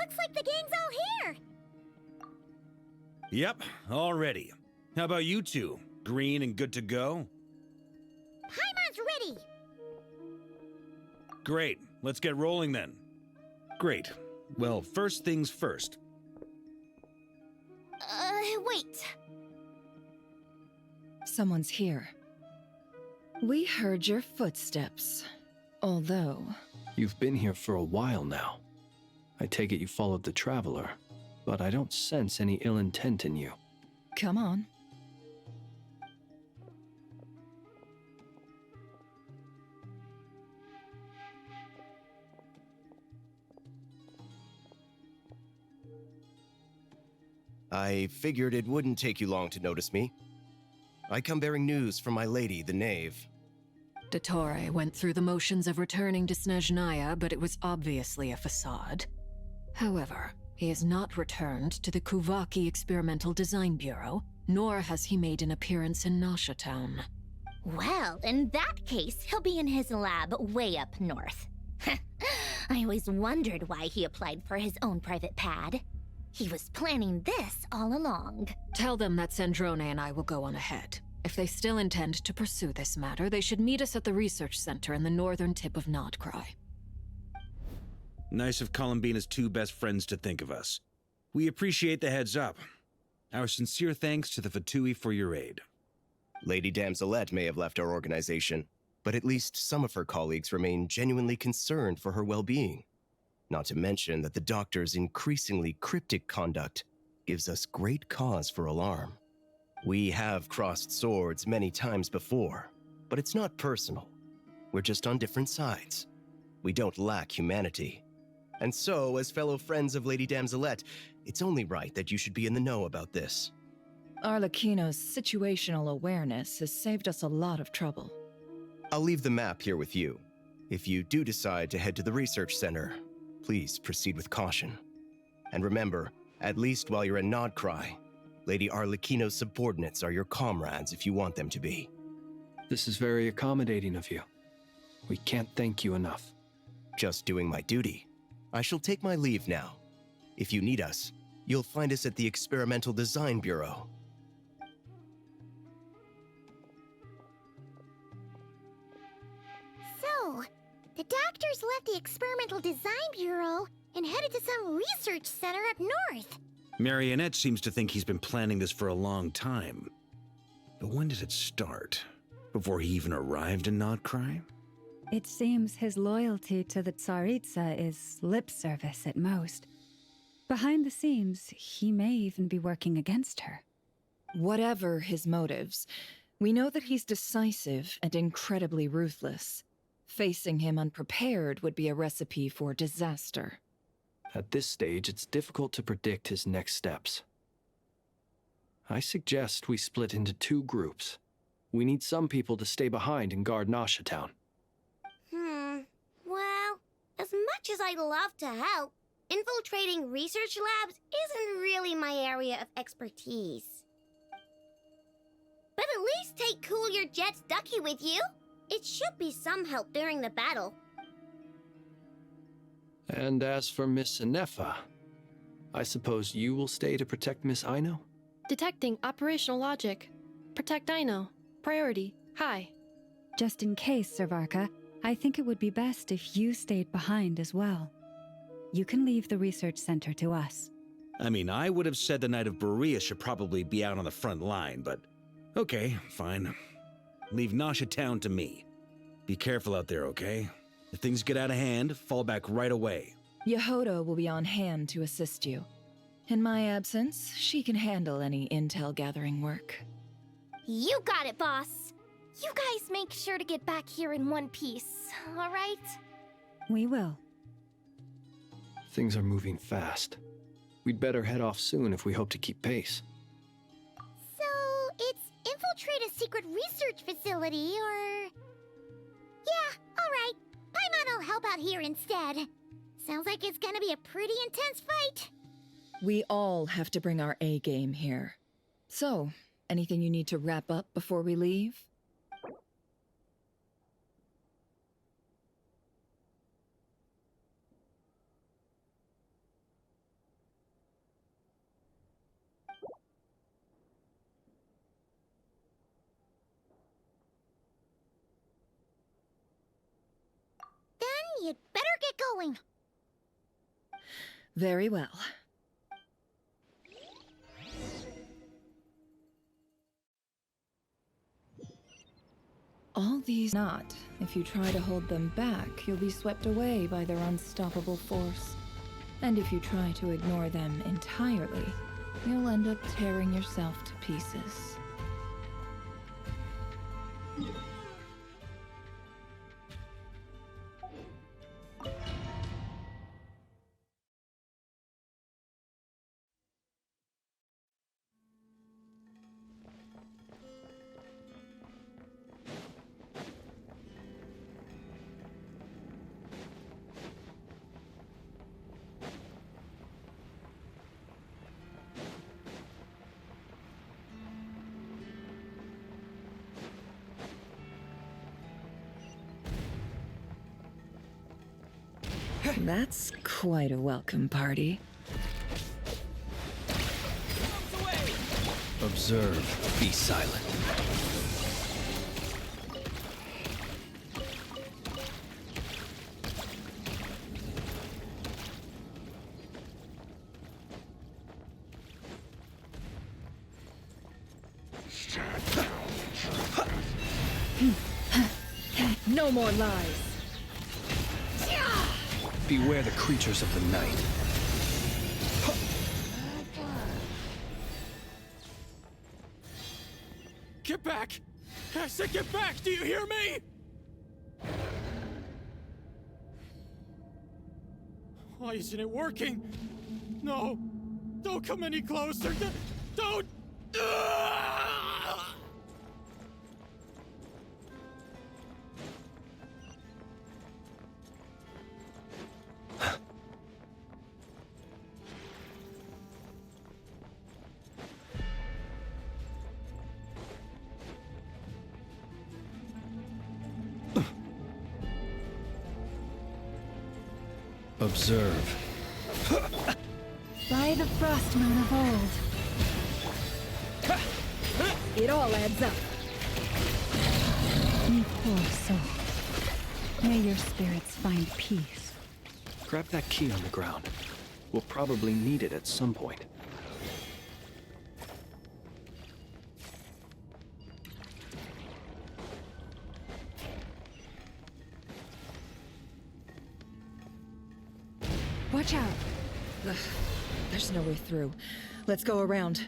Looks like the gang's all here! Yep, all ready. How about you two? Green and good to go? Paimon's ready! Great, let's get rolling then. Great. Well, first things first. Wait. Someone's here. We heard your footsteps. Although... You've been here for a while now. I take it you followed the Traveler, but I don't sense any ill intent in you. Come on. I figured it wouldn't take you long to notice me. I come bearing news from my lady, the Knave. Dottore went through the motions of returning to Snezhnaya, but it was obviously a facade. However, he has not returned to the Kuvaki Experimental Design Bureau, nor has he made an appearance in Nasha Town. Well, in that case, he'll be in his lab way up north. I always wondered why he applied for his own private pad. He was planning this all along. Tell them that Sandrone and I will go on ahead. If they still intend to pursue this matter, they should meet us at the research center in the northern tip of Nod Krai. Nice of Columbina's two best friends to think of us. We appreciate the heads up. Our sincere thanks to the Fatui for your aid. Lady Damselette may have left our organization, but at least some of her colleagues remain genuinely concerned for her well-being. Not to mention that the doctor's increasingly cryptic conduct gives us great cause for alarm. We have crossed swords many times before, but it's not personal. We're just on different sides. We don't lack humanity. And so, as fellow friends of Lady Damselette, it's only right that you should be in the know about this. Arlecchino's situational awareness has saved us a lot of trouble. I'll leave the map here with you. If you do decide to head to the research center, please proceed with caution. And remember, at least while you're in Nod Krai, Lady Arlecchino's subordinates are your comrades if you want them to be. This is very accommodating of you. We can't thank you enough. Just doing my duty. I shall take my leave now. If you need us, you'll find us at the Experimental Design Bureau. So, the doctors left the Experimental Design Bureau and headed to some research center up north. Marionette seems to think he's been planning this for a long time. But when did it start? Before he even arrived in Nod Krai? It seems his loyalty to the Tsaritsa is lip service at most. Behind the scenes, he may even be working against her. Whatever his motives, we know that he's decisive and incredibly ruthless. Facing him unprepared would be a recipe for disaster. At this stage, it's difficult to predict his next steps. I suggest we split into two groups. We need some people to stay behind and guard Nasha Town. Well, as much as I'd love to help, infiltrating research labs isn't really my area of expertise. But at least take Cool Your Jet's Ducky with you. It should be some help during the battle. And as for Miss Inefa, I suppose you will stay to protect Miss Aino? Detecting operational logic. Protect Aino. Priority. High. Just in case, Servarka, I think it would be best if you stayed behind as well. You can leave the research center to us. I mean, I would have said the Knight of Berea should probably be out on the front line, but okay, fine. Leave Nasha Town to me. Be careful out there, okay? If things get out of hand, fall back right away. Yehodo will be on hand to assist you. In my absence, she can handle any intel gathering work. You got it, boss. You guys make sure to get back here in one piece, all right? We will. Things are moving fast. We'd better head off soon if we hope to keep pace. So, it's infiltrate a secret research facility, or... Yeah, all right. Paimon will help out here instead. Sounds like it's gonna be a pretty intense fight. We all have to bring our A-game here. So, anything you need to wrap up before we leave? You'd better get going. Very well. All these not. If you try to hold them back, you'll be swept away by their unstoppable force. And if you try to ignore them entirely, you'll end up tearing yourself to pieces. That's quite a welcome party. Observe, be silent. No more lies. Beware the creatures of the night. Get back! I said get back! Do you hear me? Why isn't it working? No! Don't come any closer! Don't! Observe. By the frost moon of old. It all adds up. You poor soul. May your spirits find peace. Grab that key on the ground. We'll probably need it at some point. Watch out. Ugh, there's no way through. Let's go around.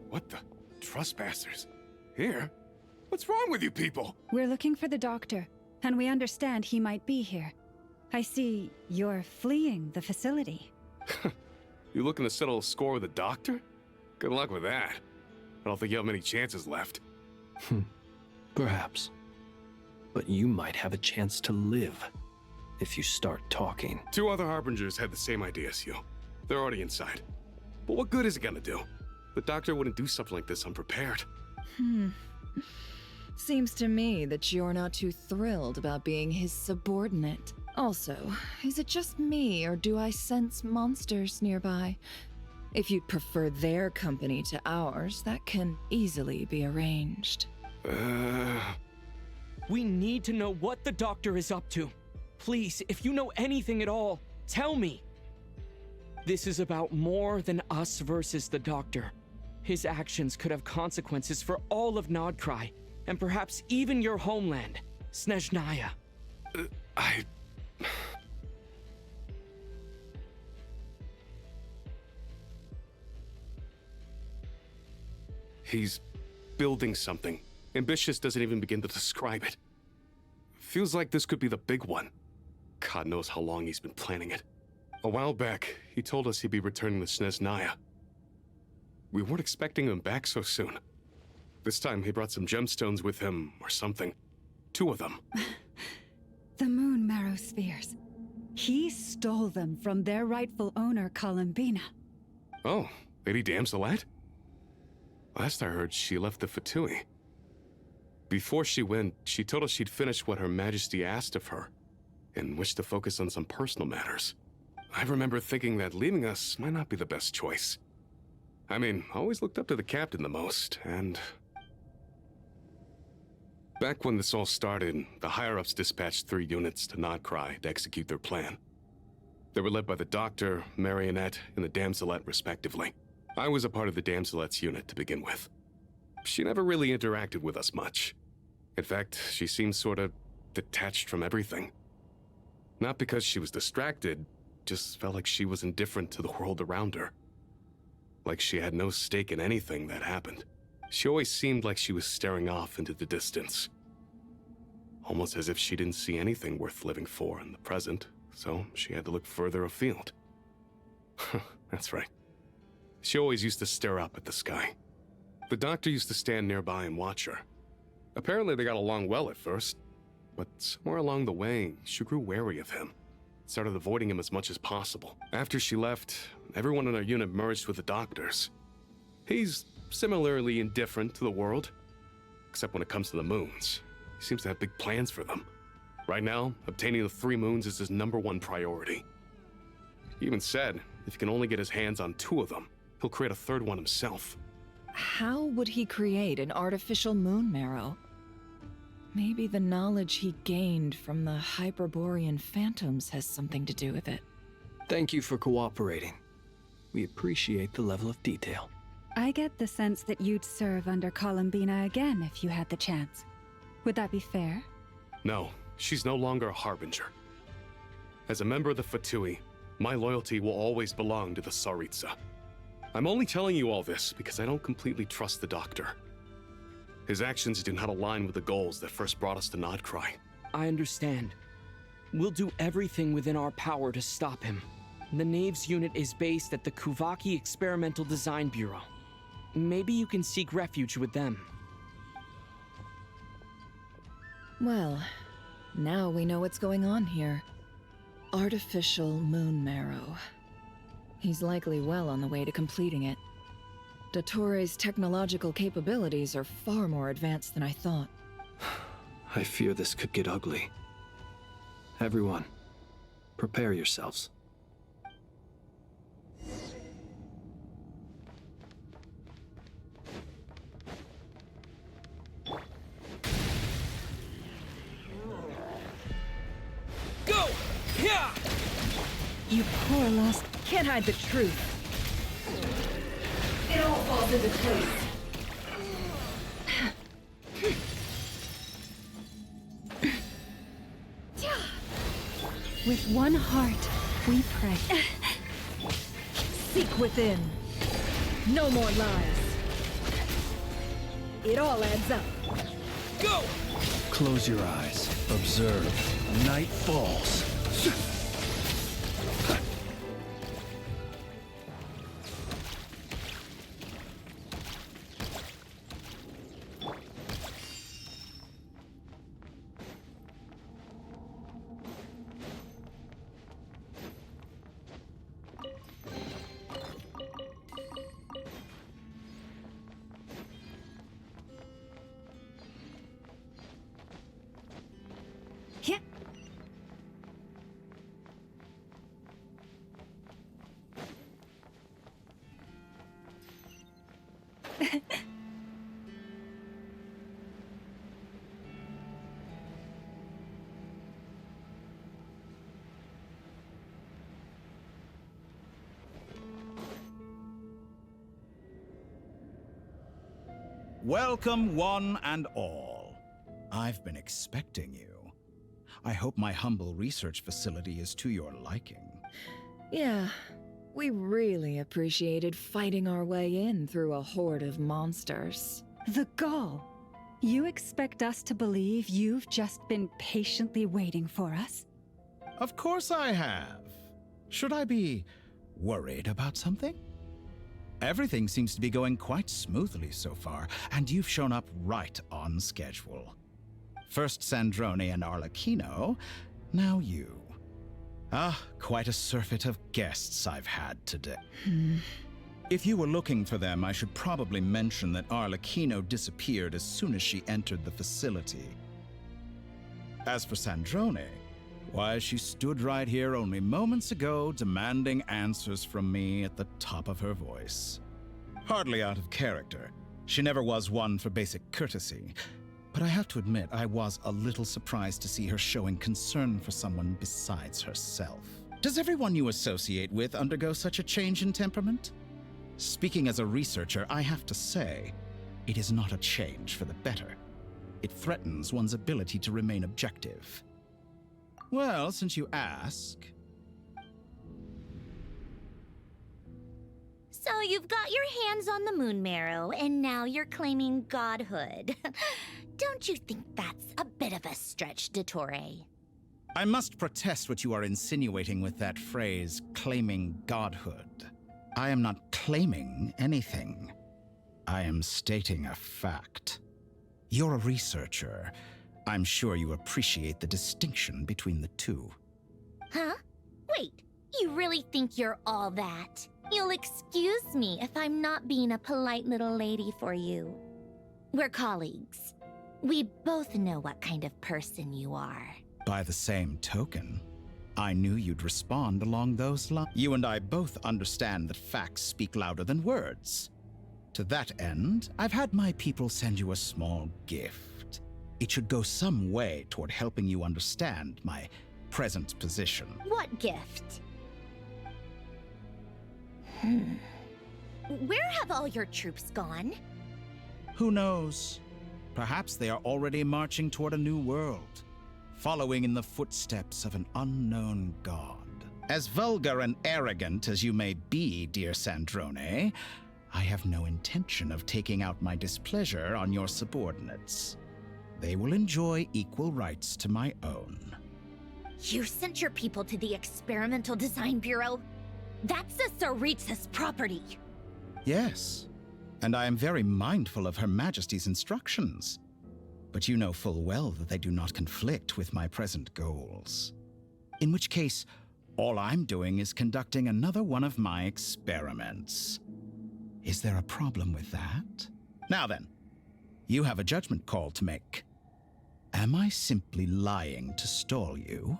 What the? Trespassers? Here? What's wrong with you people? We're looking for the doctor, and we understand he might be here. I see you're fleeing the facility. You looking to settle a score with the doctor? Good luck with that. I don't think you have many chances left. Perhaps. But you might have a chance to live if you start talking. 2 other Harbingers had the same idea as you. They're already inside. But what good is it gonna do? The doctor wouldn't do something like this unprepared. Seems to me that you're not too thrilled about being his subordinate. Also, is it just me, or do I sense monsters nearby? If you'd prefer their company to ours, that can easily be arranged. We need to know what the doctor is up to. Please, if you know anything at all, tell me. This is about more than us versus the doctor. His actions could have consequences for all of Nod Krai, and perhaps even your homeland, Snezhnaya. He's building something. Ambitious doesn't even begin to describe it. Feels like this could be the big one. God knows how long he's been planning it. A while back, he told us he'd be returning to Snezhnaya. We weren't expecting him back so soon. This time he brought some gemstones with him, or something. 2 of them. The moon marrow spheres. He stole them from their rightful owner, Columbina. Oh, Lady Damselette? Last I heard, she left the Fatui. Before she went, she told us she'd finished what Her Majesty asked of her, and wished to focus on some personal matters. I remember thinking that leaving us might not be the best choice. I mean, I always looked up to the captain the most, and... Back when this all started, the higher-ups dispatched 3 units to Nod Krai to execute their plan. They were led by the Doctor, Marionette, and the Damselette, respectively. I was a part of the Damselette's unit to begin with. She never really interacted with us much. In fact, she seemed sort of detached from everything. Not because she was distracted, just felt like she was indifferent to the world around her. Like she had no stake in anything that happened. She always seemed like she was staring off into the distance. Almost as if she didn't see anything worth living for in the present, so she had to look further afield. That's right. She always used to stare up at the sky. The Doctor used to stand nearby and watch her. Apparently they got along well at first, but somewhere along the way, she grew wary of him. Started avoiding him as much as possible. After she left, everyone in our unit merged with the Doctor's. He's similarly indifferent to the world, except when it comes to the moons. He seems to have big plans for them. Right now, obtaining the 3 moons is his #1 priority. He even said, if he can only get his hands on 2 of them, he'll create a 3rd one himself. How would he create an artificial moon marrow? Maybe the knowledge he gained from the Hyperborean phantoms has something to do with it. Thank you for cooperating. We appreciate the level of detail. I get the sense that you'd serve under Columbina again if you had the chance. Would that be fair? No, she's no longer a Harbinger. As a member of the Fatui, my loyalty will always belong to the Tsaritsa. I'm only telling you all this because I don't completely trust the Doctor. His actions do not align with the goals that first brought us to Nod Krai. I understand. We'll do everything within our power to stop him. The Knave's unit is based at the Kuvaki Experimental Design Bureau. Maybe you can seek refuge with them. Well, now we know what's going on here. Artificial moon marrow. He's likely well on the way to completing it. Dottore technological capabilities are far more advanced than I thought. I fear this could get ugly. Everyone, prepare yourselves. Go! Yeah! You poor lost... Can't hide the truth. It all falls into place. With one heart, we pray. Seek within. No more lies. It all adds up. Go! Close your eyes. Observe. Night falls. Yeah. Welcome, one and all. I've been expecting you. I hope my humble research facility is to your liking. Yeah, we really appreciated fighting our way in through a horde of monsters. The gall. You expect us to believe you've just been patiently waiting for us? Of course I have. Should I be worried about something? Everything seems to be going quite smoothly so far, and you've shown up right on schedule. First Sandrone and Arlecchino, now you. Ah, quite a surfeit of guests I've had today. If you were looking for them, I should probably mention that Arlecchino disappeared as soon as she entered the facility. As for Sandrone, why, she stood right here only moments ago demanding answers from me at the top of her voice. Hardly out of character. She never was one for basic courtesy. But I have to admit, I was a little surprised to see her showing concern for someone besides herself. Does everyone you associate with undergo such a change in temperament? Speaking as a researcher, I have to say, it is not a change for the better. It threatens one's ability to remain objective. Well, since you ask... So you've got your hands on the moon marrow, and now you're claiming godhood. Don't you think that's a bit of a stretch, Dottore? I must protest what you are insinuating with that phrase, claiming godhood. I am not claiming anything. I am stating a fact. You're a researcher. I'm sure you appreciate the distinction between the two. Huh? Wait, you really think you're all that? You'll excuse me if I'm not being a polite little lady for you. We're colleagues. We both know what kind of person you are. By the same token, I knew you'd respond along those lines. You and I both understand that facts speak louder than words. To that end, I've had my people send you a small gift. It should go some way toward helping you understand my present position. What gift? Where have all your troops gone? Who knows? Perhaps they are already marching toward a new world, following in the footsteps of an unknown god. As vulgar and arrogant as you may be, dear Sandrone, I have no intention of taking out my displeasure on your subordinates. They will enjoy equal rights to my own. You sent your people to the Experimental Design Bureau? That's the Tsaritsa's property. Yes, and I am very mindful of Her Majesty's instructions. But you know full well that they do not conflict with my present goals. In which case, all I'm doing is conducting another one of my experiments. Is there a problem with that? Now then, you have a judgment call to make. Am I simply lying to stall you?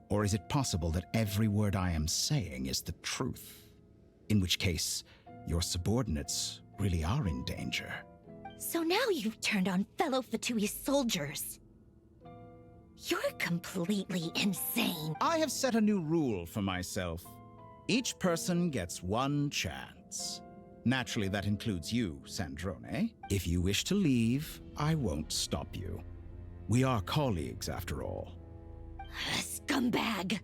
Or is it possible that every word I am saying is the truth? In which case, your subordinates really are in danger. So now you've turned on fellow Fatui soldiers. You're completely insane. I have set a new rule for myself. Each person gets one chance. Naturally, that includes you, Sandrone. If you wish to leave, I won't stop you. We are colleagues, after all. Scumbag!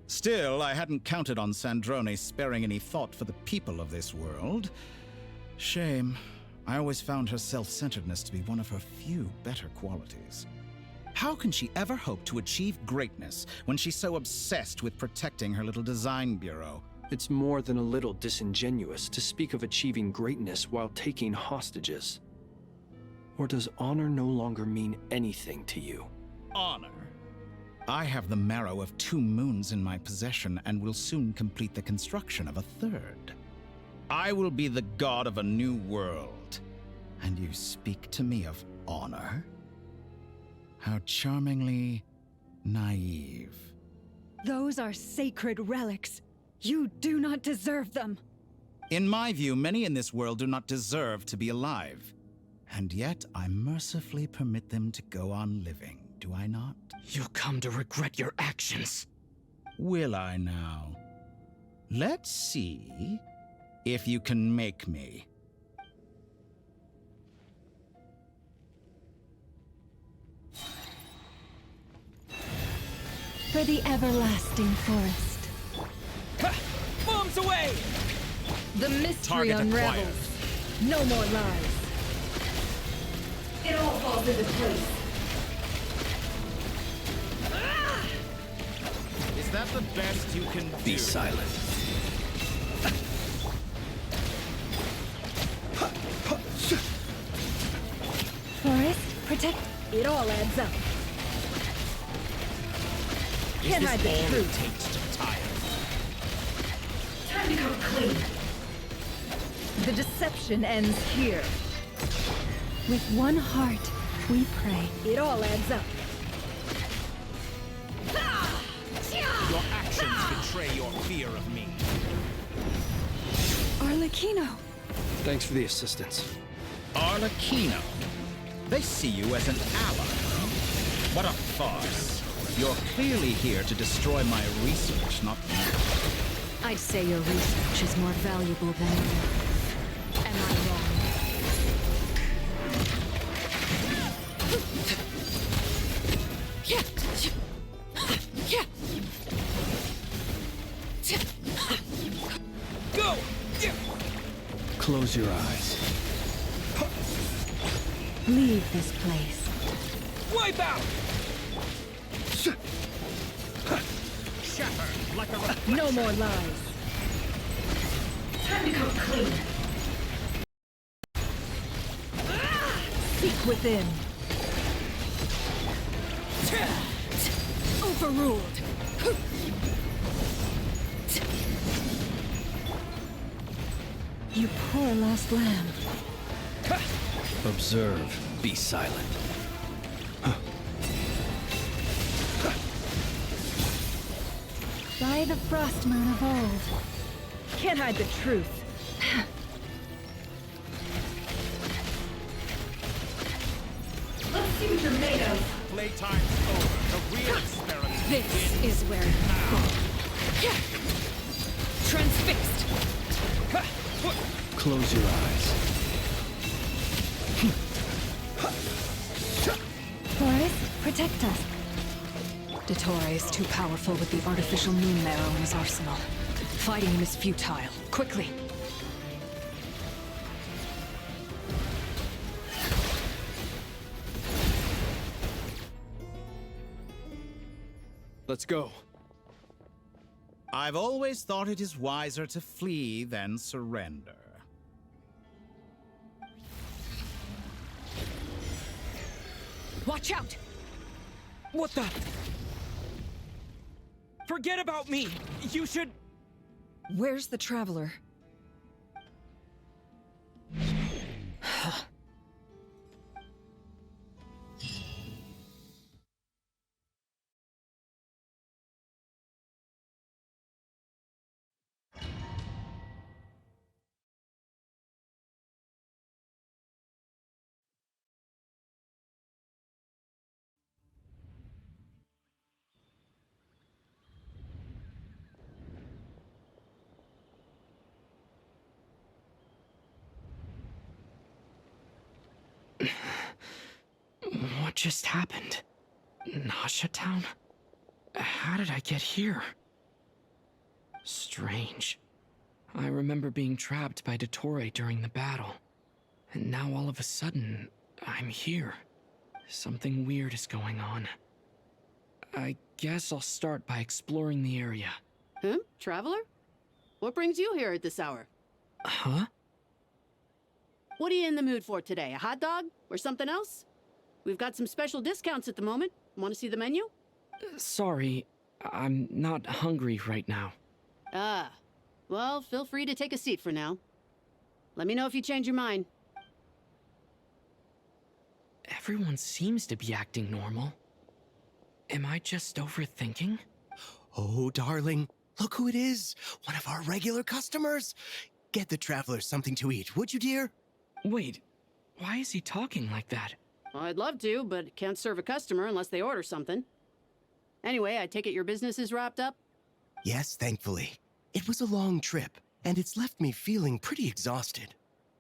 Still, I hadn't counted on Sandrone sparing any thought for the people of this world. Shame. I always found her self-centeredness to be one of her few better qualities. How can she ever hope to achieve greatness when she's so obsessed with protecting her little design bureau? It's more than a little disingenuous to speak of achieving greatness while taking hostages. Or does honor no longer mean anything to you? Honor? I have the marrow of 2 moons in my possession and will soon complete the construction of a 3rd. I will be the god of a new world. And you speak to me of honor? How charmingly naive. Those are sacred relics. You do not deserve them. In my view, many in this world do not deserve to be alive. And yet, I mercifully permit them to go on living, do I not? You'll come to regret your actions. Will I now? Let's see if you can make me. For the everlasting forest. Ha! Bombs away! The mystery Target acquired. unravels. No more lies. It all falls into place. Is that the best you can do? Be silent. Forest, protect. It all adds up. Can't hide the all truth. it takes to tire? Time to go clean. The deception ends here. With one heart, we pray. It all adds up. Your actions betray your fear of me. Arlecchino! Thanks for the assistance. Arlecchino. They see you as an ally. What a farce. You're clearly here to destroy my research, not me. I'd say your research is more valuable than you. Am I wrong? Go! Close your eyes. Leave this place. Wipe out! Shatter like a No more lies. Time to go clean. Seek within. Overruled. You poor lost lamb. Observe. Be silent. By the frost moon of old. Can't hide the truth. Let's see what you're made of. Playtime's over. The real experiment This is where you fall. Transfixed. Close your eyes. Forest, protect us. Dottore is too powerful with the artificial moon marrow in his arsenal. Fighting him is futile. Quickly. Let's go. I've always thought it is wiser to flee than surrender. Watch out! What the? Forget about me! You should... Where's the traveler? What just happened? Nasha Town? How did I get here? Strange. I remember being trapped by Dottore during the battle. And now all of a sudden, I'm here. Something weird is going on. I guess I'll start by exploring the area. Huh? Traveler? What brings you here at this hour? Huh? What are you in the mood for today? A hot dog? Or something else? We've got some special discounts at the moment. Want to see the menu? Sorry, I'm not hungry right now. Ah. Well, feel free to take a seat for now. Let me know if you change your mind. Everyone seems to be acting normal. Am I just overthinking? Oh, darling, look who it is. One of our regular customers. Get the traveler something to eat, would you, dear? Wait, why is he talking like that? Well, I'd love to, but can't serve a customer unless they order something. Anyway, I take it your business is wrapped up? Yes, thankfully. It was a long trip, and it's left me feeling pretty exhausted.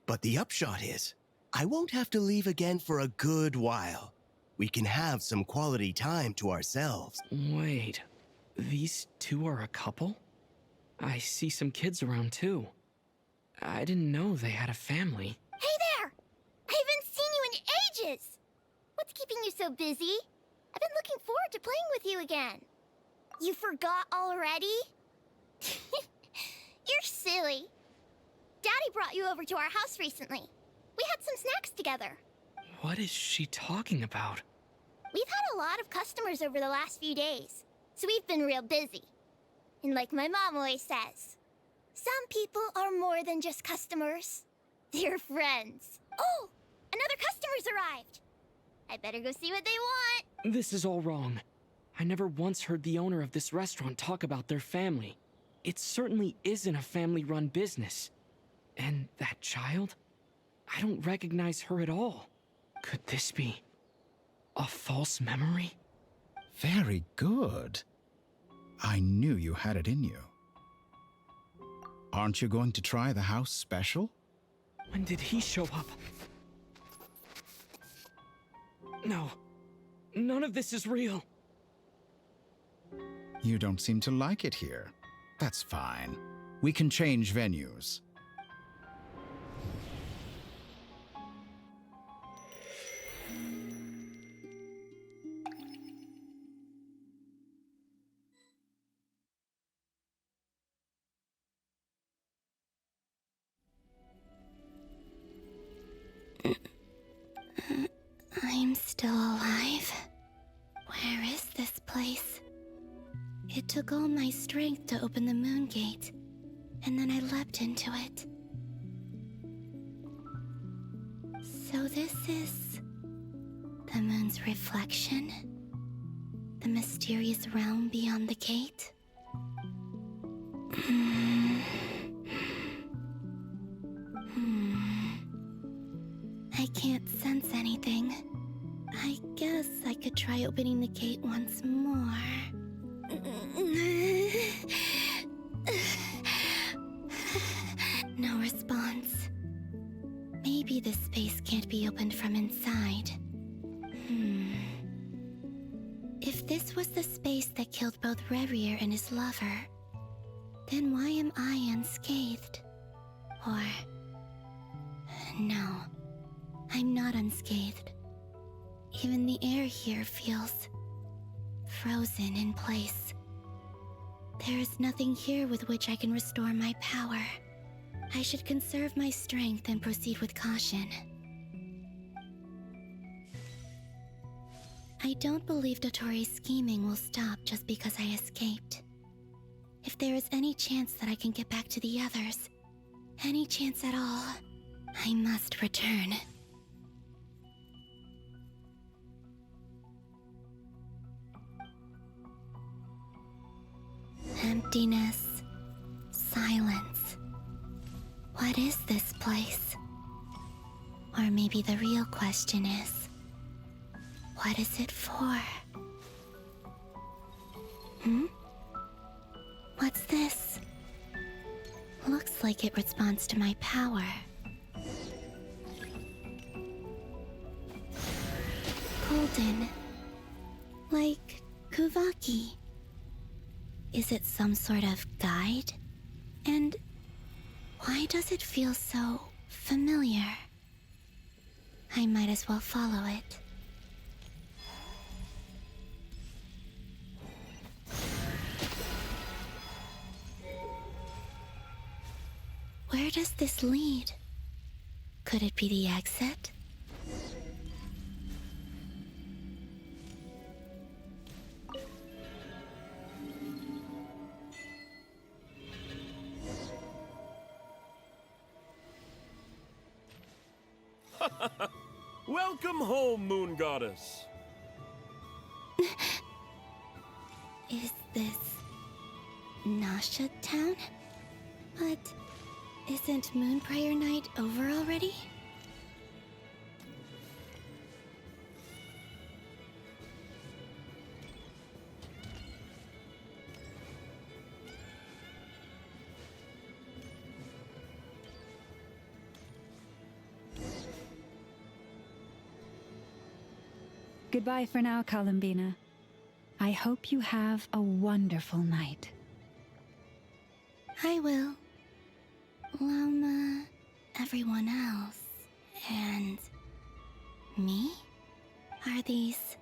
But the upshot is, I won't have to leave again for a good while. We can have some quality time to ourselves. Wait, these two are a couple? I see some kids around too. I didn't know they had a family. Hey there! I haven't seen you in ages! What's keeping you so busy? I've been looking forward to playing with you again. You forgot already? You're silly. Daddy brought you over to our house recently. We had some snacks together. What is she talking about? We've had a lot of customers over the last few days. so we've been real busy. And like my mom always says, some people are more than just customers. They're friends. Oh, another customer's arrived. I better go see what they want. This is all wrong. I never once heard the owner of this restaurant talk about their family. It certainly isn't a family-run business. And that child? I don't recognize her at all. Could this be a false memory? Very good. I knew you had it in you. Aren't you going to try the house special? When did he show up? No. None of this is real. You don't seem to like it here. That's fine. We can change venues. I'm still alive. Where is this place? It took all my strength to open the moon gate, and then I leapt into it. So this is the moon's reflection? The mysterious realm beyond the gate? I can't sense anything. I guess I could try opening the gate once more. No response. Maybe this space can't be opened from inside. If this was the space that killed both Revier and his lover, then why am I unscathed? Or... no, I'm not unscathed. Even the air here feels frozen in place. There is nothing here with which I can restore my power. I should conserve my strength and proceed with caution. I don't believe Dotori's scheming will stop just because I escaped. If there is any chance that I can get back to the others, any chance at all, I must return. Emptiness, silence. What is this place? Or maybe the real question is, what is it for? What's this? Looks like it responds to my power. Golden. Like Kuvaki. Is it some sort of guide? And why does it feel so familiar? I might as well follow it. Where does this lead? Could it be the exit? Welcome home, Moon Goddess. Is this Nasha Town? But isn't Moon Prayer Night over already? Goodbye for now, Columbina. I hope you have a wonderful night. I will. Lama, everyone else, and me? Are these...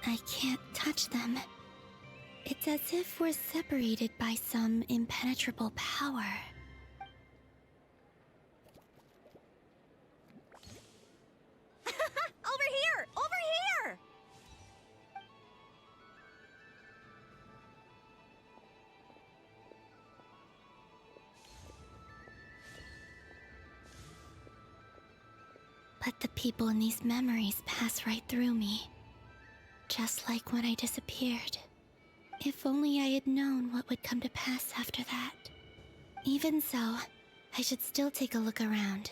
I can't touch them. It's as if we're separated by some impenetrable power. Over here! Over here! But the people in these memories pass right through me. Just like when I disappeared. If only I had known what would come to pass after that. Even so, I should still take a look around.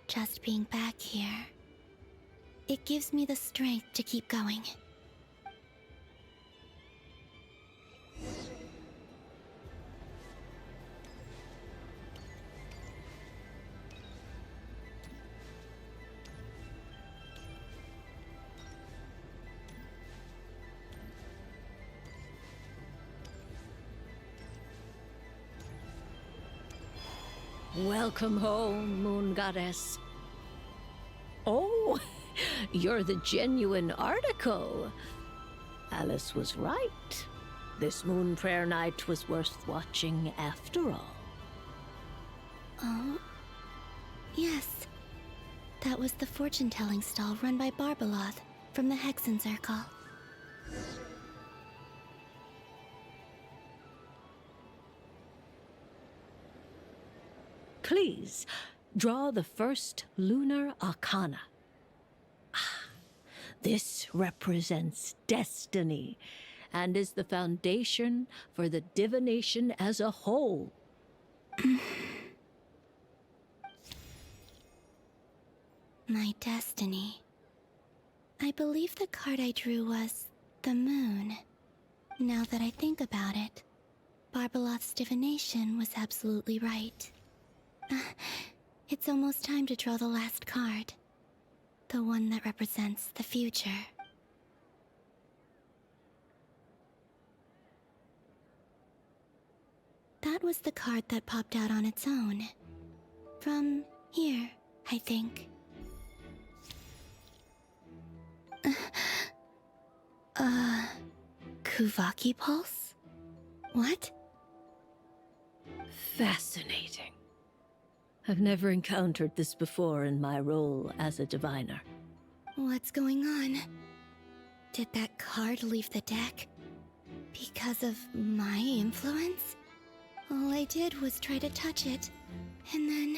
Just being back here. It gives me the strength to keep going. Welcome home, Moon Goddess. Oh, you're the genuine article. Alice was right. This Moon Prayer Night was worth watching after all. Oh? Yes. That was the fortune-telling stall run by Barbeloth from the Hexen Circle. Please, draw the first lunar arcana. Ah, this represents destiny and is the foundation for the divination as a whole. My destiny. I believe the card I drew was the moon. Now that I think about it, Barbeloth's divination was absolutely right. It's almost time to draw the last card. The one that represents the future. That was the card that popped out on its own. From here, I think. Kuvaki Pulse? What? Fascinating. I've never encountered this before in my role as a diviner. What's going on? Did that card leave the deck? Because of my influence? All I did was try to touch it, and then...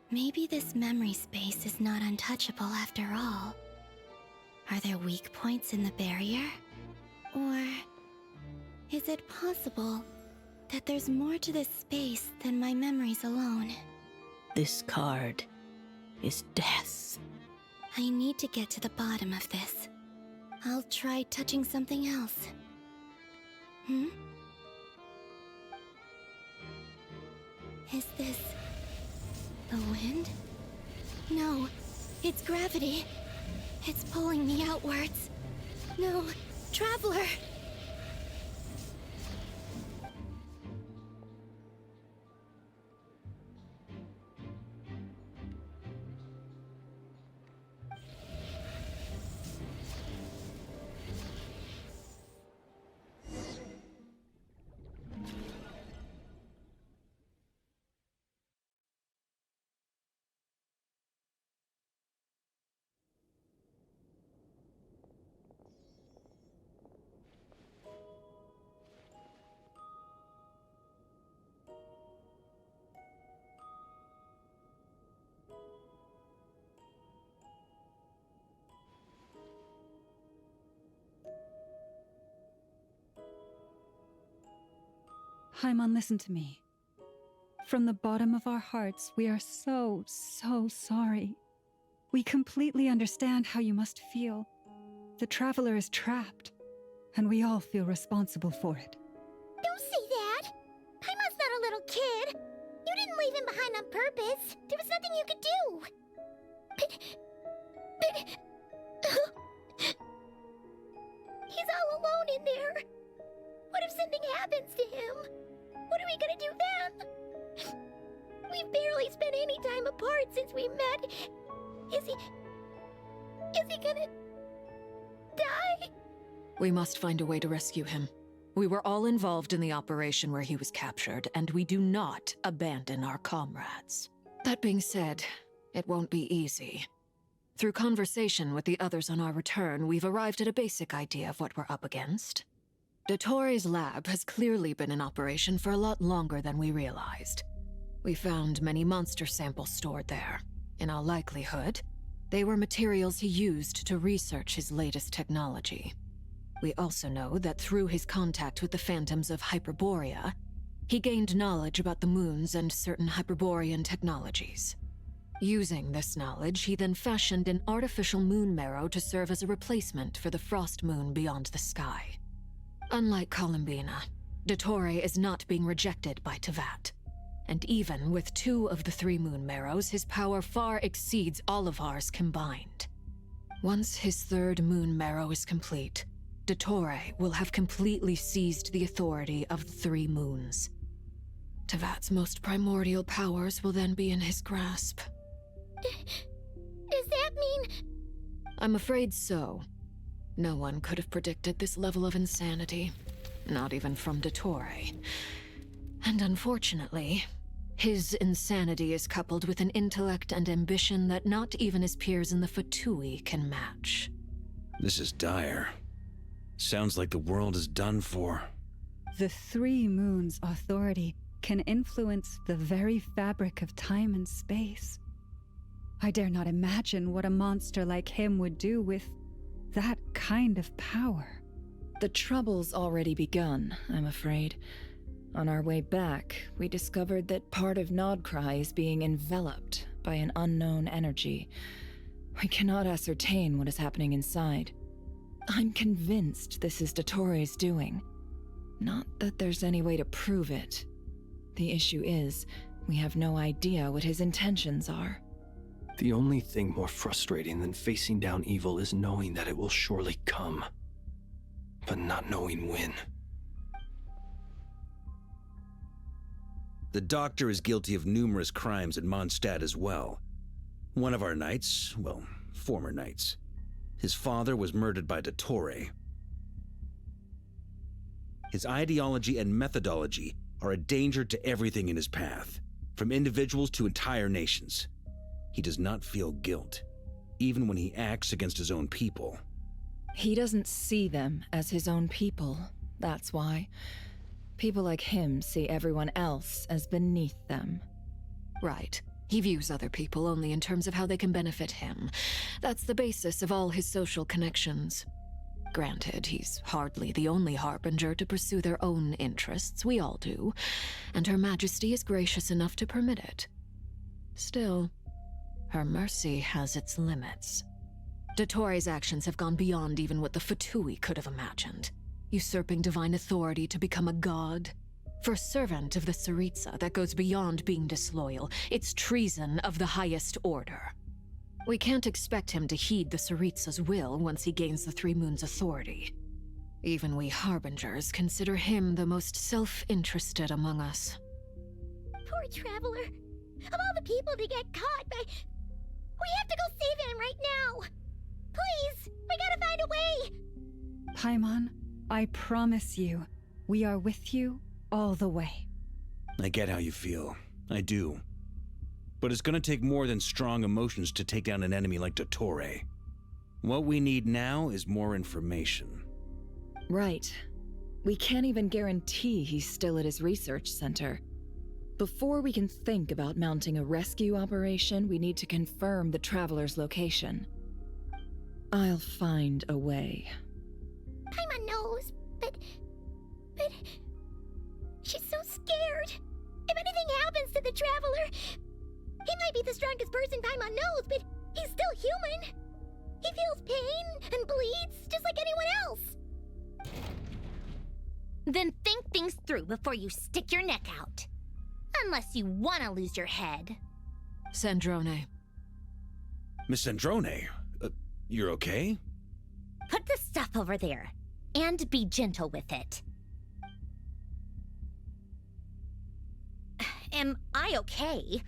Maybe this memory space is not untouchable after all. Are there weak points in the barrier? Or... is it possible that there's more to this space than my memories alone? This card is death. I need to get to the bottom of this. I'll try touching something else. Is this... the wind? No, it's gravity. It's pulling me outwards. No, Traveler! Paimon, listen to me. From the bottom of our hearts, we are so sorry. We completely understand how you must feel. The Traveler is trapped, and we all feel responsible for it. Don't say that! Paimon's not a little kid! You didn't leave him behind on purpose! There was nothing you could do! But... he's all alone in there! What if something happens to him? What are we gonna do then? We've barely spent any time apart since we met. Is he gonna die? We must find a way to rescue him. We were all involved in the operation where he was captured, and we do not abandon our comrades. That being said, it won't be easy. Through conversation with the others on our return, we've arrived at a basic idea of what we're up against. Dottore's lab has clearly been in operation for a lot longer than we realized. We found many monster samples stored there. In all likelihood, they were materials he used to research his latest technology. We also know that through his contact with the phantoms of Hyperborea, he gained knowledge about the moons and certain Hyperborean technologies. Using this knowledge, he then fashioned an artificial moon marrow to serve as a replacement for the frost moon beyond the sky. Unlike Columbina, Dottore is not being rejected by Teyvat. And even with 2 of the 3 moon marrows, his power far exceeds all of ours combined. Once his 3rd moon marrow is complete, Dottore will have completely seized the authority of the 3 moons. Teyvat's most primordial powers will then be in his grasp. Does that mean... I'm afraid so. No one could have predicted this level of insanity. Not even from Dottore. And unfortunately, his insanity is coupled with an intellect and ambition that not even his peers in the Fatui can match. This is dire. Sounds like the world is done for. The 3 moons' authority can influence the very fabric of time and space. I dare not imagine what a monster like him would do with that kind of power. The trouble's already begun, I'm afraid. On our way back, we discovered that part of Nod Krai is being enveloped by an unknown energy. We cannot ascertain what is happening inside. I'm convinced this is Dottore's doing. Not that there's any way to prove it. The issue is, we have no idea what his intentions are. The only thing more frustrating than facing down evil is knowing that it will surely come, but not knowing when. The Doctor is guilty of numerous crimes at Mondstadt as well. One of our knights, well, former knights, his father was murdered by Dottore. His ideology and methodology are a danger to everything in his path, from individuals to entire nations. He does not feel guilt, even when he acts against his own people. He doesn't see them as his own people, that's why. People like him see everyone else as beneath them. Right. He views other people only in terms of how they can benefit him. That's the basis of all his social connections. Granted, he's hardly the only harbinger to pursue their own interests. We all do. And Her Majesty is gracious enough to permit it. Still, her mercy has its limits. Dottore's actions have gone beyond even what the Fatui could have imagined. Usurping divine authority to become a god. For a servant of the Tsaritsa, that goes beyond being disloyal. It's treason of the highest order. We can't expect him to heed the Tsaritsa's will once he gains the 3 moons' authority. Even we harbingers consider him the most self-interested among us. Poor Traveler. Of all the people to get caught by... We have to go save him right now! Please! We gotta find a way! Paimon, I promise you, we are with you all the way. I get how you feel. I do. But it's gonna take more than strong emotions to take down an enemy like Dottore. What we need now is more information. Right. We can't even guarantee he's still at his research center. Before we can think about mounting a rescue operation, we need to confirm the Traveler's location. I'll find a way. Paimon knows, but... She's so scared. If anything happens to the Traveler... He might be the strongest person Paimon knows, but he's still human. He feels pain and bleeds just like anyone else. Then think things through before you stick your neck out. Unless you want to lose your head. Sandrone. Miss Sandrone, you're okay? Put the stuff over there, and be gentle with it. Am I okay?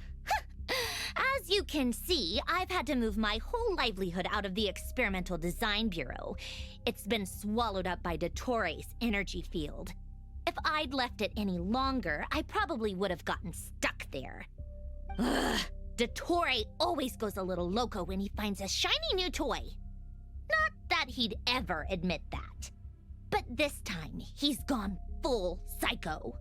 As As you can see, I've had to move my whole livelihood out of the Experimental Design Bureau. It's been swallowed up by Dottores' energy field. If I'd left it any longer, I probably would have gotten stuck there. Ugh, Dottore always goes a little loco when he finds a shiny new toy. Not that he'd ever admit that. But this time, he's gone full psycho.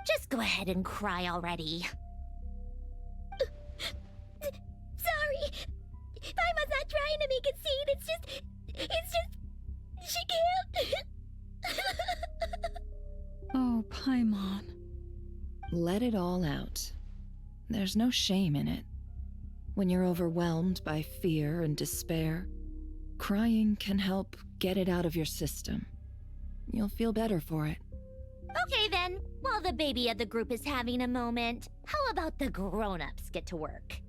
Just go ahead and cry already. Sorry. Paimon's not trying to make a scene. It's just, she can't. Oh, Paimon. Let it all out. There's no shame in it. When you're overwhelmed by fear and despair, crying can help get it out of your system. You'll feel better for it. Okay then, while the baby of the group is having a moment, how about the grown-ups get to work?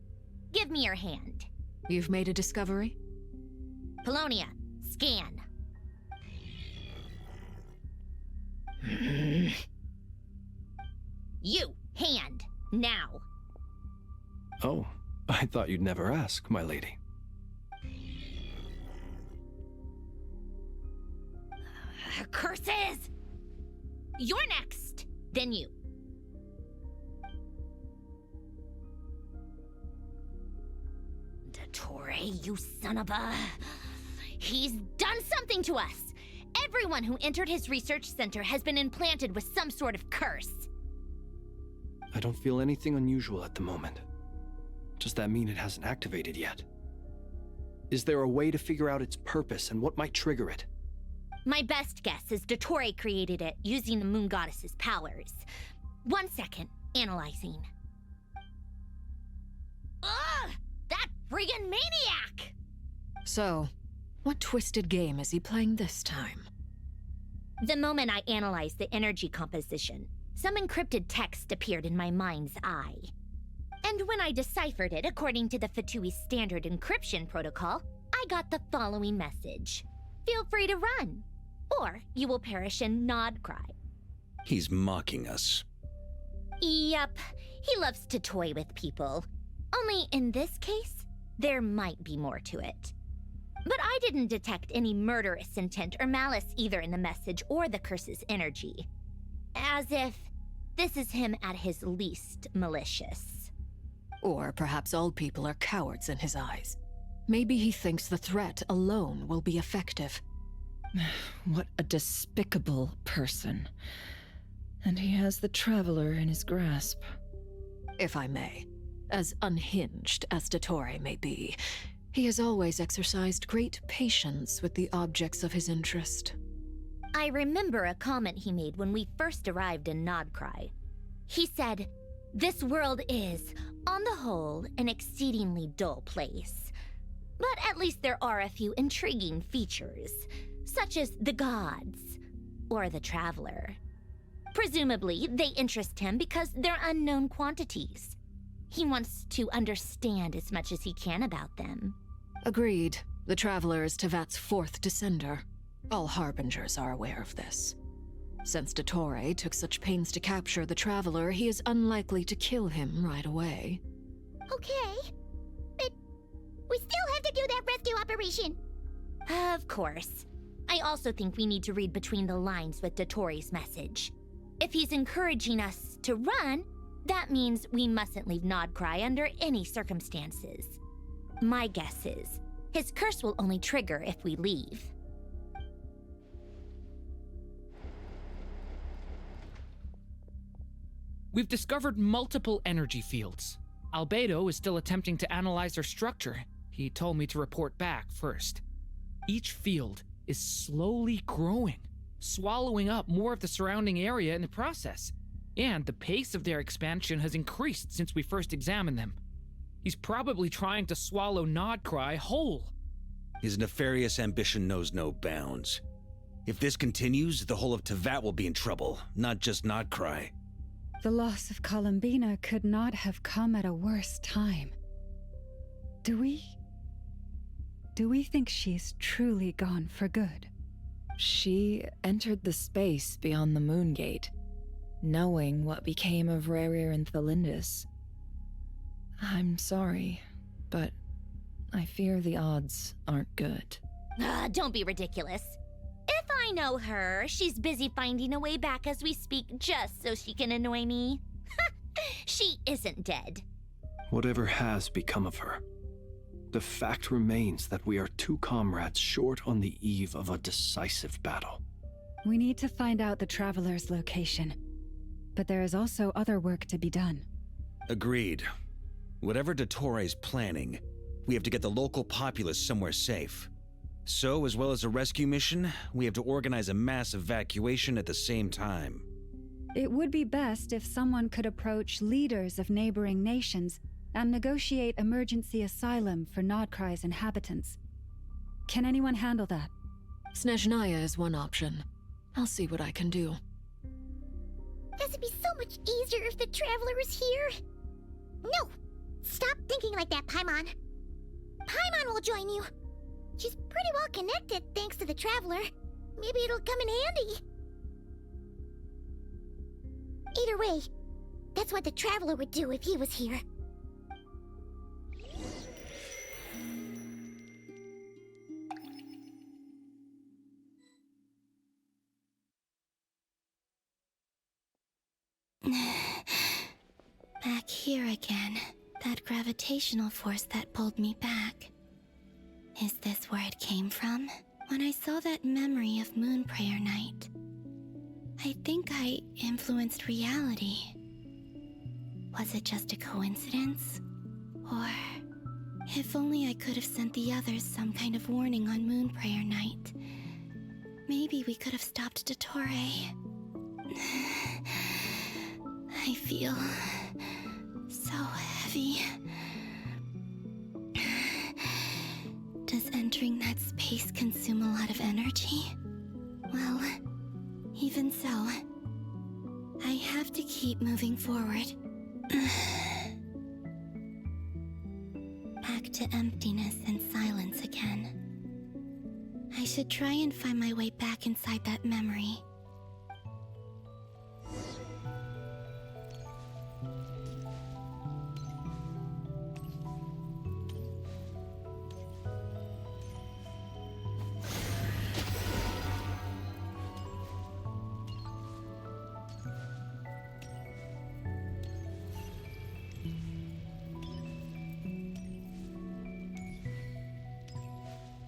Give me your hand. You've made a discovery? Polonia, scan. You, hand, now. Oh, I thought you'd never ask, my lady. Curses! You're next, then you. Dottore, you son of a... He's done something to us! Everyone who entered his research center has been implanted with some sort of curse. I don't feel anything unusual at the moment. Does that mean it hasn't activated yet? Is there a way to figure out its purpose and what might trigger it? My best guess is Dottore created it using the Moon Goddess's powers. 1 second, analyzing. Ugh! That friggin' maniac! So, what twisted game is he playing this time? The moment I analyzed the energy composition, some encrypted text appeared in my mind's eye. And when I deciphered it according to the Fatui standard encryption protocol, I got the following message. Feel free to run, or you will perish in Nod Krai. He's mocking us. Yep, he loves to toy with people. Only in this case, there might be more to it. But I didn't detect any murderous intent or malice either in the message or the curse's energy. As if this is him at his least malicious. Or perhaps all people are cowards in his eyes. Maybe he thinks the threat alone will be effective. What a despicable person. And he has the Traveler in his grasp. If I may, as unhinged as Dottore may be, he has always exercised great patience with the objects of his interest. I remember a comment he made when we first arrived in Nod Krai. He said, "This world is, on the whole, an exceedingly dull place. But at least there are a few intriguing features, such as the gods, or the Traveler. Presumably, they interest him because they're unknown quantities. He wants to understand as much as he can about them." Agreed. The Traveler is Tevat's fourth descender. All Harbingers are aware of this. Since Dottore took such pains to capture the Traveler, he is unlikely to kill him right away. Okay, but we still have to do that rescue operation. Of course. I also think we need to read between the lines with Dottore's message. If he's encouraging us to run, that means we mustn't leave Nod Krai under any circumstances. My guess is, his curse will only trigger if we leave. We've discovered multiple energy fields. Albedo is still attempting to analyze their structure. He told me to report back first. Each field is slowly growing, swallowing up more of the surrounding area in the process. And the pace of their expansion has increased since we first examined them. He's probably trying to swallow Nod Krai whole. His nefarious ambition knows no bounds. If this continues, the whole of Tevat will be in trouble, not just Nod Krai. The loss of Columbina could not have come at a worse time. Do we think she's truly gone for good? She entered the space beyond the Moon Gate. knowing what became of Rerir and Thalindus. I'm sorry, but I fear the odds aren't good. Don't be ridiculous. If I know her, she's busy finding a way back as we speak just so she can annoy me. She isn't dead. Whatever has become of her, the fact remains that we are two comrades short on the eve of a decisive battle. We need to find out the Traveler's location. But there is also other work to be done. Agreed. Whatever Dottore planning, we have to get the local populace somewhere safe. So, as well as a rescue mission, we have to organize a mass evacuation at the same time. It would be best if someone could approach leaders of neighboring nations and negotiate emergency asylum for Nod Krai's inhabitants. Can anyone handle that? Snezhnaya is one option. I'll see what I can do. This would be so much easier if the Traveler was here. No! Stop thinking like that, Paimon. Paimon will join you. She's pretty well connected thanks to the Traveler. Maybe it'll come in handy. Either way, that's what the Traveler would do if he was here. Back here again. That gravitational force that pulled me back. Is this where it came from? When I saw that memory of Moon Prayer Night, I think I influenced reality. Was it just a coincidence? Or if only I could have sent the others some kind of warning on Moon Prayer Night. Maybe we could have stopped Dottore. I feel so heavy. Does entering that space consume a lot of energy? Well, even so, I have to keep moving forward. Back to emptiness and silence again. I should try and find my way back inside that memory.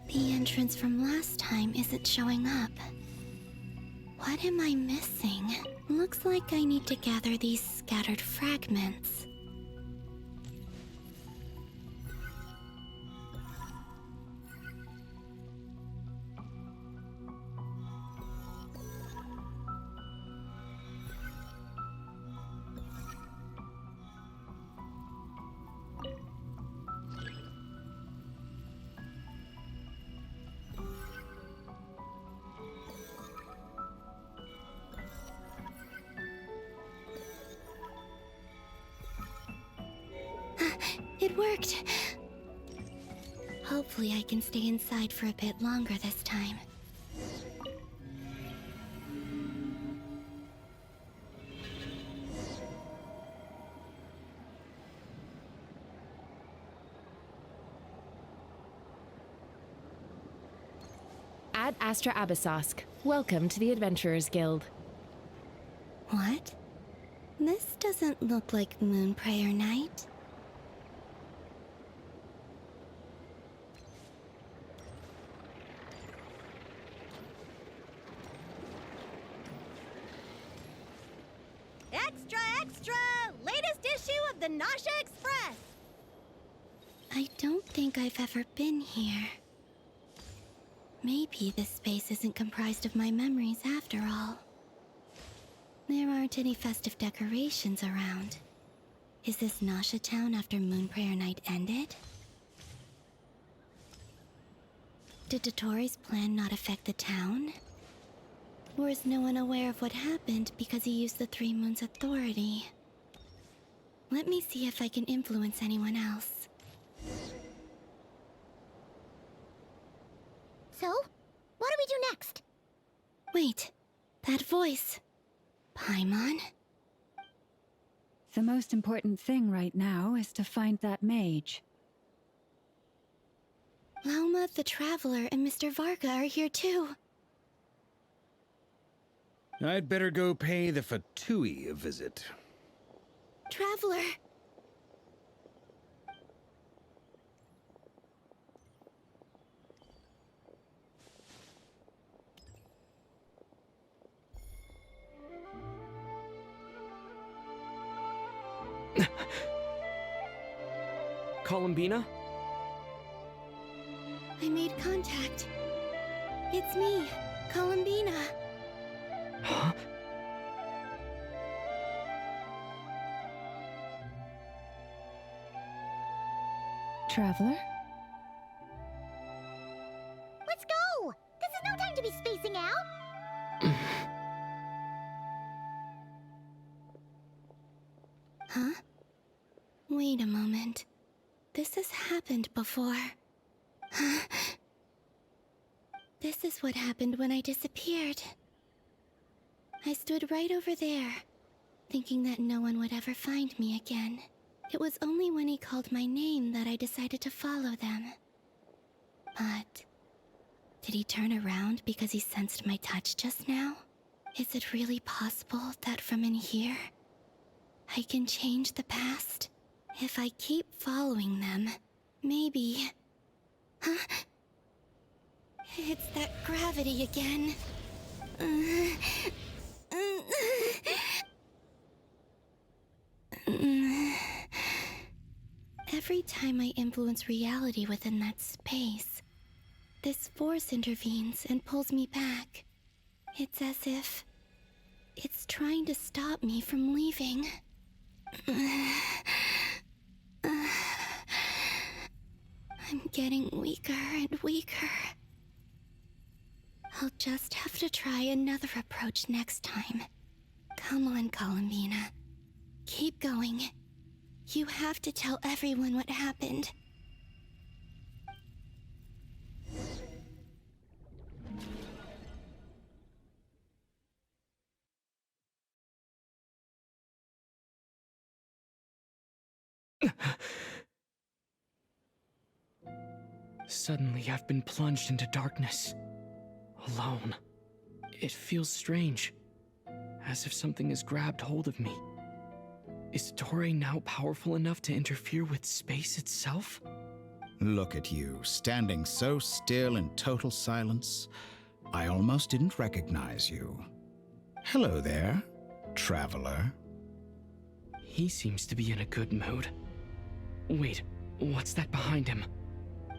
The entrance from last time isn't showing up. What am I missing? Looks like I need to gather these scattered fragments. It worked! Hopefully I can stay inside for a bit longer this time. Ad Astra Abyssosk. Welcome to the Adventurers Guild. What? This doesn't look like Moon Prayer Night. Extra, extra! Latest issue of the Nasha Express! I don't think I've ever been here. Maybe this space isn't comprised of my memories after all. There aren't any festive decorations around. Is this Nasha Town after Moon Prayer Night ended? Did Dottore's plan not affect the town? Or is no one aware of what happened because he used the Three Moons' authority? Let me see if I can influence anyone else. So, what do we do next? Wait, that voice. Paimon? The most important thing right now is to find that mage. Lauma the Traveler and Mr. Varga are here too. I'd better go pay the Fatui a visit. Traveler! Columbina? I made contact. It's me, Columbina. Huh? Traveler? Let's go! This is no time to be spacing out! Huh? Wait a moment. This has happened before. This is what happened when I disappeared. I stood right over there, thinking that no one would ever find me again. It was only when he called my name that I decided to follow them. But did he turn around because he sensed my touch just now? Is it really possible that from in here, I can change the past? If I keep following them, maybe... Huh? It's that gravity again. Every time I influence reality within that space, this force intervenes and pulls me back. It's as if it's trying to stop me from leaving. I'm getting weaker and weaker. I'll just have to try another approach next time. Come on, Columbina. Keep going. You have to tell everyone what happened. Suddenly, I've been plunged into darkness. Alone. It feels strange. As if something has grabbed hold of me. Is Toray now powerful enough to interfere with space itself? Look at you, standing so still in total silence. I almost didn't recognize you. Hello there, traveler. He seems to be in a good mood. Wait, what's that behind him?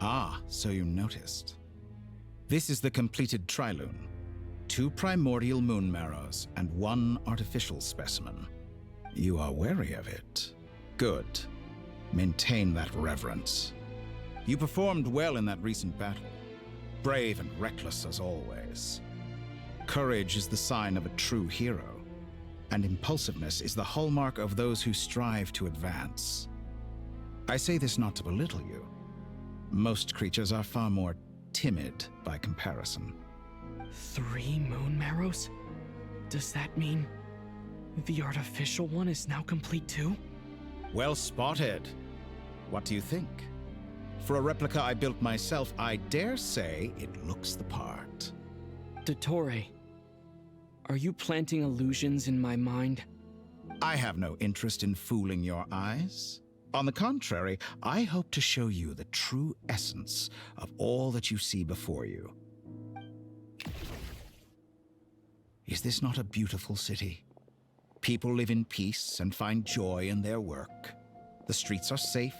Ah, so you noticed. This is the completed Trilune. 2 primordial moon marrows and 1 artificial specimen. You are wary of it. Good. Maintain that reverence. You performed well in that recent battle. Brave and reckless as always. Courage is the sign of a true hero, and impulsiveness is the hallmark of those who strive to advance. I say this not to belittle you. Most creatures are far more timid by comparison. 3 moon marrows? Does that mean the artificial one is now complete too? Well spotted. What do you think? For a replica I built myself, I dare say it looks the part. Dottore, are you planting illusions in my mind? I have no interest in fooling your eyes. On the contrary, I hope to show you the true essence of all that you see before you. Is this not a beautiful city? People live in peace and find joy in their work. The streets are safe.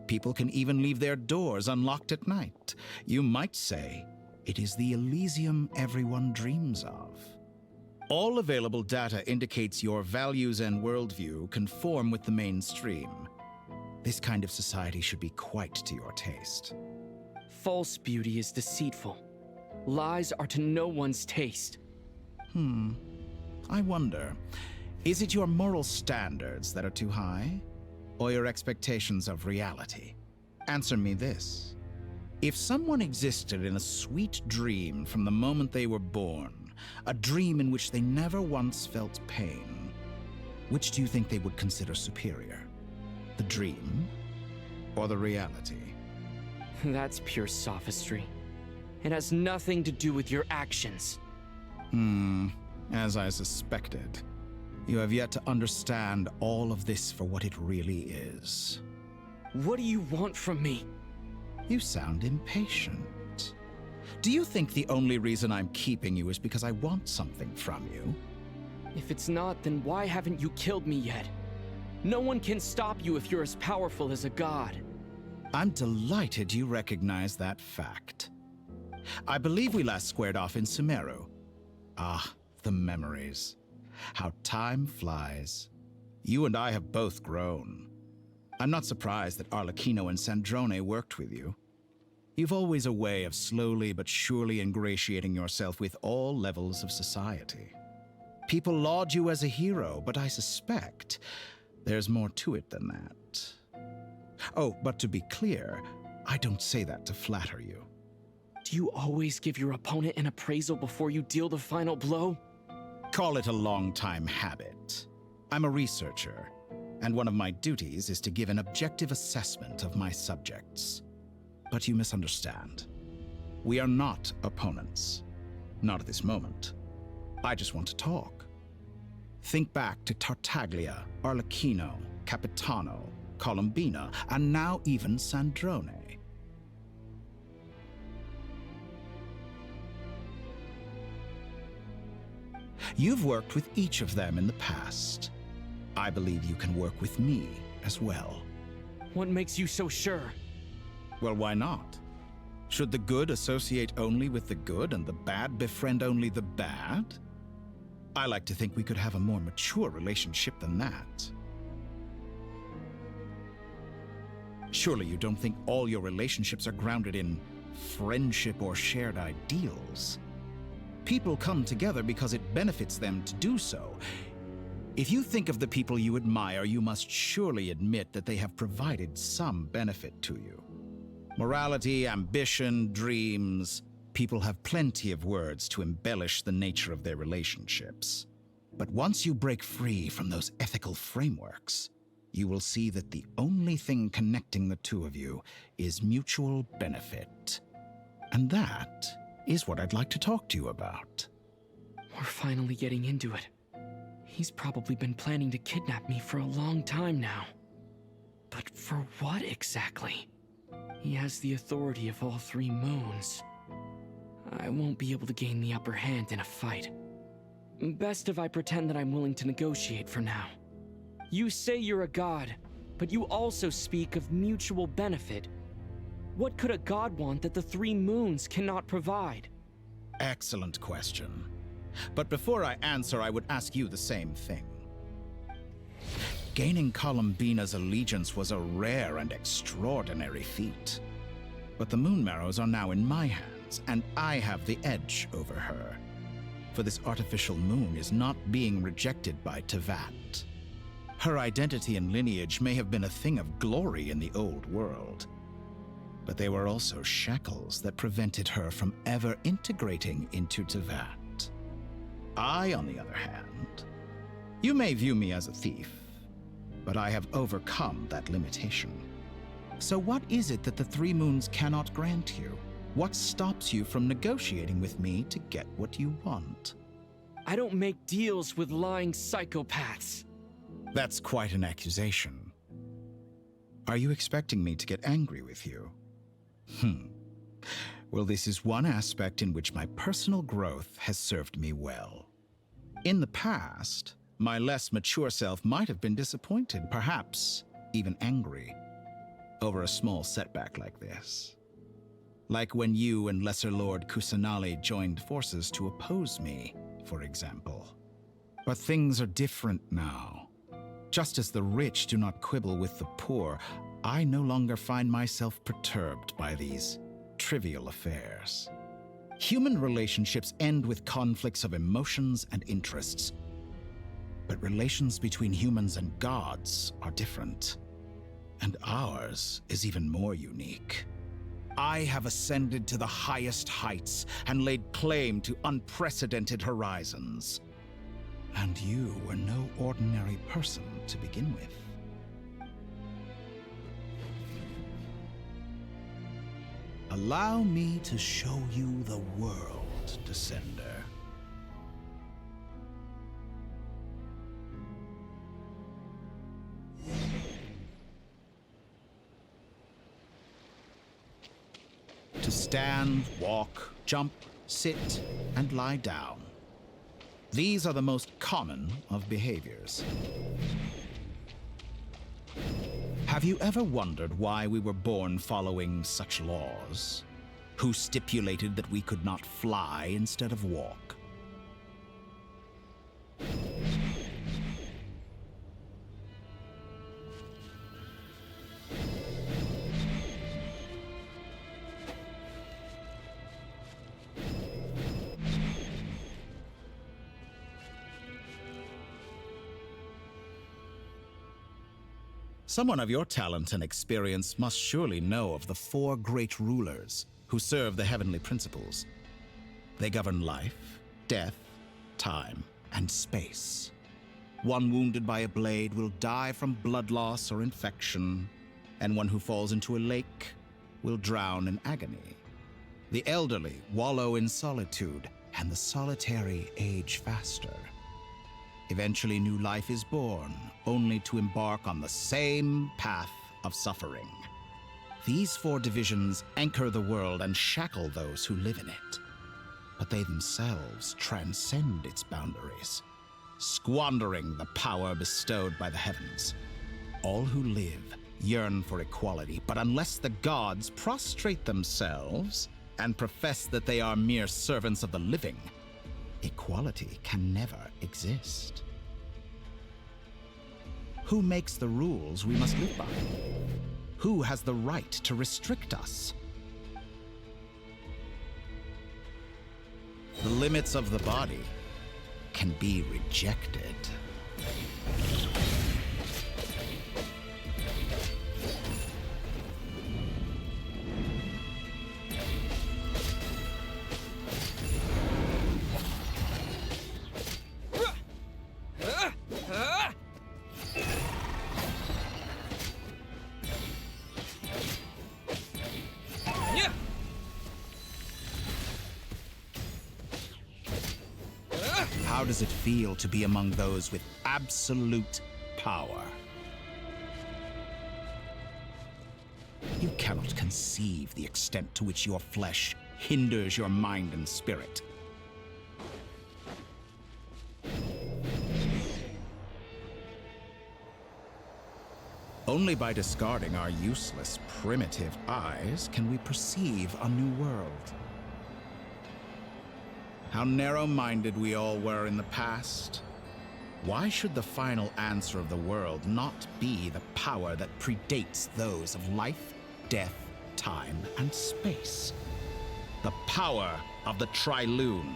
People can even leave their doors unlocked at night. You might say it is the Elysium everyone dreams of. All available data indicates your values and worldview conform with the mainstream. This kind of society should be quite to your taste. False beauty is deceitful. Lies are to no one's taste. I wonder, is it your moral standards that are too high? Or your expectations of reality? Answer me this. If someone existed in a sweet dream from the moment they were born, a dream in which they never once felt pain, Which do you think they would consider superior? The dream or the reality? That's pure sophistry. It has nothing to do with your actions. As I suspected. You have yet to understand all of this for what it really is. What do you want from me? You sound impatient. Do you think the only reason I'm keeping you is because I want something from you? If it's not, then why haven't you killed me yet? No one can stop you if you're as powerful as a god. I'm delighted you recognize that fact. I believe we last squared off in Sumeru. Ah, the memories. How time flies. You and I have both grown. I'm not surprised that Arlecchino and Sandrone worked with you. You've always a way of slowly but surely ingratiating yourself with all levels of society. People laud you as a hero, but I suspect there's more to it than that. Oh, but to be clear, I don't say that to flatter you. Do you always give your opponent an appraisal before you deal the final blow? Call it a long-time habit. I'm a researcher, and one of my duties is to give an objective assessment of my subjects. But you misunderstand. We are not opponents. Not at this moment. I just want to talk. Think back to Tartaglia, Arlecchino, Capitano, Columbina, and now even Sandrone. You've worked with each of them in the past. I believe you can work with me as well. What makes you so sure? Well, why not? Should the good associate only with the good and the bad befriend only the bad? I like to think we could have a more mature relationship than that. Surely you don't think all your relationships are grounded in friendship or shared ideals? People come together because it benefits them to do so. If you think of the people you admire, you must surely admit that they have provided some benefit to you. Morality, ambition, dreams. People have plenty of words to embellish the nature of their relationships. But once you break free from those ethical frameworks, you will see that the only thing connecting the two of you is mutual benefit. And that is what I'd like to talk to you about. We're finally getting into it. He's probably been planning to kidnap me for a long time now. But for what exactly? He has the authority of all three moons. I won't be able to gain the upper hand in a fight. Best if I pretend that I'm willing to negotiate for now. You say you're a god, but you also speak of mutual benefit. What could a god want that the three moons cannot provide? Excellent question. But before I answer, I would ask you the same thing. Gaining Columbina's allegiance was a rare and extraordinary feat. But the Moon Marrows are now in my hands, and I have the edge over her. For this artificial moon is not being rejected by Tevat. Her identity and lineage may have been a thing of glory in the old world, but they were also shackles that prevented her from ever integrating into Tevat. I, on the other hand, you may view me as a thief, but I have overcome that limitation. So what is it that the Three Moons cannot grant you? What stops you from negotiating with me to get what you want? I don't make deals with lying psychopaths. That's quite an accusation. Are you expecting me to get angry with you? Well, this is one aspect in which my personal growth has served me well. In the past, my less mature self might have been disappointed, perhaps even angry, over a small setback like this. Like when you and Lesser Lord Kusanali joined forces to oppose me, for example. But things are different now. Just as the rich do not quibble with the poor, I no longer find myself perturbed by these trivial affairs. Human relationships end with conflicts of emotions and interests. But relations between humans and gods are different. And ours is even more unique. I have ascended to the highest heights and laid claim to unprecedented horizons. And you were no ordinary person to begin with. Allow me to show you the world, Descender. To stand, walk, jump, sit, and lie down. These are the most common of behaviors. Have you ever wondered why we were born following such laws? Who stipulated that we could not fly instead of walk? Someone of your talent and experience must surely know of the 4 great rulers who serve the heavenly principles. They govern life, death, time, and space. One wounded by a blade will die from blood loss or infection, and one who falls into a lake will drown in agony. The elderly wallow in solitude, and the solitary age faster. Eventually, new life is born, only to embark on the same path of suffering. These 4 divisions anchor the world and shackle those who live in it. But they themselves transcend its boundaries, squandering the power bestowed by the heavens. All who live yearn for equality, but unless the gods prostrate themselves and profess that they are mere servants of the living, equality can never exist. Who makes the rules we must live by? Who has the right to restrict us? The limits of the body can be rejected. How does it feel to be among those with absolute power? You cannot conceive the extent to which your flesh hinders your mind and spirit. Only by discarding our useless, primitive eyes can we perceive a new world. How narrow-minded we all were in the past. Why should the final answer of the world not be the power that predates those of life, death, time, and space? The power of the Trilune.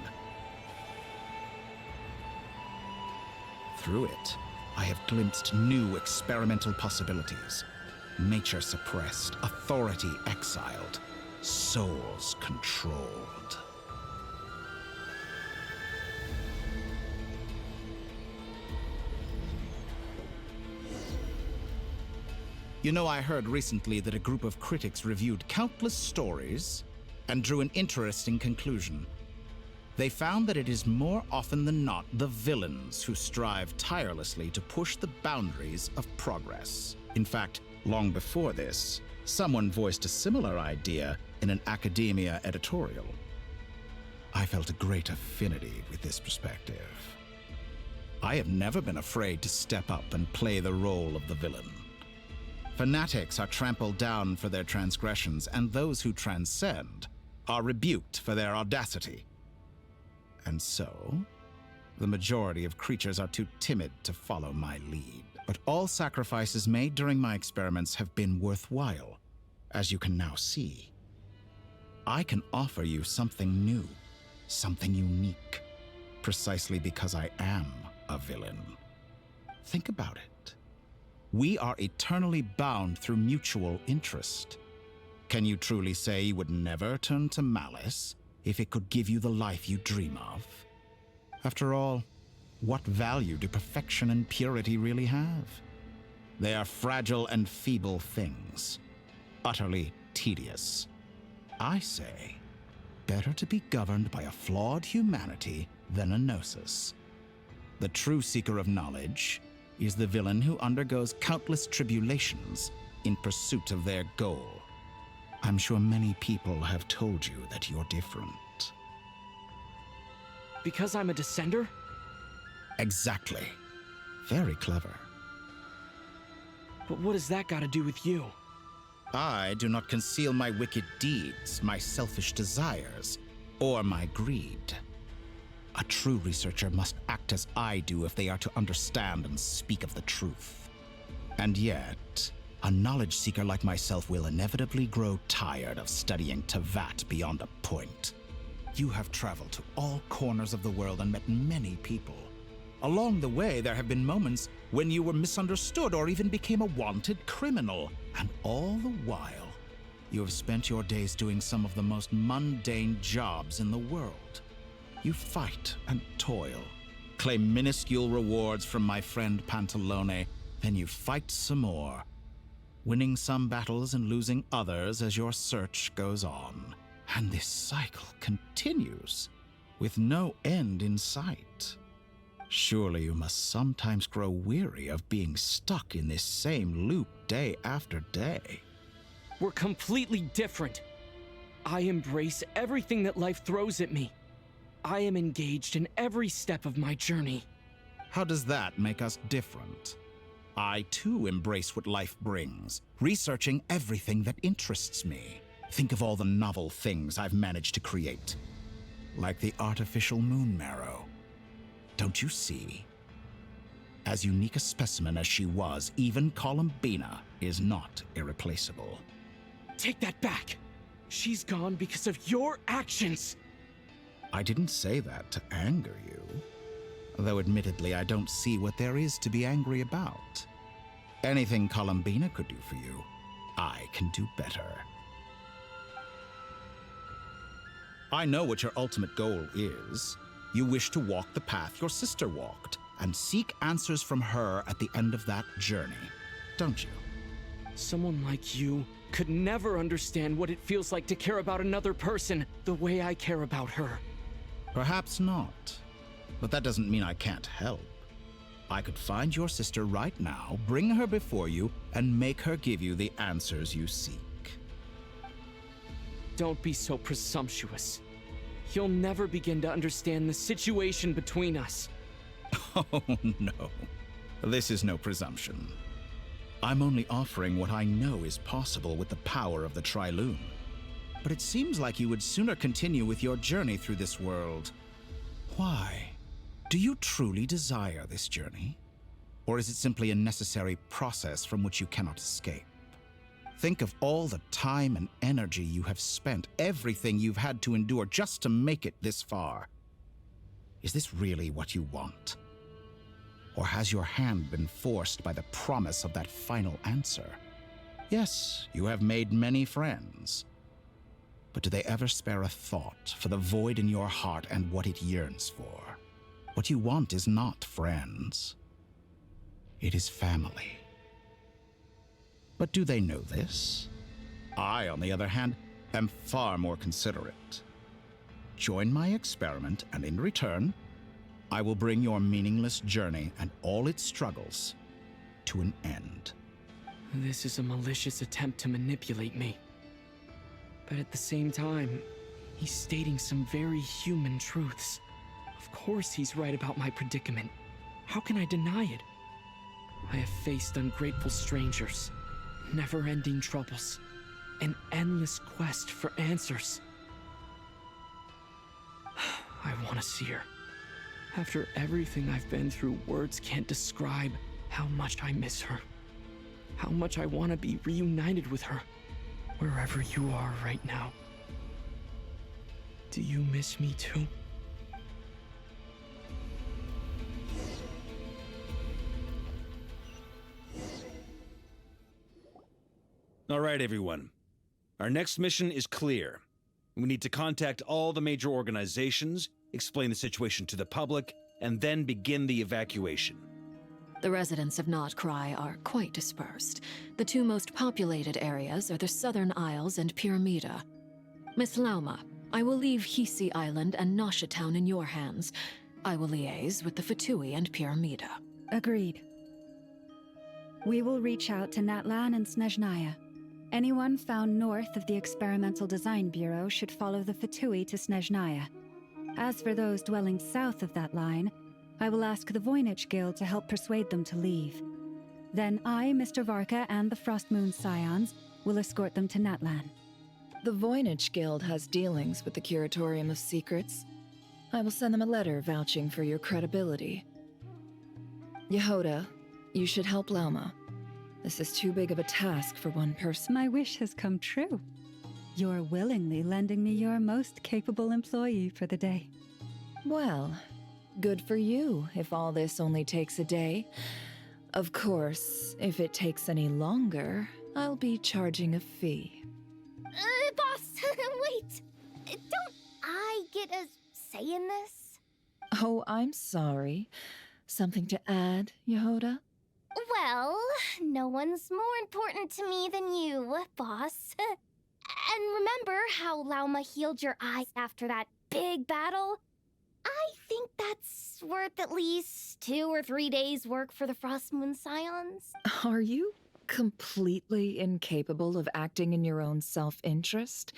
Through it, I have glimpsed new experimental possibilities. Nature suppressed, authority exiled, souls controlled. You know, I heard recently that a group of critics reviewed countless stories and drew an interesting conclusion. They found that it is more often than not the villains who strive tirelessly to push the boundaries of progress. In fact, long before this, someone voiced a similar idea in an academia editorial. I felt a great affinity with this perspective. I have never been afraid to step up and play the role of the villain. Fanatics are trampled down for their transgressions, and those who transcend are rebuked for their audacity. And so, the majority of creatures are too timid to follow my lead. But all sacrifices made during my experiments have been worthwhile, as you can now see. I can offer you something new, something unique, precisely because I am a villain. Think about it. We are eternally bound through mutual interest. Can you truly say you would never turn to malice if it could give you the life you dream of? After all, What value do perfection and purity really have? They are fragile and feeble things, utterly tedious. I say, better to be governed by a flawed humanity than a gnosis. The true seeker of knowledge is the villain who undergoes countless tribulations in pursuit of their goal. I'm sure many people have told you that you're different. Because I'm a descender? Exactly. Very clever. But what has that got to do with you? I do not conceal my wicked deeds, my selfish desires, or my greed. A true researcher must act as I do if they are to understand and speak of the truth. And yet, a knowledge seeker like myself will inevitably grow tired of studying Tevat beyond a point. You have traveled to all corners of the world and met many people. Along the way, there have been moments when you were misunderstood or even became a wanted criminal. And all the while, you have spent your days doing some of the most mundane jobs in the world. You fight and toil, claim minuscule rewards from my friend Pantalone, then you fight some more, winning some battles and losing others as your search goes on. And this cycle continues, with no end in sight. Surely you must sometimes grow weary of being stuck in this same loop day after day. We're completely different. I embrace everything that life throws at me. I am engaged in every step of my journey. How does that make us different? I too embrace what life brings, researching everything that interests me. Think of all the novel things I've managed to create, like the artificial moon marrow. Don't you see? As unique a specimen as she was, even Columbina is not irreplaceable. Take that back. She's gone because of your actions. I didn't say that to anger you. Though admittedly, I don't see what there is to be angry about. Anything Columbina could do for you, I can do better. I know what your ultimate goal is. You wish to walk the path your sister walked, and seek answers from her at the end of that journey, don't you? Someone like you could never understand what it feels like to care about another person the way I care about her. Perhaps not. But that doesn't mean I can't help. I could find your sister right now, bring her before you, and make her give you the answers you seek. Don't be so presumptuous. You'll never begin to understand the situation between us. Oh, no. This is no presumption. I'm only offering what I know is possible with the power of the Trilune. But it seems like you would sooner continue with your journey through this world. Why? Do you truly desire this journey? Or is it simply a necessary process from which you cannot escape? Think of all the time and energy you have spent, everything you've had to endure just to make it this far. Is this really what you want? Or has your hand been forced by the promise of that final answer? Yes, you have made many friends. But do they ever spare a thought for the void in your heart and what it yearns for? What you want is not friends. It is family. But do they know this? I, on the other hand, am far more considerate. Join my experiment, and in return, I will bring your meaningless journey and all its struggles to an end. This is a malicious attempt to manipulate me. But at the same time, he's stating some very human truths. Of course he's right about my predicament. How can I deny it? I have faced ungrateful strangers, never-ending troubles, an endless quest for answers. I want to see her. After everything I've been through, words can't describe how much I miss her. How much I want to be reunited with her, wherever you are right now. Do you miss me too? All right, everyone. Our next mission is clear. We need to contact all the major organizations, explain the situation to the public, and then begin the evacuation. The residents of Nod Krai are quite dispersed. The two most populated areas are the Southern Isles and Pyramida. Miss Lauma, I will leave Hisi Island and Nasha Town in your hands. I will liaise with the Fatui and Pyramida. Agreed. We will reach out to Natlan and Snezhnaya. Anyone found north of the Experimental Design Bureau should follow the Fatui to Snezhnaya. As for those dwelling south of that line, I will ask the Voynich Guild to help persuade them to leave. Then I, Mr. Varka, and the Frost Moon Scions will escort them to Natlan. The Voynich Guild has dealings with the Curatorium of Secrets. I will send them a letter vouching for your credibility. Yehoda, you should help Lauma. This is too big of a task for one person. My wish has come true. You're willingly lending me your most capable employee for the day. Well, good for you if all this only takes a day. Of course, if it takes any longer, I'll be charging a fee. Boss, wait! Don't I get a say in this? Oh, I'm sorry. Something to add, Yehoda? Well, no one's more important to me than you, boss. And remember how Lauma healed your eyes after that big battle? I think that's worth at least 2 or 3 days' work for the Frost Moon Scions. Are you completely incapable of acting in your own self-interest?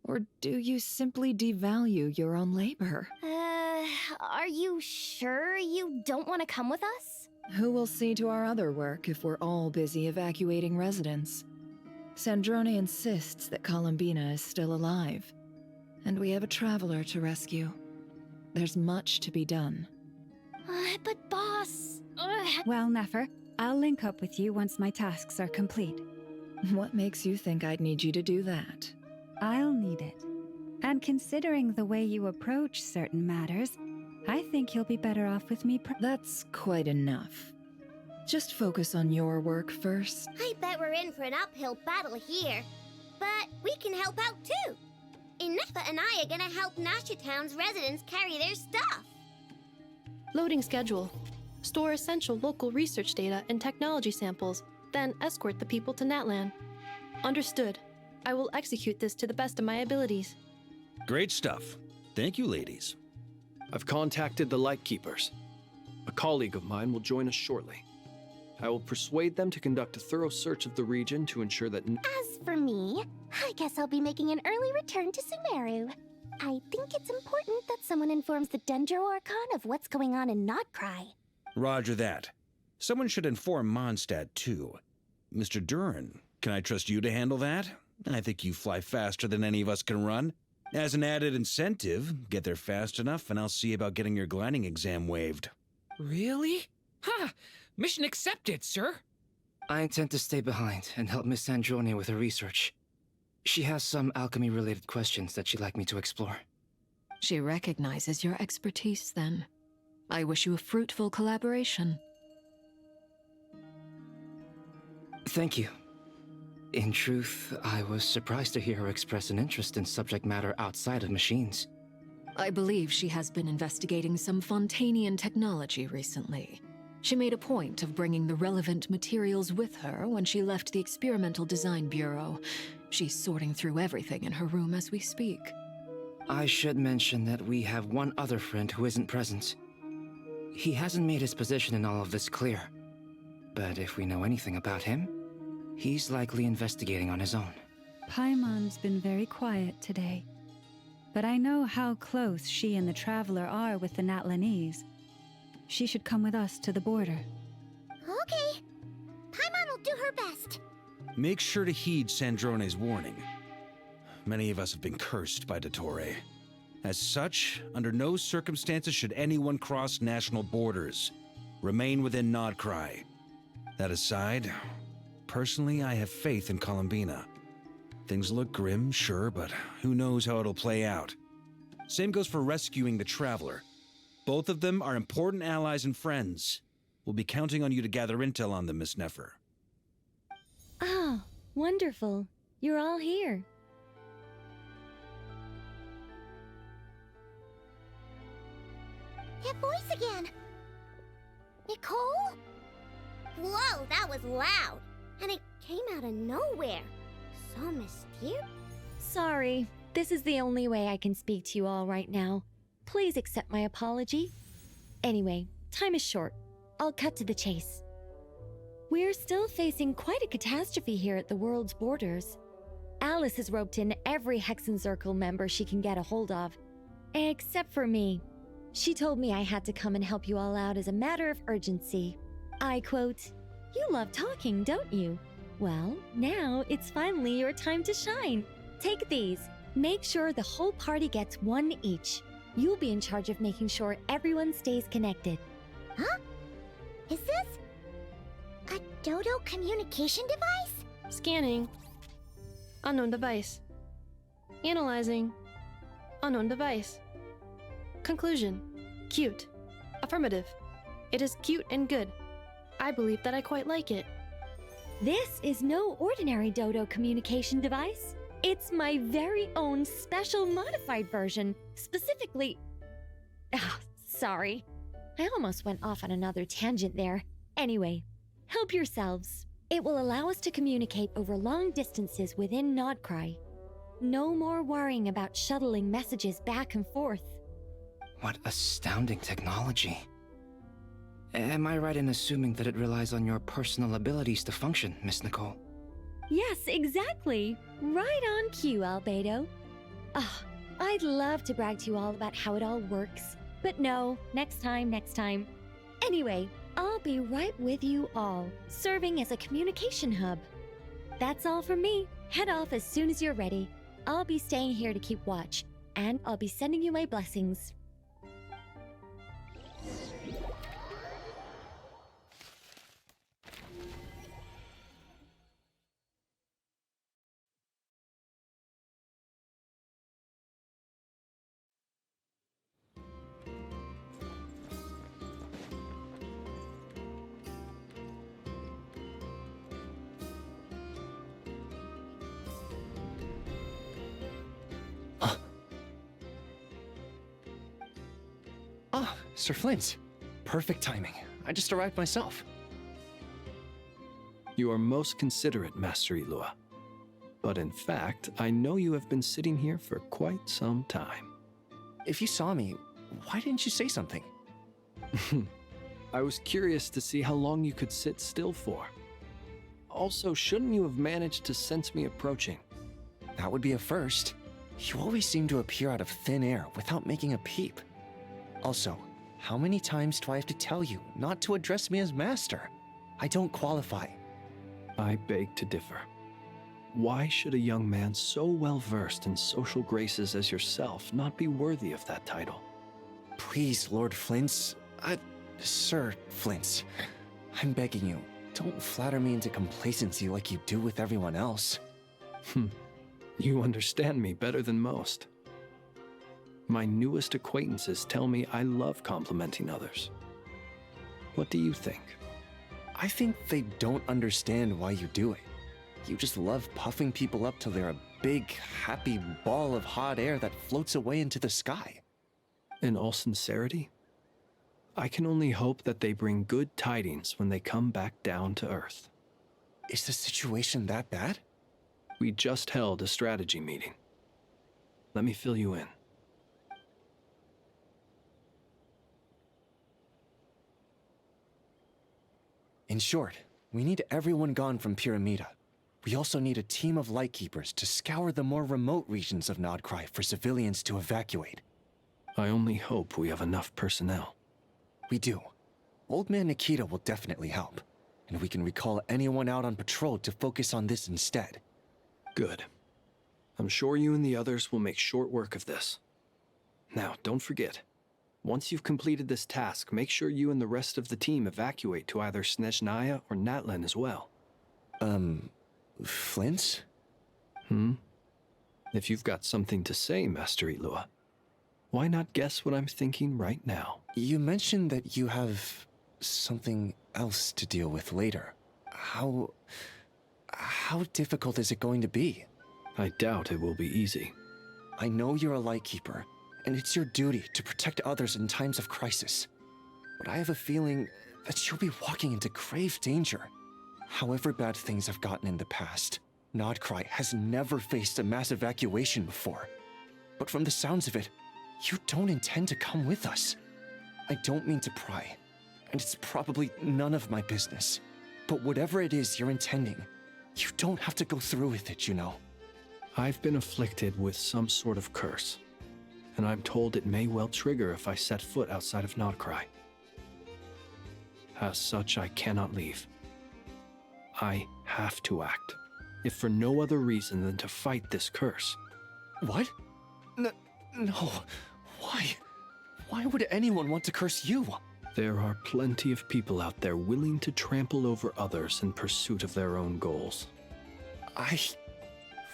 Or do you simply devalue your own labor? Are you sure you don't want to come with us? Who will see to our other work if we're all busy evacuating residents? Sandrone insists that Columbina is still alive, and we have a traveler to rescue. There's much to be done. But boss... Well, Nefer, I'll link up with you once my tasks are complete. What makes you think I'd need you to do that? I'll need it. And considering the way you approach certain matters, I think you'll be better off with me. That's quite enough. Just focus on your work first. I bet we're in for an uphill battle here. But we can help out too. Inefa and I are gonna help Nasha Town's residents carry their stuff. Loading schedule. Store essential local research data and technology samples, then escort the people to Natlan. Understood. I will execute this to the best of my abilities. Great stuff. Thank you, ladies. I've contacted the Lightkeepers. A colleague of mine will join us shortly. I will persuade them to conduct a thorough search of the region to ensure that... As for me, I guess I'll be making an early return to Sumeru. I think it's important that someone informs the Dendro Archon of what's going on in Nod Krai. Roger that. Someone should inform Mondstadt, too. Mr. Duran, can I trust you to handle that? I think you fly faster than any of us can run. As an added incentive, get there fast enough and I'll see about getting your gliding exam waived. Really? Ha! Mission accepted, sir. I intend to stay behind and help Miss Sandrone with her research. She has some alchemy-related questions that she'd like me to explore. She recognizes your expertise, then. I wish you a fruitful collaboration. Thank you. In truth, I was surprised to hear her express an interest in subject matter outside of machines. I believe she has been investigating some Fontanian technology recently. She made a point of bringing the relevant materials with her when she left the Experimental Design Bureau. She's sorting through everything in her room as we speak. I should mention that we have one other friend who isn't present. He hasn't made his position in all of this clear. But if we know anything about him, he's likely investigating on his own. Paimon's been very quiet today. But I know how close she and the Traveler are with the Natlanese. She should come with us to the border. Okay. Paimon will do her best. Make sure to heed Sandrone's warning. Many of us have been cursed by Dottore. As such, under no circumstances should anyone cross national borders. Remain within Nod Krai. That aside, personally, I have faith in Columbina. Things look grim, sure, but who knows how it'll play out. Same goes for rescuing the Traveler. Both of them are important allies and friends. We'll be counting on you to gather intel on them, Miss Nefer. Oh, wonderful. You're all here. That voice voice again. Nicole? Whoa, that was loud. And it came out of nowhere. So mysterious. Sorry, this is the only way I can speak to you all right now. Please accept my apology. Anyway, time is short. I'll cut to the chase. We're still facing quite a catastrophe here at the world's borders. Alice has roped in every Hexenzirkel member she can get a hold of. Except for me. She told me I had to come and help you all out as a matter of urgency. I quote, "You love talking, don't you? Well, now it's finally your time to shine. Take these. Make sure the whole party gets one each. You'll be in charge of making sure everyone stays connected." Huh? Is this a Dodo communication device? Scanning. Unknown device. Analyzing. Unknown device. Conclusion. Cute. Affirmative. It is cute and good. I believe that I quite like it. This is no ordinary Dodo communication device. It's my very own special modified version, specifically... sorry. I almost went off on another tangent there. Anyway, help yourselves. It will allow us to communicate over long distances within Nod Krai. No more worrying about shuttling messages back and forth. What astounding technology. Am I right in assuming that it relies on your personal abilities to function, Miss Nicole? Yes, exactly. Right on cue, Albedo. I'd love to brag to you all about how it all works. But no, next time. Anyway, I'll be right with you all, serving as a communication hub. That's all from me. Head off as soon as you're ready. I'll be staying here to keep watch, and I'll be sending you my blessings. Sir Flint. Perfect timing. I just arrived myself. You are most considerate, Master Ilua. But in fact, I know you have been sitting here for quite some time. If you saw me, why didn't you say something? I was curious to see how long you could sit still for. Also, shouldn't you have managed to sense me approaching? That would be a first. You always seem to appear out of thin air without making a peep. Also, how many times do I have to tell you not to address me as master? I don't qualify. I beg to differ. Why should a young man so well versed in social graces as yourself not be worthy of that title? Please, Lord Flint's... Sir Flint's. I'm begging you, don't flatter me into complacency like you do with everyone else. You understand me better than most. My newest acquaintances tell me I love complimenting others. What do you think? I think they don't understand why you do it. You just love puffing people up till they're a big, happy ball of hot air that floats away into the sky. In all sincerity, I can only hope that they bring good tidings when they come back down to Earth. Is the situation that bad? We just held a strategy meeting. Let me fill you in. In short, we need everyone gone from Pyramida. We also need a team of Lightkeepers to scour the more remote regions of Nod Krai for civilians to evacuate. I only hope we have enough personnel. We do. Old Man Nikita will definitely help, and we can recall anyone out on patrol to focus on this instead. Good. I'm sure you and the others will make short work of this. Now, don't forget, once you've completed this task, make sure you and the rest of the team evacuate to either Snezhnaya or Natlan as well. Flint? If you've got something to say, Master Ilua, why not guess what I'm thinking right now? You mentioned that you have something else to deal with later. How difficult is it going to be? I doubt it will be easy. I know you're a Lightkeeper, and it's your duty to protect others in times of crisis. but I have a feeling that you'll be walking into grave danger. However bad things have gotten in the past, Nod Krai has never faced a mass evacuation before. But from the sounds of it, you don't intend to come with us. I don't mean to pry, and it's probably none of my business. But whatever it is you're intending, you don't have to go through with it, you know. I've been afflicted with some sort of curse, and I'm told it may well trigger if I set foot outside of Nod Krai. As such, I cannot leave. I have to act, if for no other reason than to fight this curse. What? No. Why? Why would anyone want to curse you? There are plenty of people out there willing to trample over others in pursuit of their own goals.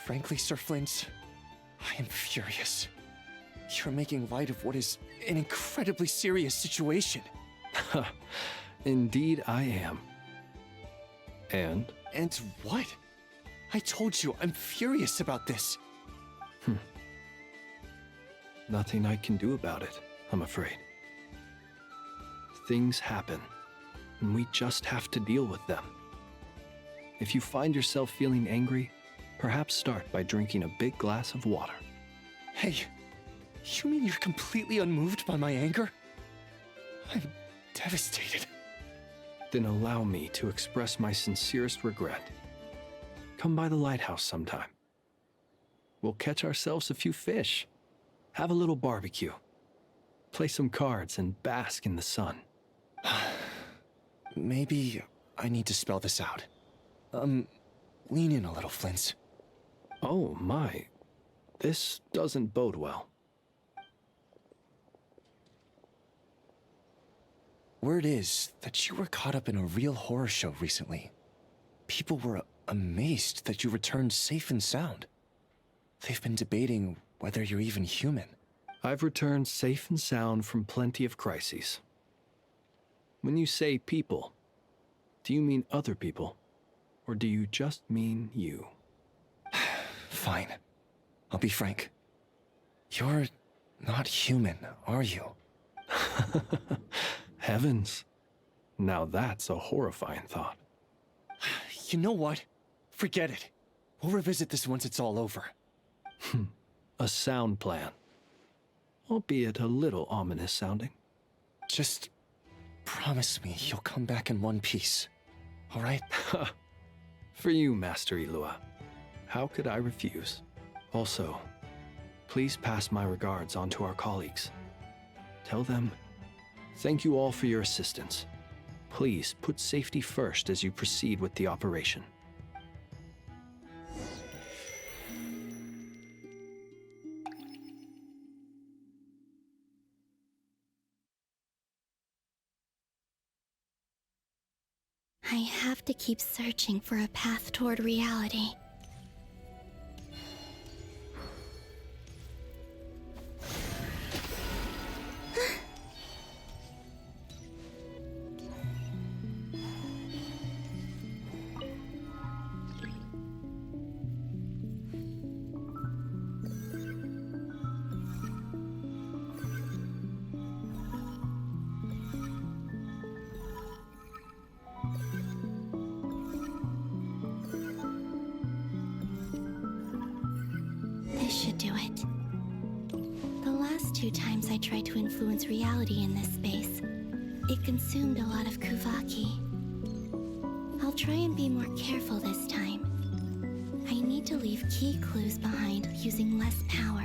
Frankly, Sir Flint, I am furious. You're making light of what is an incredibly serious situation. Indeed I am. And? And what? I told you, I'm furious about this. Nothing I can do about it, I'm afraid. Things happen, and we just have to deal with them. If you find yourself feeling angry, perhaps start by drinking a big glass of water. Hey, you mean you're completely unmoved by my anger? I'm devastated. Then allow me to express my sincerest regret. Come by the lighthouse sometime. We'll catch ourselves a few fish, have a little barbecue, play some cards, and bask in the sun. Maybe I need to spell this out. Lean in a little, Flint. Oh my, this doesn't bode well. Word is that you were caught up in a real horror show recently. People were amazed that you returned safe and sound. They've been debating whether you're even human. I've returned safe and sound from plenty of crises. When you say people, do you mean other people? Or do you just mean you? Fine. I'll be frank. You're not human, are you? Heavens. Now that's a horrifying thought. You know what? Forget it. We'll revisit this once it's all over. A sound plan. Albeit a little ominous sounding. Just promise me you'll come back in one piece, all right? For you, Master Ilua. How could I refuse? Also, please pass my regards on to our colleagues. Tell them, thank you all for your assistance. Please put safety first as you proceed with the operation. I have to keep searching for a path toward reality. This should do it. The last 2 times I tried to influence reality in this space, it consumed a lot of Kuvaki. I'll try and be more careful this time. I need to leave key clues behind using less power.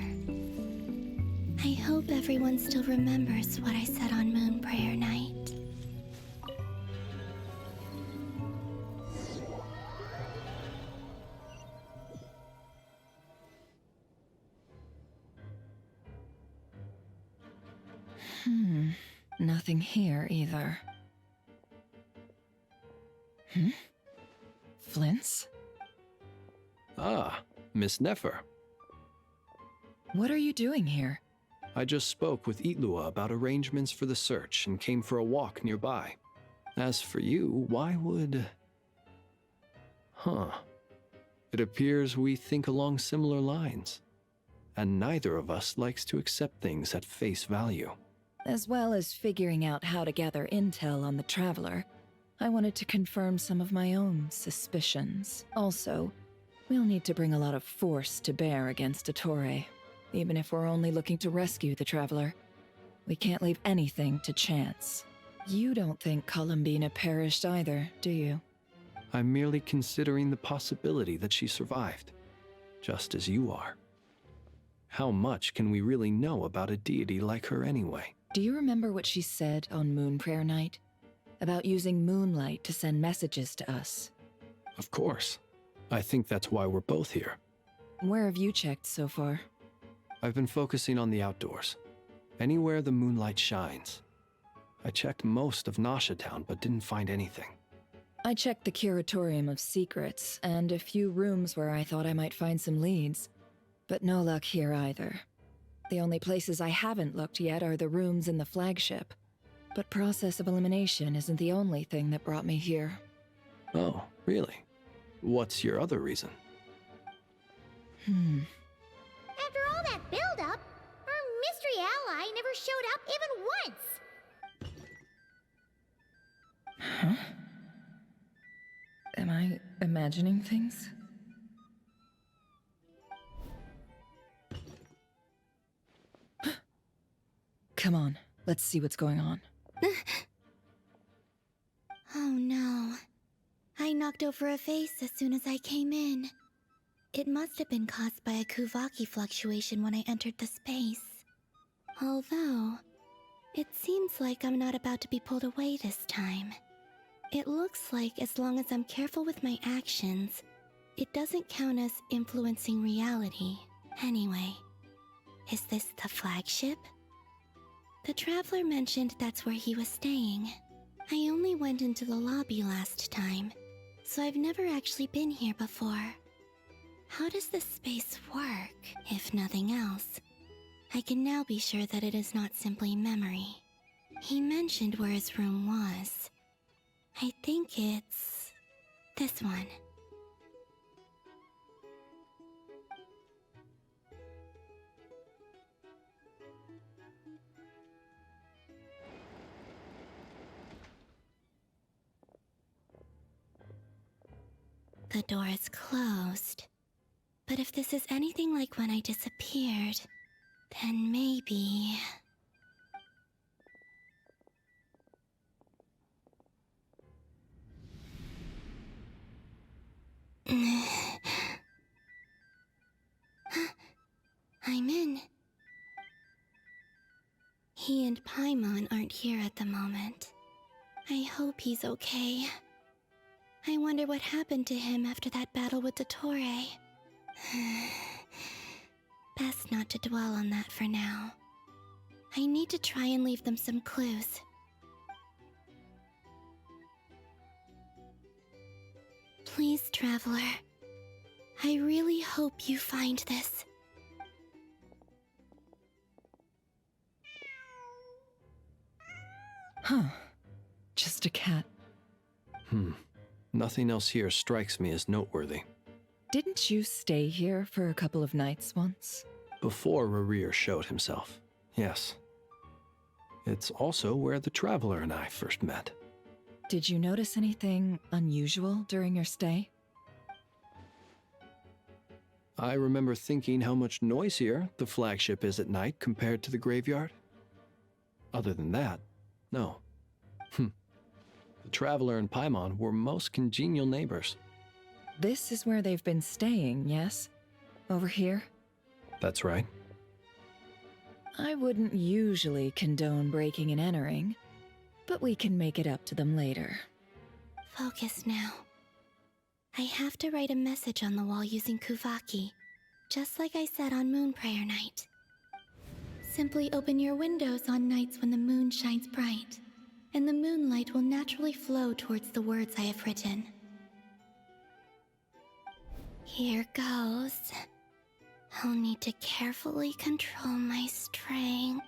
I hope everyone still remembers what I said on Moon Prayer Night. Nothing here either. Flint's? Ah, Miss Nefer. What are you doing here? I just spoke with Itlua about arrangements for the search and came for a walk nearby. As for you, why would... It appears we think along similar lines. And neither of us likes to accept things at face value. As well as figuring out how to gather intel on the Traveler, I wanted to confirm some of my own suspicions. Also, we'll need to bring a lot of force to bear against Ettore, even if we're only looking to rescue the Traveler. We can't leave anything to chance. You don't think Columbina perished either, do you? I'm merely considering the possibility that she survived, just as you are. How much can we really know about a deity like her anyway? Do you remember what she said on Moon Prayer Night? About using moonlight to send messages to us? Of course. I think that's why we're both here. Where have you checked so far? I've been focusing on the outdoors. Anywhere the moonlight shines. I checked most of Nasha Town, but didn't find anything. I checked the Curatorium of Secrets, and a few rooms where I thought I might find some leads. But no luck here either. The only places I haven't looked yet are the rooms in the flagship. But process of elimination isn't the only thing that brought me here. Oh, really? What's your other reason? After all that build-up, our mystery ally never showed up even once. Huh? Am I imagining things? Come on, let's see what's going on. Oh no. I knocked over a vase as soon as I came in. It must have been caused by a Kuvaki fluctuation when I entered the space. Although, it seems like I'm not about to be pulled away this time. It looks like as long as I'm careful with my actions, it doesn't count as influencing reality. Anyway, is this the flagship? The Traveler mentioned that's where he was staying. I only went into the lobby last time, so I've never actually been here before. How does this space work, if nothing else? I can now be sure that it is not simply memory. He mentioned where his room was. I think it's this one. The door is closed. But if this is anything like when I disappeared, then maybe... I'm in. He and Paimon aren't here at the moment. I hope he's okay. I wonder what happened to him after that battle with Ettore. Best not to dwell on that for now. I need to try and leave them some clues. Please, Traveler. I really hope you find this. Huh. Just a cat. Nothing else here strikes me as noteworthy. Didn't you stay here for a couple of nights once? Before Rarir showed himself, yes. It's also where the Traveler and I first met. Did you notice anything unusual during your stay? I remember thinking how much noisier the flagship is at night compared to the graveyard. Other than that, no. The Traveler and Paimon were most congenial neighbors. This is where they've been staying, yes? Over here? That's right. I wouldn't usually condone breaking and entering, but we can make it up to them later. Focus now. I have to write a message on the wall using Kuvaki, just like I said on Moon Prayer Night. Simply open your windows on nights when the moon shines bright, and the moonlight will naturally flow towards the words I have written. Here goes. I'll need to carefully control my strength.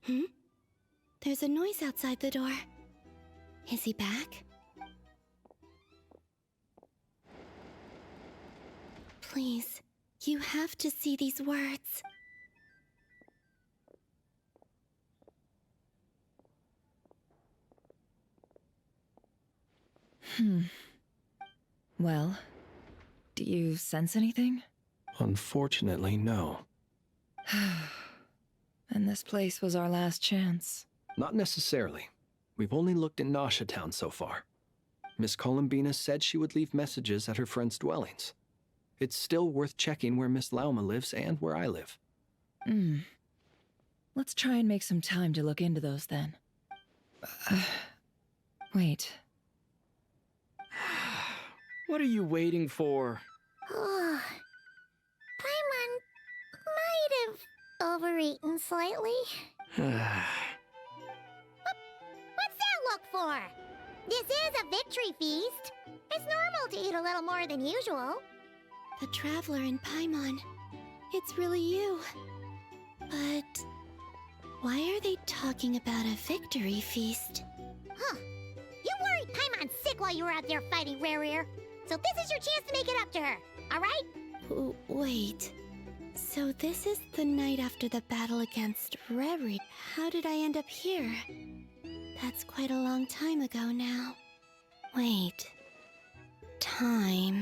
Hmm? There's a noise outside the door. Is he back? Please, you have to see these words. Well, do you sense anything? Unfortunately, no. And this place was our last chance. Not necessarily. We've only looked in Nasha Town so far. Miss Columbina said she would leave messages at her friends' dwellings. It's still worth checking where Miss Lauma lives and where I live. Let's try and make some time to look into those then. Wait. What are you waiting for? Paimon might have overeaten slightly. What's that look for? This is a victory feast. It's normal to eat a little more than usual. The Traveler in Paimon. It's really you. But why are they talking about a victory feast? Huh. You worried Paimon sick while you were out there fighting Rare. So this is your chance to make it up to her, alright? Wait. So this is the night after the battle against Rary. How did I end up here? That's quite a long time ago now. Wait. Time.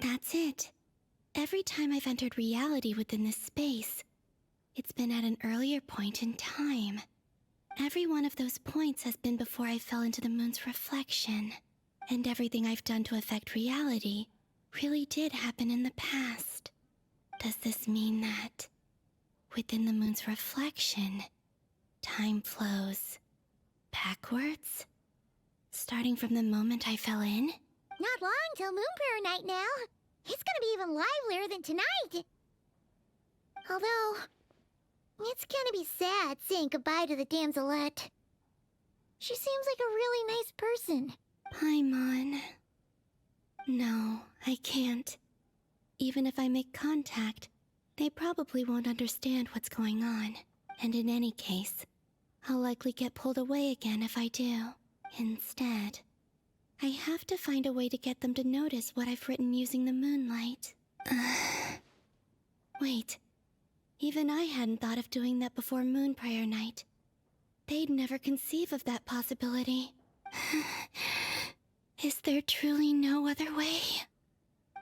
That's it. Every time I've entered reality within this space, it's been at an earlier point in time. Every one of those points has been before I fell into the moon's reflection. And everything I've done to affect reality really did happen in the past. Does this mean that within the moon's reflection, time flows backwards? Starting from the moment I fell in? Not long till Moon Prayer Night now. It's gonna be even livelier than tonight. Although, it's gonna be sad saying goodbye to the damselette. She seems like a really nice person. Paimon. No, I can't. Even if I make contact, they probably won't understand what's going on. And in any case, I'll likely get pulled away again if I do. Instead, I have to find a way to get them to notice what I've written using the moonlight. Wait. Even I hadn't thought of doing that before Moon Prayer Night. They'd never conceive of that possibility. Is there truly no other way?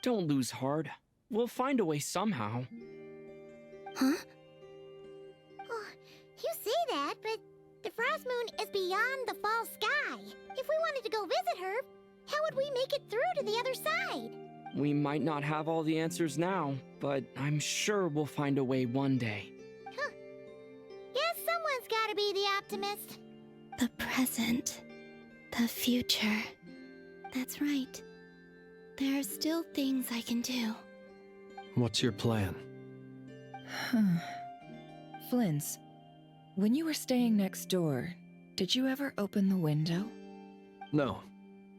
Don't lose heart. We'll find a way somehow. Huh? Oh, you say that, but the Frost Moon is beyond the fall sky. If we wanted to go visit her, how would we make it through to the other side? We might not have all the answers now, but I'm sure we'll find a way one day. Huh. Guess someone's gotta be the optimist. The present. The future. That's right. There are still things I can do. What's your plan? Flint's, when you were staying next door, did you ever open the window? No.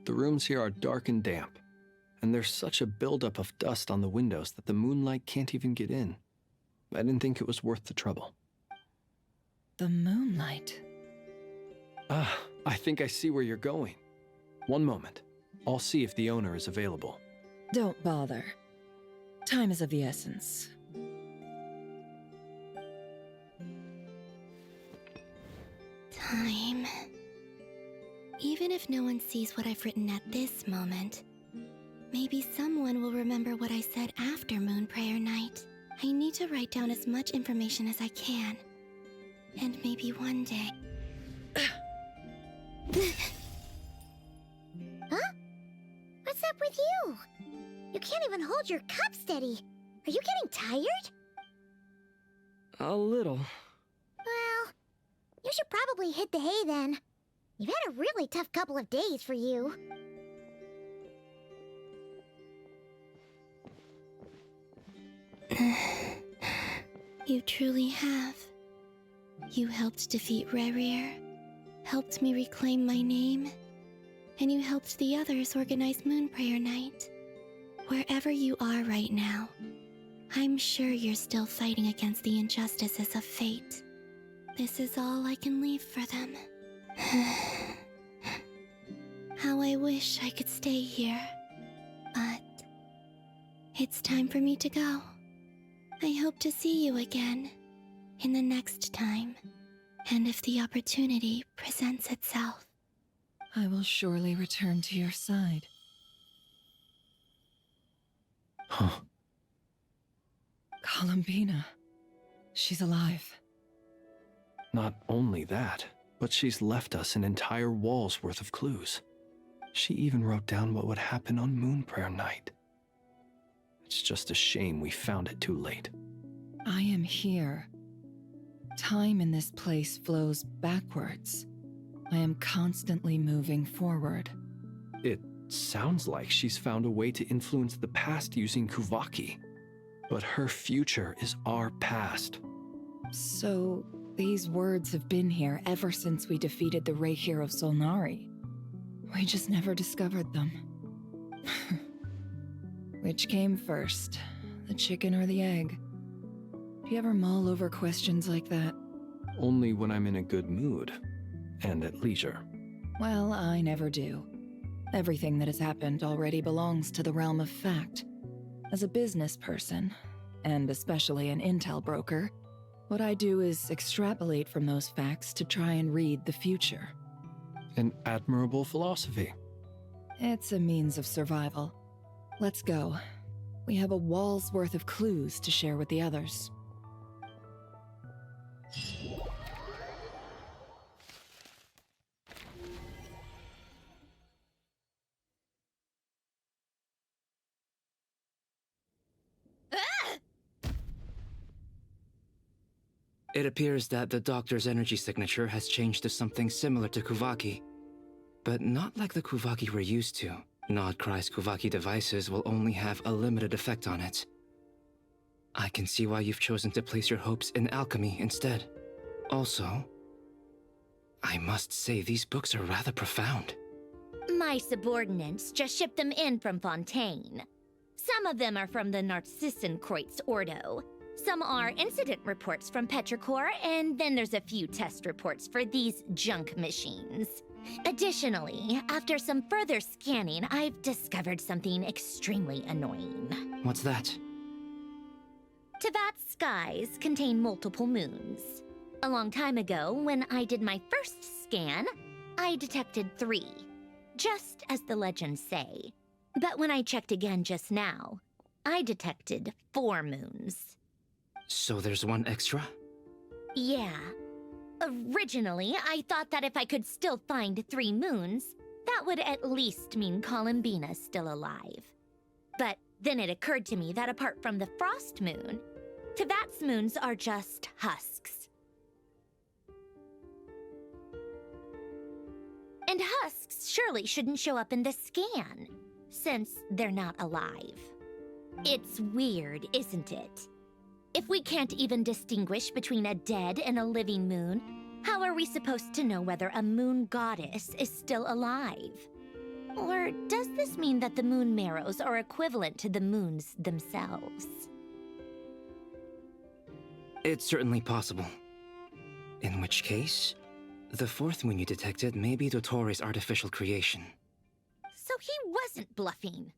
The rooms here are dark and damp. And there's such a buildup of dust on the windows that the moonlight can't even get in. I didn't think it was worth the trouble. The moonlight? I think I see where you're going. One moment. I'll see if the owner is available. Don't bother. Time is of the essence. Time. Even if no one sees what I've written at this moment, maybe someone will remember what I said after Moon Prayer Night. I need to write down as much information as I can. And maybe one day... Huh? What's up with you? You can't even hold your cup steady. Are you getting tired? A little. Well, you should probably hit the hay then. You've had a really tough couple of days for you. You truly have. You helped defeat Rarier, helped me reclaim my name, and you helped the others organize Moon Prayer Night. Wherever you are right now, I'm sure you're still fighting against the injustices of fate. This is all I can leave for them. How I wish I could stay here. But it's time for me to go. I hope to see you again in the next time, and if the opportunity presents itself. I will surely return to your side. Huh. Columbina. She's alive. Not only that, but she's left us an entire wall's worth of clues. She even wrote down what would happen on Moon Prayer Night. It's just a shame we found it too late. I am here. Time in this place flows backwards. I am constantly moving forward. It sounds like she's found a way to influence the past using Kuvaki. But her future is our past. So, these words have been here ever since we defeated the Reikir of Solnari. We just never discovered them. Which came first, the chicken or the egg? Do you ever mull over questions like that? Only when I'm in a good mood and at leisure. Well, I never do. Everything that has happened already belongs to the realm of fact. As a business person, and especially an intel broker, what I do is extrapolate from those facts to try and read the future. An admirable philosophy. It's a means of survival. Let's go. We have a wall's worth of clues to share with the others. It appears that the doctor's energy signature has changed to something similar to Kuvaki. But not like the Kuvaki we're used to. Nod Krai's Kuvaki devices will only have a limited effect on it. I can see why you've chosen to place your hopes in alchemy instead. Also, I must say these books are rather profound. My subordinates just shipped them in from Fontaine. Some of them are from the Narcissenkreuz Ordo. Some are incident reports from Petrichor, and then there's a few test reports for these junk machines. Additionally, after some further scanning, I've discovered something extremely annoying. What's that? Tevat's skies contain multiple moons. A long time ago, when I did my first scan, I detected 3, just as the legends say. But when I checked again just now, I detected 4 moons. So there's one extra? Yeah. Originally, I thought that if I could still find 3 moons, that would at least mean Columbina's still alive. But then it occurred to me that apart from the Frost Moon, Tevat's moons are just husks. And husks surely shouldn't show up in the scan, since they're not alive. It's weird, isn't it? If we can't even distinguish between a dead and a living moon, how are we supposed to know whether a moon goddess is still alive? Or does this mean that the moon marrows are equivalent to the moons themselves? It's certainly possible. In which case, the 4th moon you detected may be Dottores' artificial creation. So he wasn't bluffing.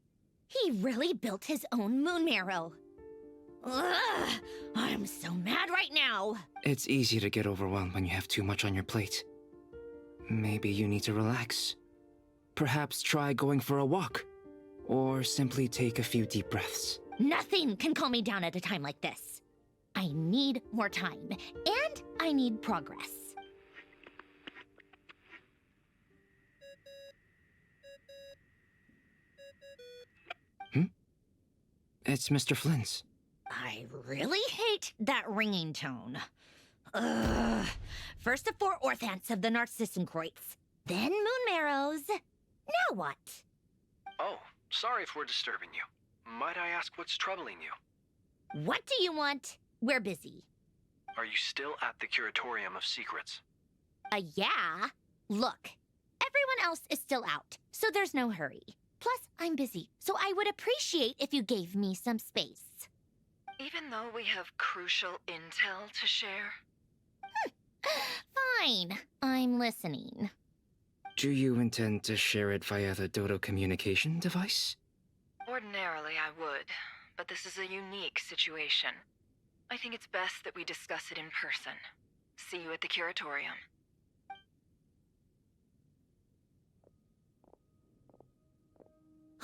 He really built his own moon marrow. Ugh, I'm so mad right now. It's easy to get overwhelmed when you have too much on your plate. Maybe you need to relax. Perhaps try going for a walk. Or simply take a few deep breaths. Nothing can calm me down at a time like this. I need more time, and I need progress. It's Mr. Flynn's. I really hate that ringing tone. Ugh. First the 4 orthants of the Narcissenkreuz, then moon marrows. Now what? Oh, sorry if we're disturbing you. Might I ask what's troubling you? What do you want? We're busy. Are you still at the Curatorium of Secrets? Yeah. Look, everyone else is still out, so there's no hurry. Plus, I'm busy, so I would appreciate if you gave me some space. Even though we have crucial intel to share? Fine, I'm listening. Do you intend to share it via the Dodo communication device? Ordinarily, I would, but this is a unique situation. I think it's best that we discuss it in person. See you at the curatorium.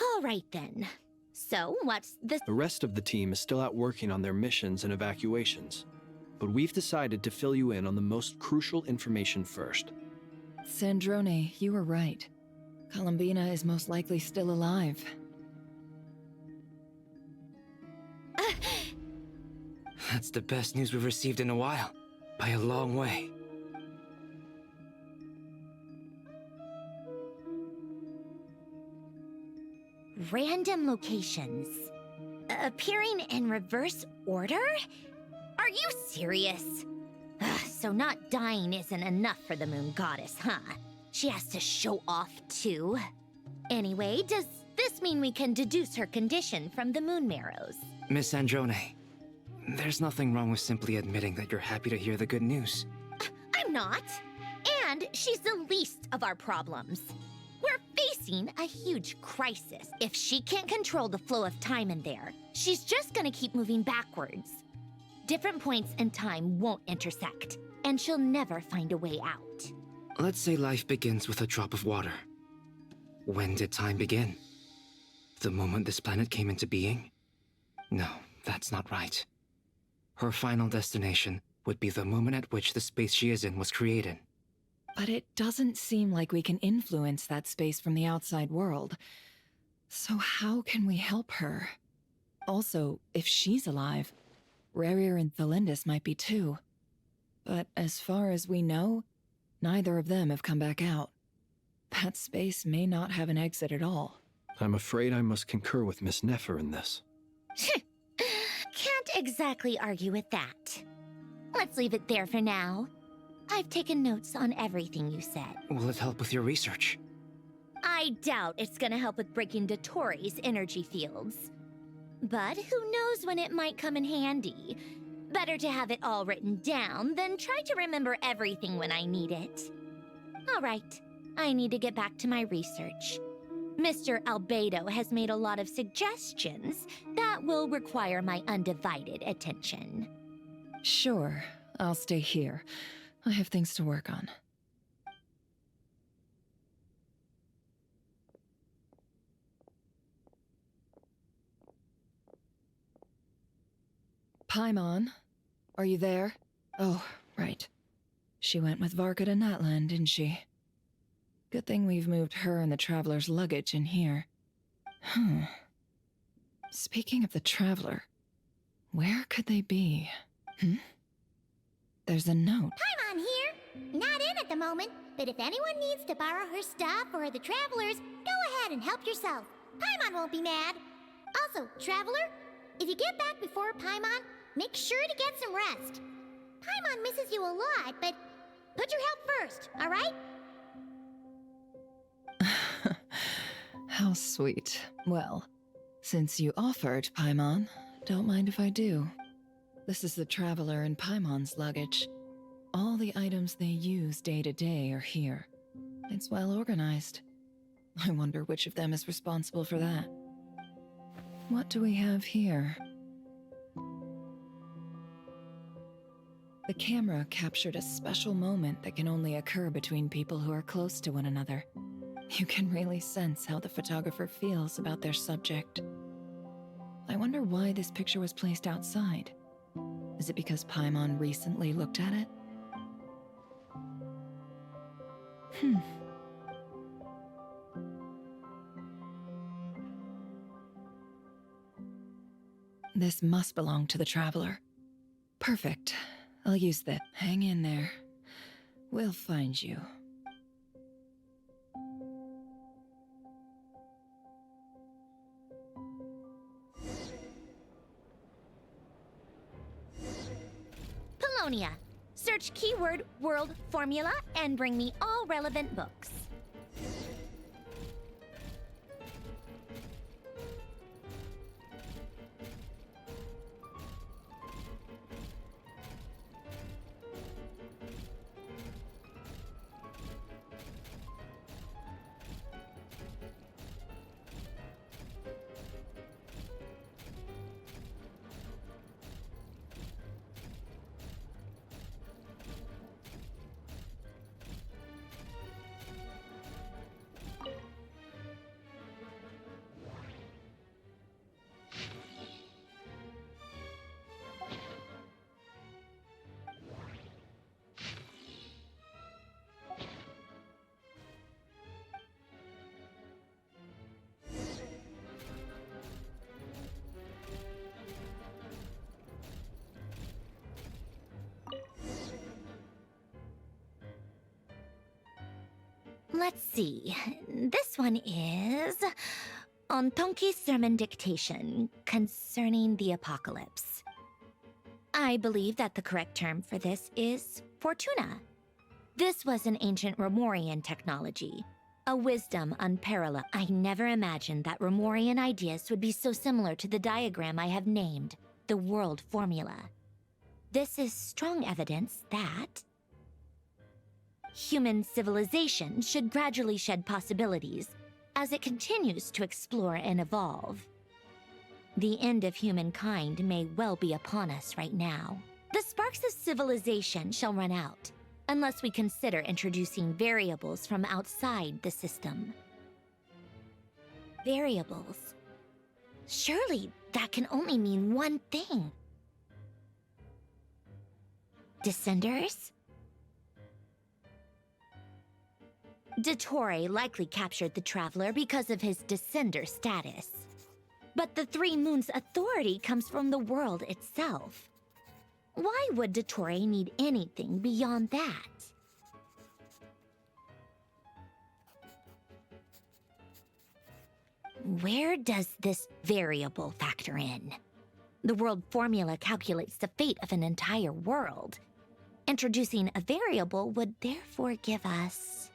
All right then. So, what's the... The rest of the team is still out working on their missions and evacuations, but we've decided to fill you in on the most crucial information first. Sandrone, you were right. Columbina is most likely still alive. That's the best news we've received in a while, by a long way. Random locations. Appearing in reverse order? Are you serious? So not dying isn't enough for the moon goddess, huh? She has to show off too. Anyway, does this mean we can deduce her condition from the moon marrows? Miss Sandrone, there's nothing wrong with simply admitting that you're happy to hear the good news. I'm not. And she's the least of our problems. We're facing a huge crisis. If she can't control the flow of time in there, she's just gonna keep moving backwards. Different points in time won't intersect, and she'll never find a way out. Let's say life begins with a drop of water. When did time begin? The moment this planet came into being? No, that's not right. Her final destination would be the moment at which the space she is in was created. But it doesn't seem like we can influence that space from the outside world. So how can we help her? Also, if she's alive, Rerir and Thalindis might be too. But as far as we know, neither of them have come back out. That space may not have an exit at all. I'm afraid I must concur with Miss Nefer in this. Can't exactly argue with that. Let's leave it there for now. I've taken notes on everything you said. Will it help with your research? I doubt it's gonna help with breaking Dotori's energy fields. But who knows when it might come in handy. Better to have it all written down than try to remember everything when I need it. All right, I need to get back to my research. Mr. Albedo has made a lot of suggestions that will require my undivided attention. Sure, I'll stay here. I have things to work on. Paimon, are you there? Oh, right. She went with Varka to Natlan, didn't she? Good thing we've moved her and the Traveler's luggage in here. Speaking of the Traveler, where could they be? There's a note. Paimon here. Not in at the moment, but if anyone needs to borrow her stuff or the Travelers, go ahead and help yourself. Paimon won't be mad. Also, Traveler, if you get back before Paimon, make sure to get some rest. Paimon misses you a lot, but put your health first, all right? How sweet. Well, since you offered, Paimon, don't mind if I do. This is the Traveler and Paimon's luggage. All the items they use day to day are here. It's well organized. I wonder which of them is responsible for that. What do we have here? The camera captured a special moment that can only occur between people who are close to one another. You can really sense how the photographer feels about their subject. I wonder why this picture was placed outside. Is it because Paimon recently looked at it? This must belong to the Traveler. Perfect. I'll use that. Hang in there. We'll find you. Paulownia. Search keyword world formula and bring me all relevant books. Let's see. This one is Ontonki's sermon dictation concerning the apocalypse. I believe that the correct term for this is Fortuna. This was an ancient Remorian technology, a wisdom unparalleled. I never imagined that Remorian ideas would be so similar to the diagram I have named, the world formula. This is strong evidence that human civilization should gradually shed possibilities as it continues to explore and evolve. The end of humankind may well be upon us right now. The sparks of civilization shall run out, unless we consider introducing variables from outside the system. Variables? Surely that can only mean one thing. Descenders? Dottore likely captured the Traveler because of his descender status. But the Three Moons' authority comes from the world itself. Why would Dottore need anything beyond that? Where does this variable factor in? The world formula calculates the fate of an entire world. Introducing a variable would therefore give us...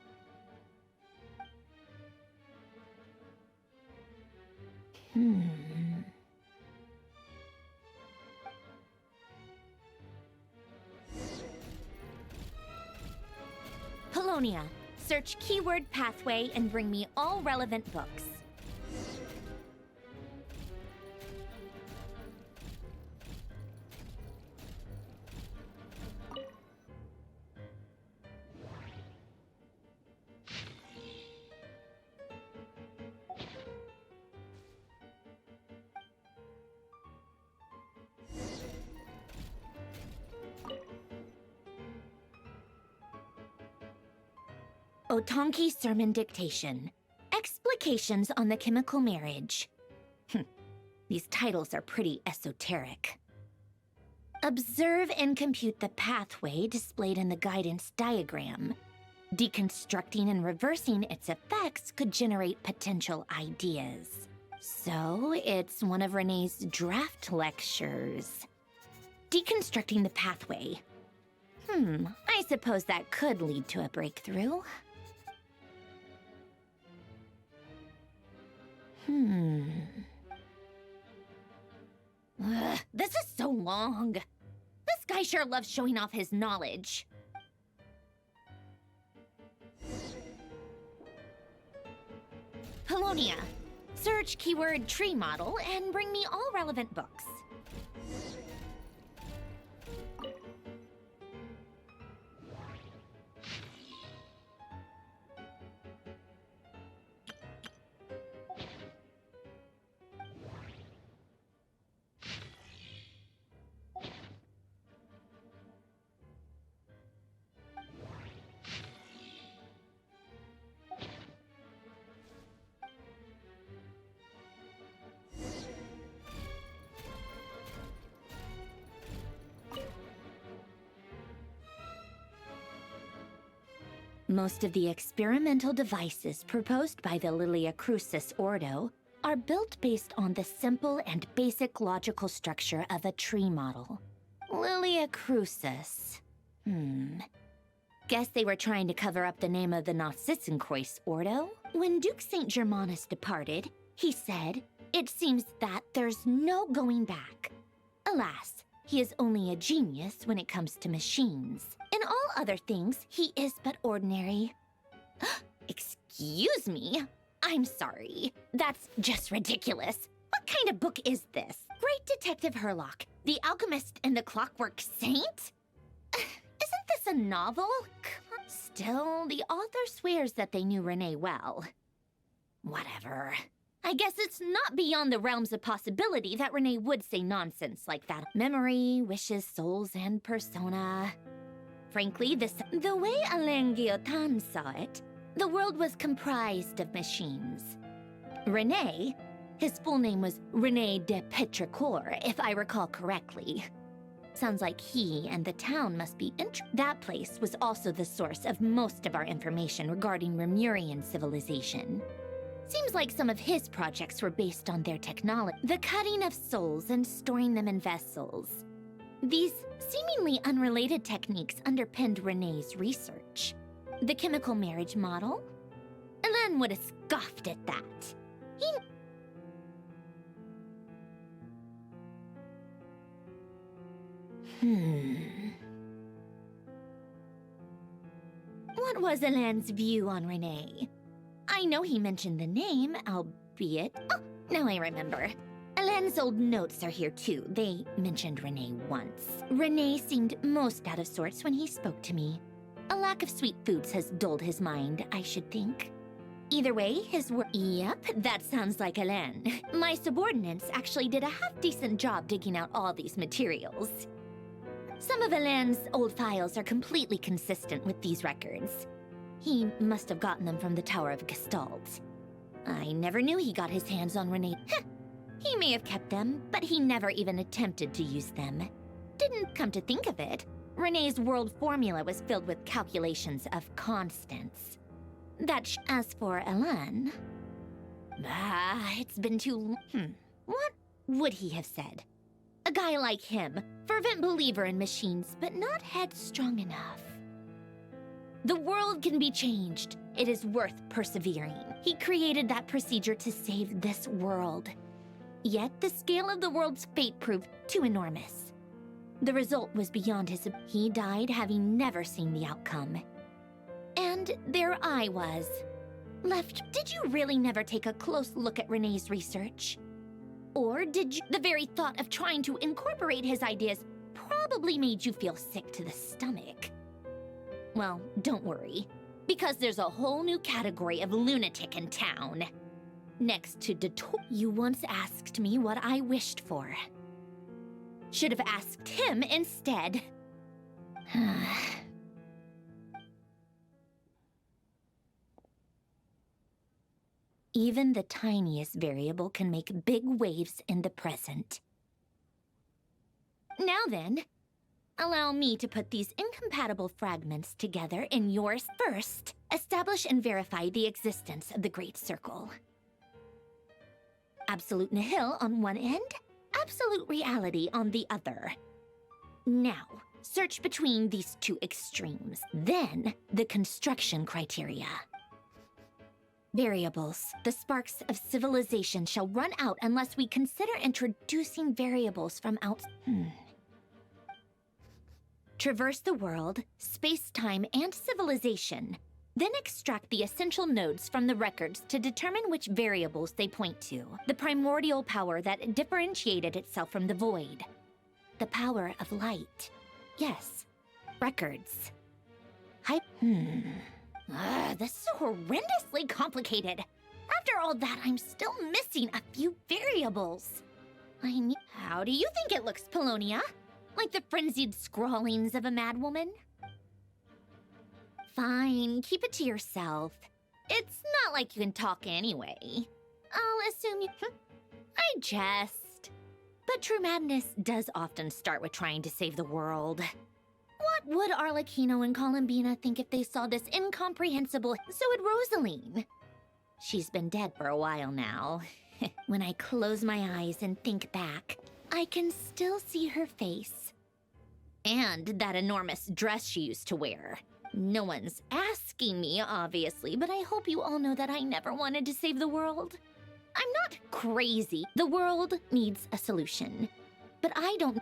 Polonia, search keyword pathway and bring me all relevant books. Otonki Sermon Dictation. Explications on the Chemical Marriage. These titles are pretty esoteric. Observe and compute the pathway displayed in the guidance diagram. Deconstructing and reversing its effects could generate potential ideas. So, it's one of Renee's draft lectures. Deconstructing the pathway. I suppose that could lead to a breakthrough. This is so long. This guy sure loves showing off his knowledge. Polonia, search keyword tree model and bring me all relevant books. Most of the experimental devices proposed by the Lilia Crucis Ordo are built based on the simple and basic logical structure of a tree model. Lilia Crucis. Guess they were trying to cover up the name of the Nautitzenkreuz Ordo. When Duke St. Germanus departed, he said, "It seems that there's no going back." Alas, he is only a genius when it comes to machines. In all other things, he is but ordinary. Excuse me? I'm sorry. That's just ridiculous. What kind of book is this? Great Detective Herlock, The Alchemist and the Clockwork Saint? Isn't this a novel? Still, the author swears that they knew Renee well. Whatever. I guess it's not beyond the realms of possibility that Renee would say nonsense like that. Memory, wishes, souls, and persona. Frankly, the way Alain Guillotin saw it, the world was comprised of machines. Renee, his full name was René de Petrichor, if I recall correctly. Sounds like he and the town must be That place was also the source of most of our information regarding Remurian civilization. Seems like some of his projects were based on their technology. The cutting of souls and storing them in vessels. These seemingly unrelated techniques underpinned Renee's research. The chemical marriage model? Elen would have scoffed at that. What was Elen's view on Renee? I know he mentioned the name, albeit... Oh, now I remember. Elen's old notes are here too. They mentioned Renee once. Renee seemed most out of sorts when he spoke to me. A lack of sweet foods has dulled his mind, I should think. Either way, his work... Yep, that sounds like Elen. My subordinates actually did a half-decent job digging out all these materials. Some of Elen's old files are completely consistent with these records. He must have gotten them from the Tower of Gestalt. I never knew he got his hands on Renee. He may have kept them, but he never even attempted to use them. Didn't come to think of it. Renee's world formula was filled with calculations of constants. As for Elen... it's been too... What would he have said? A guy like him, fervent believer in machines, but not headstrong enough. The world can be changed. It is worth persevering. He created that procedure to save this world. Yet the scale of the world's fate proved too enormous. The result was beyond his... He died having never seen the outcome. And there I was, left... Did you really never take a close look at Renee's research? Or did you... The very thought of trying to incorporate his ideas probably made you feel sick to the stomach. Well, don't worry, because there's a whole new category of lunatic in town. Next to You once asked me what I wished for. Should have asked him instead. Even the tiniest variable can make big waves in the present. Now then, allow me to put these incompatible fragments together in yours first. Establish and verify the existence of the Great Circle. Absolute nihil on one end, absolute reality on the other. Now, search between these two extremes. Then, the construction criteria. Variables. The sparks of civilization shall run out unless we consider introducing variables from Traverse the world, space-time, and civilization. Then extract the essential nodes from the records to determine which variables they point to. The primordial power that differentiated itself from the void. The power of light. Yes. Records. This is horrendously complicated. After all that, I'm still missing a few variables. How do you think it looks, Polonia? Like the frenzied scrawlings of a madwoman? Fine, keep it to yourself. It's not like you can talk anyway. I'll assume you... I jest. But true madness does often start with trying to save the world. What would Arlecchino and Columbina think if they saw this incomprehensible... So would Rosaline. She's been dead for a while now. When I close my eyes and think back, I can still see her face. And that enormous dress she used to wear. No one's asking me, obviously, but I hope you all know that I never wanted to save the world. I'm not crazy. The world needs a solution. But I don't...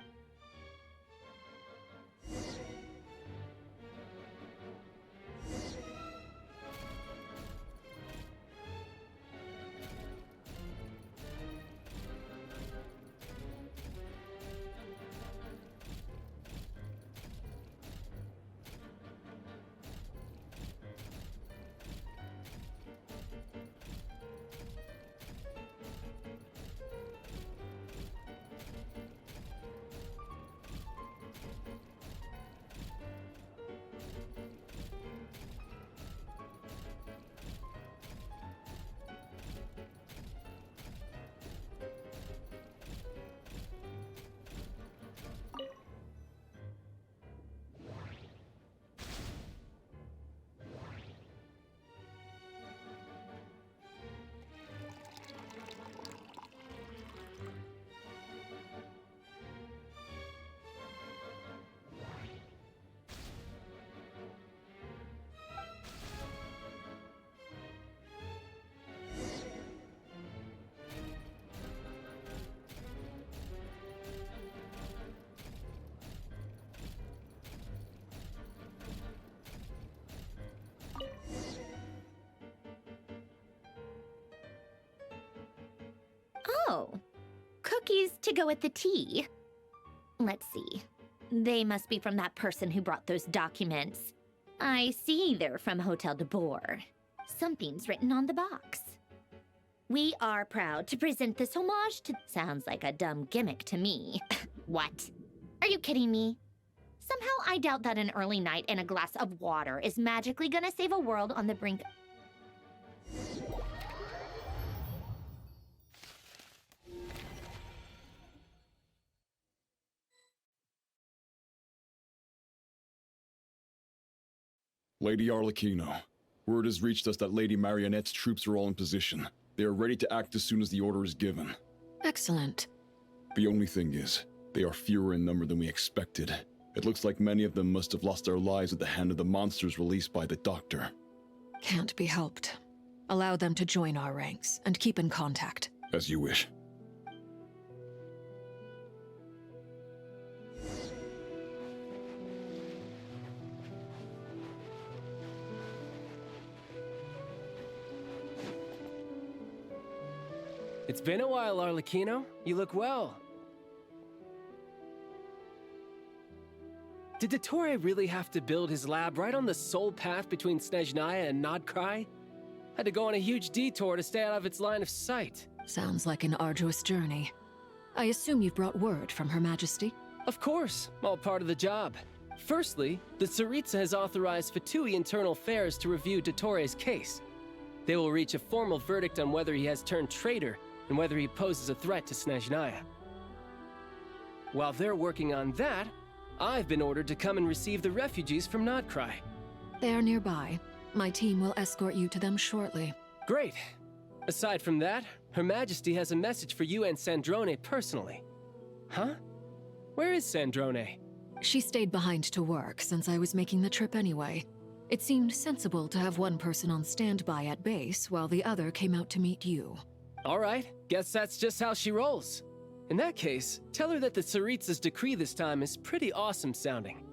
Oh, cookies to go with the tea. Let's see. They must be from that person who brought those documents. I see they're from Hotel de Boer. Something's written on the box. We are proud to present this homage to... Sounds like a dumb gimmick to me. What? Are you kidding me? Somehow I doubt that an early night and a glass of water is magically gonna save a world on the brink... Lady Arlecchino, word has reached us that Lady Marionette's troops are all in position. They are ready to act as soon as the order is given. Excellent. The only thing is, they are fewer in number than we expected. It looks like many of them must have lost their lives at the hand of the monsters released by the Doctor. Can't be helped. Allow them to join our ranks, and keep in contact. As you wish. It's been a while, Arlecchino. You look well. Did Dottore really have to build his lab right on the sole path between Snezhnaya and Nod Krai? Had to go on a huge detour to stay out of its line of sight. Sounds like an arduous journey. I assume you've brought word from Her Majesty? Of course, all part of the job. Firstly, the Tsaritsa has authorized Fatui Internal Affairs to review Dottore's case. They will reach a formal verdict on whether he has turned traitor and whether he poses a threat to Snezhnaya. While they're working on that, I've been ordered to come and receive the refugees from Nod Krai. They are nearby. My team will escort you to them shortly. Great. Aside from that, Her Majesty has a message for you and Sandrone personally. Huh? Where is Sandrone? She stayed behind to work since I was making the trip anyway. It seemed sensible to have one person on standby at base while the other came out to meet you. All right, guess that's just how she rolls. In that case, tell her that the Tsaritsa's decree this time is pretty awesome sounding.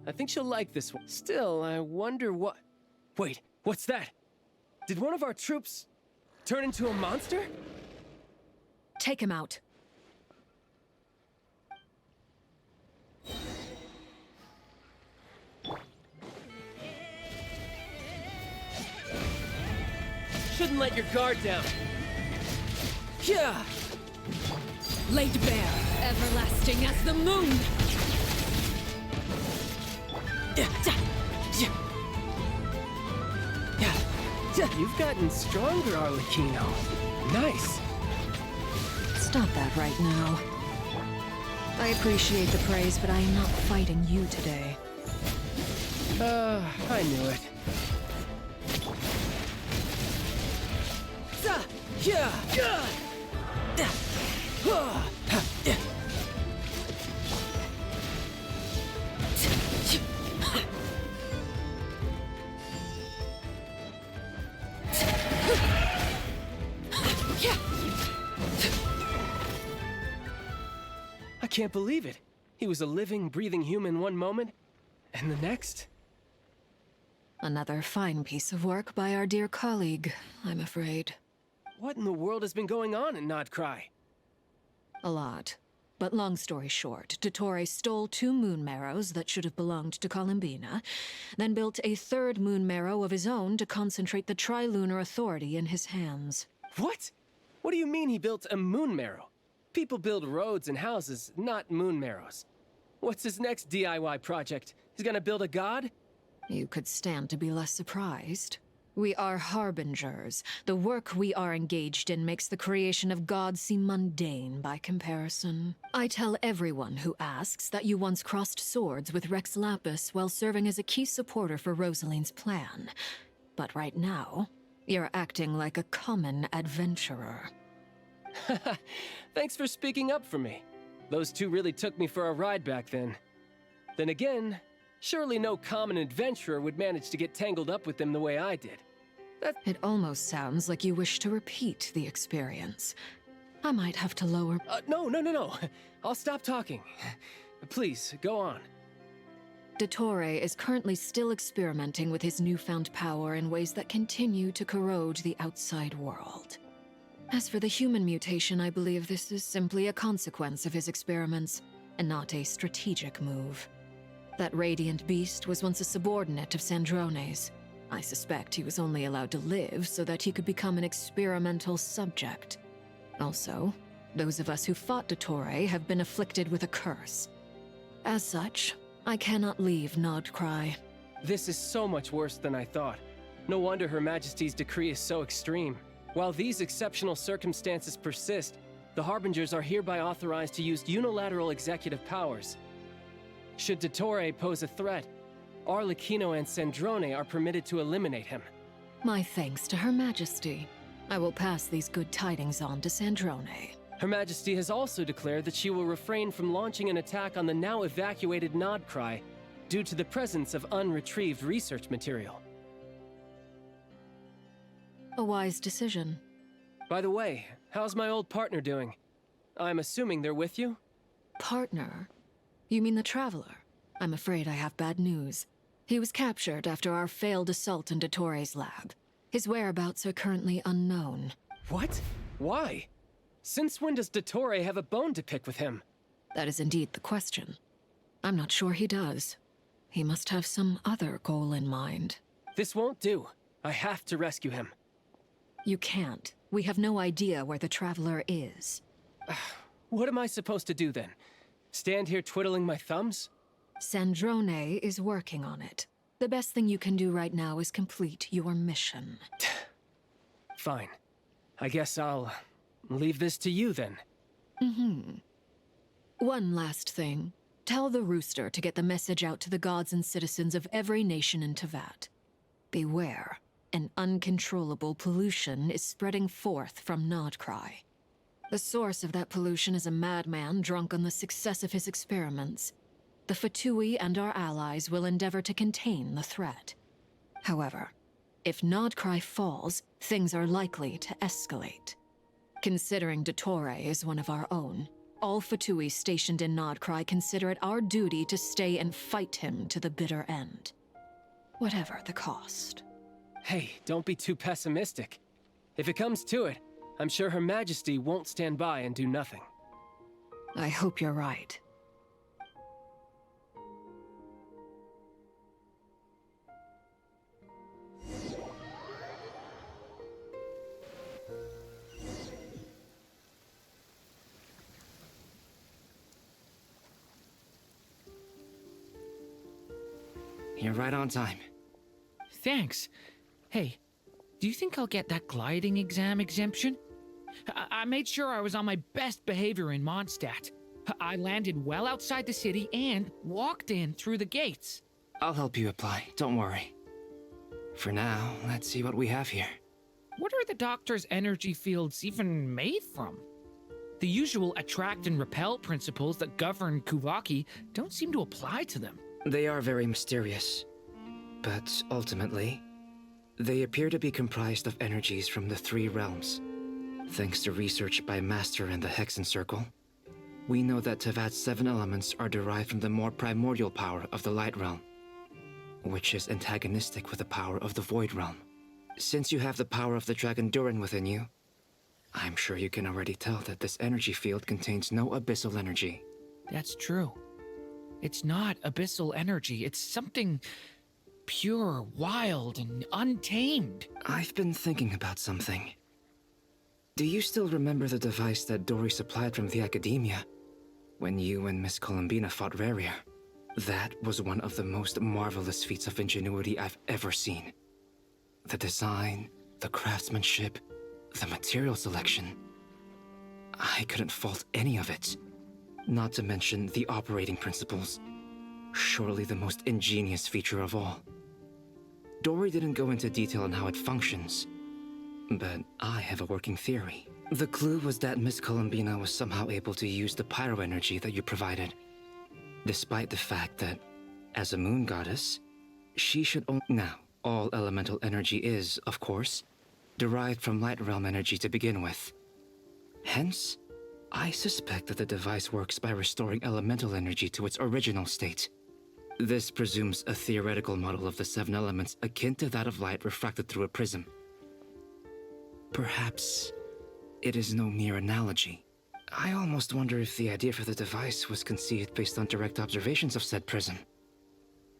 I think she'll like this one. Still, I wonder what... Wait, what's that? Did one of our troops turn into a monster? Take him out. Shouldn't let your guard down. Yeah! Laid bare, everlasting as the moon! You've gotten stronger, Arlecchino. Nice. Stop that right now. I appreciate the praise, but I am not fighting you today. I knew it. I can't believe it. He was a living, breathing human one moment, and the next... Another fine piece of work by our dear colleague, I'm afraid. What in the world has been going on in Nod Krai? A lot. But long story short, Dottore stole 2 moon marrows that should have belonged to Columbina, then built a 3rd moon marrow of his own to concentrate the Trilunar Authority in his hands. What? What do you mean he built a moon marrow? People build roads and houses, not moon marrows. What's his next DIY project? He's gonna build a god? You could stand to be less surprised. We are harbingers. The work we are engaged in makes the creation of gods seem mundane by comparison. I tell everyone who asks that you once crossed swords with Rex Lapis while serving as a key supporter for Rosaline's plan. But right now, you're acting like a common adventurer. Thanks for speaking up for me. Those 2 really took me for a ride back then. Then again, surely no common adventurer would manage to get tangled up with them the way I did. It almost sounds like you wish to repeat the experience. I might have to lower... No. I'll stop talking. Please, go on. Dottore is currently still experimenting with his newfound power in ways that continue to corrode the outside world. As for the human mutation, I believe this is simply a consequence of his experiments, and not a strategic move. That radiant beast was once a subordinate of Sandrone's. I suspect he was only allowed to live so that he could become an experimental subject. Also, those of us who fought Dottore have been afflicted with a curse. As such, I cannot leave Nod Krai. This is so much worse than I thought. No wonder Her Majesty's decree is so extreme. While these exceptional circumstances persist, the Harbingers are hereby authorized to use unilateral executive powers. Should Dottore pose a threat, Arlecchino and Sandrone are permitted to eliminate him. My thanks to Her Majesty. I will pass these good tidings on to Sandrone. Her Majesty has also declared that she will refrain from launching an attack on the now evacuated Nod Krai due to the presence of unretrieved research material. A wise decision. By the way, how's my old partner doing? I'm assuming they're with you? Partner? You mean the Traveler? I'm afraid I have bad news. He was captured after our failed assault in Dottore's lab. His whereabouts are currently unknown. What? Why? Since when does Dottore have a bone to pick with him? That is indeed the question. I'm not sure he does. He must have some other goal in mind. This won't do. I have to rescue him. You can't. We have no idea where the Traveler is. What am I supposed to do then? Stand here twiddling my thumbs? Sandrone is working on it. The best thing you can do right now is complete your mission. Fine. I guess I'll leave this to you then. One last thing. Tell the Rooster to get the message out to the gods and citizens of every nation in Teyvat. Beware. An uncontrollable pollution is spreading forth from Nod Krai. The source of that pollution is a madman drunk on the success of his experiments. The Fatui and our allies will endeavor to contain the threat. However, if Nod Krai falls, things are likely to escalate. Considering Dottore is one of our own, all Fatui stationed in Nod Krai consider it our duty to stay and fight him to the bitter end. Whatever the cost. Hey, don't be too pessimistic. If it comes to it, I'm sure Her Majesty won't stand by and do nothing. I hope you're right. You're right on time. Thanks. Hey, do you think I'll get that gliding exam exemption? I made sure I was on my best behavior in Mondstadt. I landed well outside the city and walked in through the gates. I'll help you apply, don't worry. For now, let's see what we have here. What are the doctor's energy fields even made from? The usual attract and repel principles that govern Kuvaki don't seem to apply to them. They are very mysterious, but ultimately, they appear to be comprised of energies from the three realms. Thanks to research by Master in the Hexen Circle, we know that Teyvat's 7 elements are derived from the more primordial power of the Light Realm, which is antagonistic with the power of the Void Realm. Since you have the power of the Dragon Durin within you, I'm sure you can already tell that this energy field contains no abyssal energy. That's true. It's not abyssal energy, it's something pure, wild, and untamed. I've been thinking about something. Do you still remember the device that Dory supplied from the Academia when you and Miss Columbina fought Raria? That was one of the most marvelous feats of ingenuity I've ever seen. The design, the craftsmanship, the material selection. I couldn't fault any of it. Not to mention the operating principles. Surely the most ingenious feature of all. Dory didn't go into detail on how it functions, but I have a working theory. The clue was that Miss Columbina was somehow able to use the pyro energy that you provided, despite the fact that, as a moon goddess, she should only... Now, all elemental energy is, of course, derived from light realm energy to begin with. Hence, I suspect that the device works by restoring elemental energy to its original state. This presumes a theoretical model of the 7 elements akin to that of light refracted through a prism. Perhaps it is no mere analogy. I almost wonder if the idea for the device was conceived based on direct observations of said prism.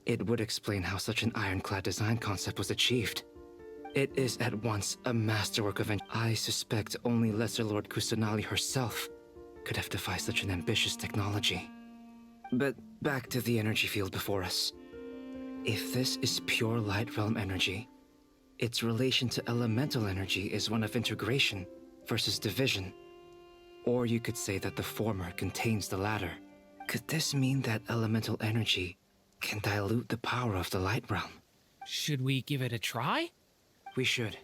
It would explain how such an ironclad design concept was achieved. It is at once a masterwork of I suspect only Lesser Lord Kusanali herself could have devised such an ambitious technology. But back to the energy field before us. If this is pure light realm energy, its relation to elemental energy is one of integration versus division. Or you could say that the former contains the latter. Could this mean that elemental energy can dilute the power of the light realm? Should we give it a try? We should.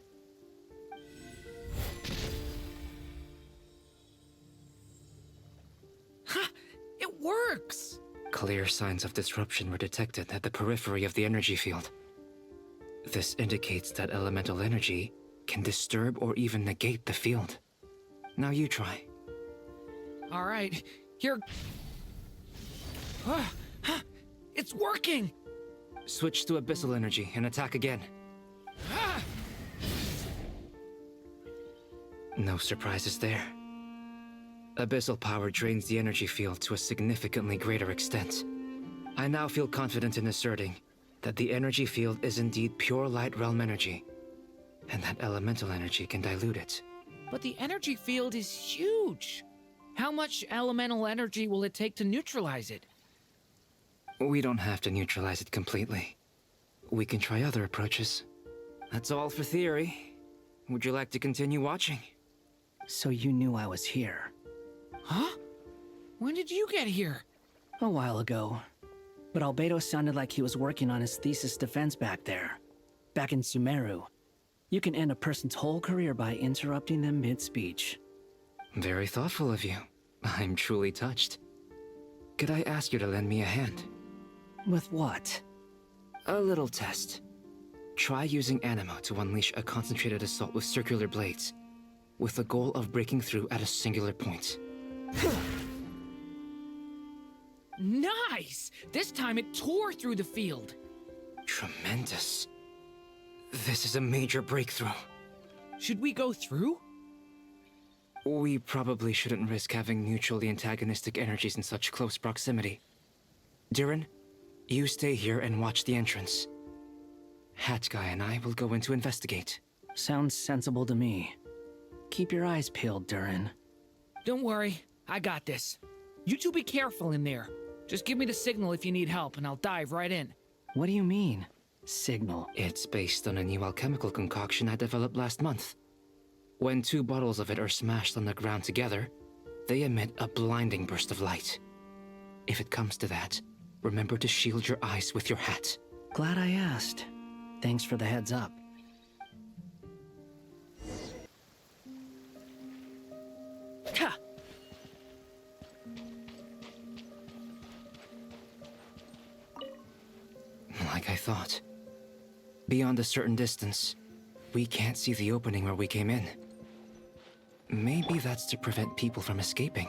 Ha! It works! Clear signs of disruption were detected at the periphery of the energy field. This indicates that elemental energy can disturb or even negate the field. Now you try. All right, here. It's working! Switch to abyssal energy and attack again. No surprises there. Abyssal power drains the energy field to a significantly greater extent. I now feel confident in asserting that the energy field is indeed pure light realm energy, and that elemental energy can dilute it. But the energy field is huge. How much elemental energy will it take to neutralize it? We don't have to neutralize it completely. We can try other approaches. That's all for theory. Would you like to continue watching? So you knew I was here. Huh? When did you get here? A while ago. But Albedo sounded like he was working on his thesis defense back there. Back in Sumeru. You can end a person's whole career by interrupting them mid-speech. Very thoughtful of you. I'm truly touched. Could I ask you to lend me a hand? With what? A little test. Try using Anima to unleash a concentrated assault with circular blades, with the goal of breaking through at a singular point. Nice! This time it tore through the field. Tremendous. This is a major breakthrough. Should we go through? We probably shouldn't risk having mutually antagonistic energies in such close proximity. Durin, you stay here and watch the entrance. Hat Guy and I will go in to investigate. Sounds sensible to me. Keep your eyes peeled, Durin. Don't worry, I got this. You two be careful in there. Just give me the signal if you need help and I'll dive right in. What do you mean, signal? It's based on a new alchemical concoction I developed last month. When 2 bottles of it are smashed on the ground together, they emit a blinding burst of light. If it comes to that, remember to shield your eyes with your hat. Glad I asked. Thanks for the heads up. Ha! Like I thought. Beyond a certain distance, we can't see the opening where we came in. Maybe that's to prevent people from escaping.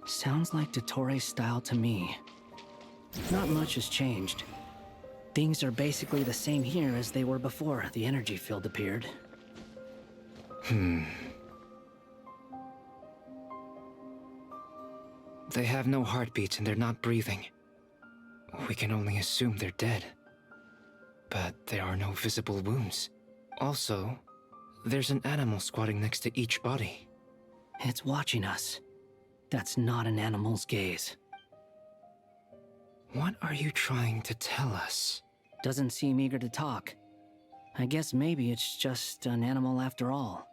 Sounds like Dottore style to me. Not much has changed. Things are basically the same here as they were before the energy field appeared. They have no heartbeat and they're not breathing. We can only assume they're dead. But there are no visible wounds. Also, there's an animal squatting next to each body. It's watching us. That's not an animal's gaze. What are you trying to tell us? Doesn't seem eager to talk. I guess maybe it's just an animal after all.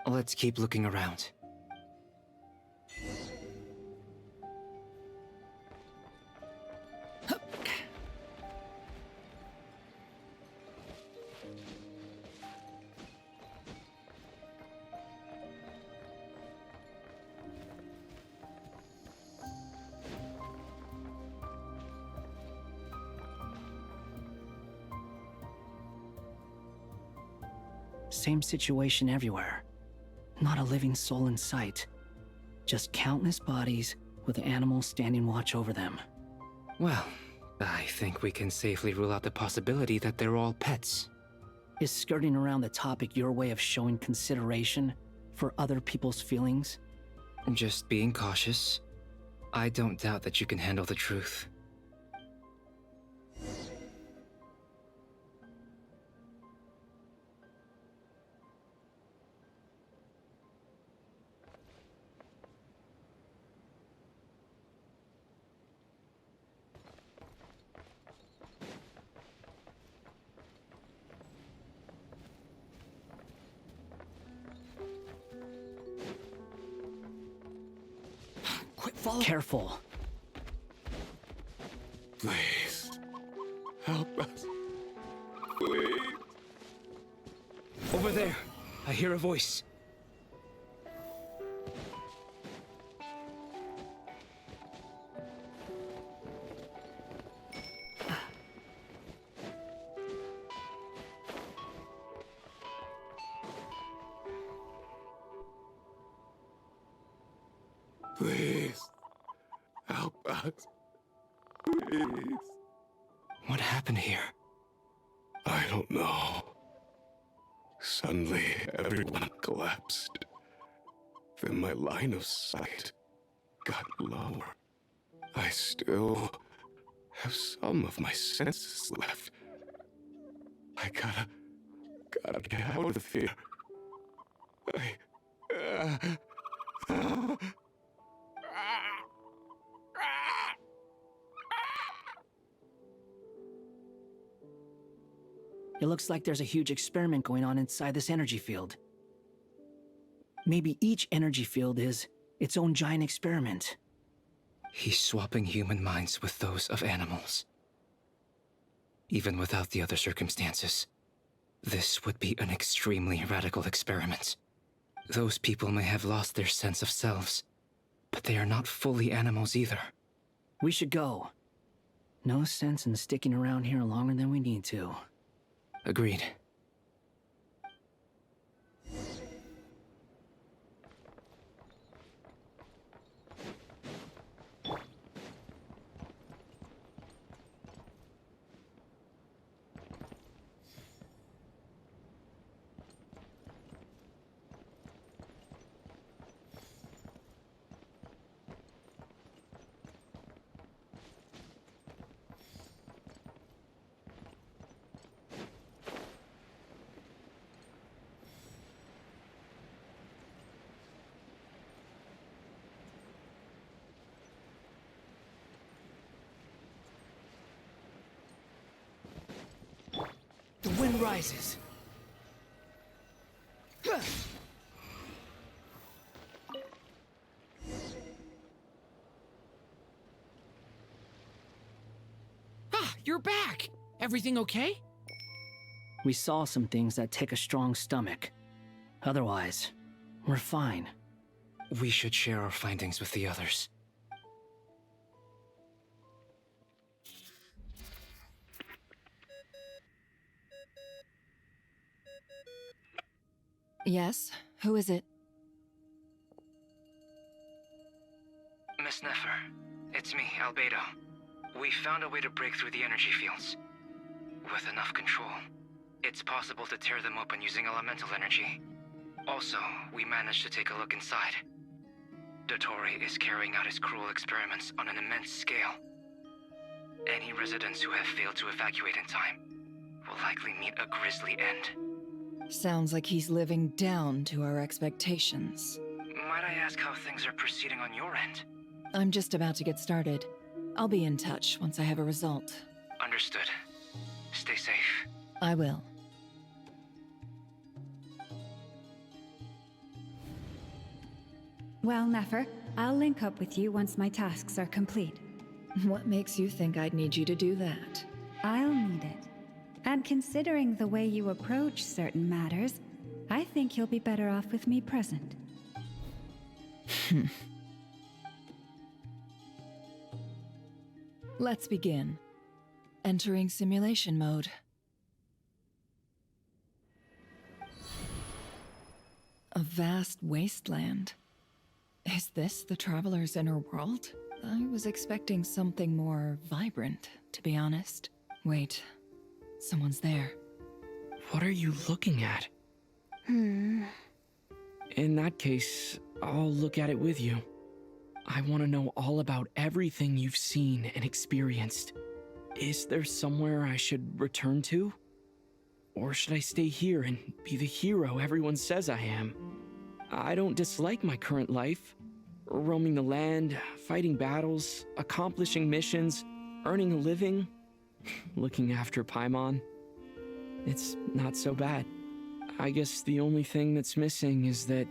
Let's keep looking around. Same situation everywhere. Not a living soul in sight. Just countless bodies with animals standing watch over them. Well, I think we can safely rule out the possibility that they're all pets. Is skirting around the topic your way of showing consideration for other people's feelings? Just being cautious. I don't doubt that you can handle the truth. Careful. Please. Help us. Please. Over there. I hear a voice. Please. Help us. Please. What happened here? I don't know. Suddenly, everyone collapsed. Then my line of sight got lower. I still have some of my senses left. I gotta get out of here. It looks like there's a huge experiment going on inside this energy field. Maybe each energy field is its own giant experiment. He's swapping human minds with those of animals. Even without the other circumstances, this would be an extremely radical experiment. Those people may have lost their sense of selves, but they are not fully animals either. We should go. No sense in sticking around here longer than we need to. Agreed. The wind rises. Ah, you're back! Everything okay? We saw some things that take a strong stomach. Otherwise, we're fine. We should share our findings with the others. Yes? Who is it? Miss Nefer, it's me, Albedo. We found a way to break through the energy fields. With enough control, it's possible to tear them open using elemental energy. Also, we managed to take a look inside. Dottore is carrying out his cruel experiments on an immense scale. Any residents who have failed to evacuate in time will likely meet a grisly end. Sounds like he's living down to our expectations. Might I ask how things are proceeding on your end? I'm just about to get started. I'll be in touch once I have a result. Understood. Stay safe. I will. Well, Nefer, I'll link up with you once my tasks are complete. What makes you think I'd need you to do that? I'll need it. And considering the way you approach certain matters, I think you'll be better off with me present. Let's begin. Entering simulation mode. A vast wasteland. Is this the Traveler's inner world? I was expecting something more vibrant, to be honest. Wait. Someone's there. What are you looking at? In that case, I'll look at it with you. I want to know all about everything you've seen and experienced. Is there somewhere I should return to? Or should I stay here and be the hero everyone says I am? I don't dislike my current life. Roaming the land, fighting battles, accomplishing missions, earning a living, looking after Paimon. It's not so bad. I guess the only thing that's missing is that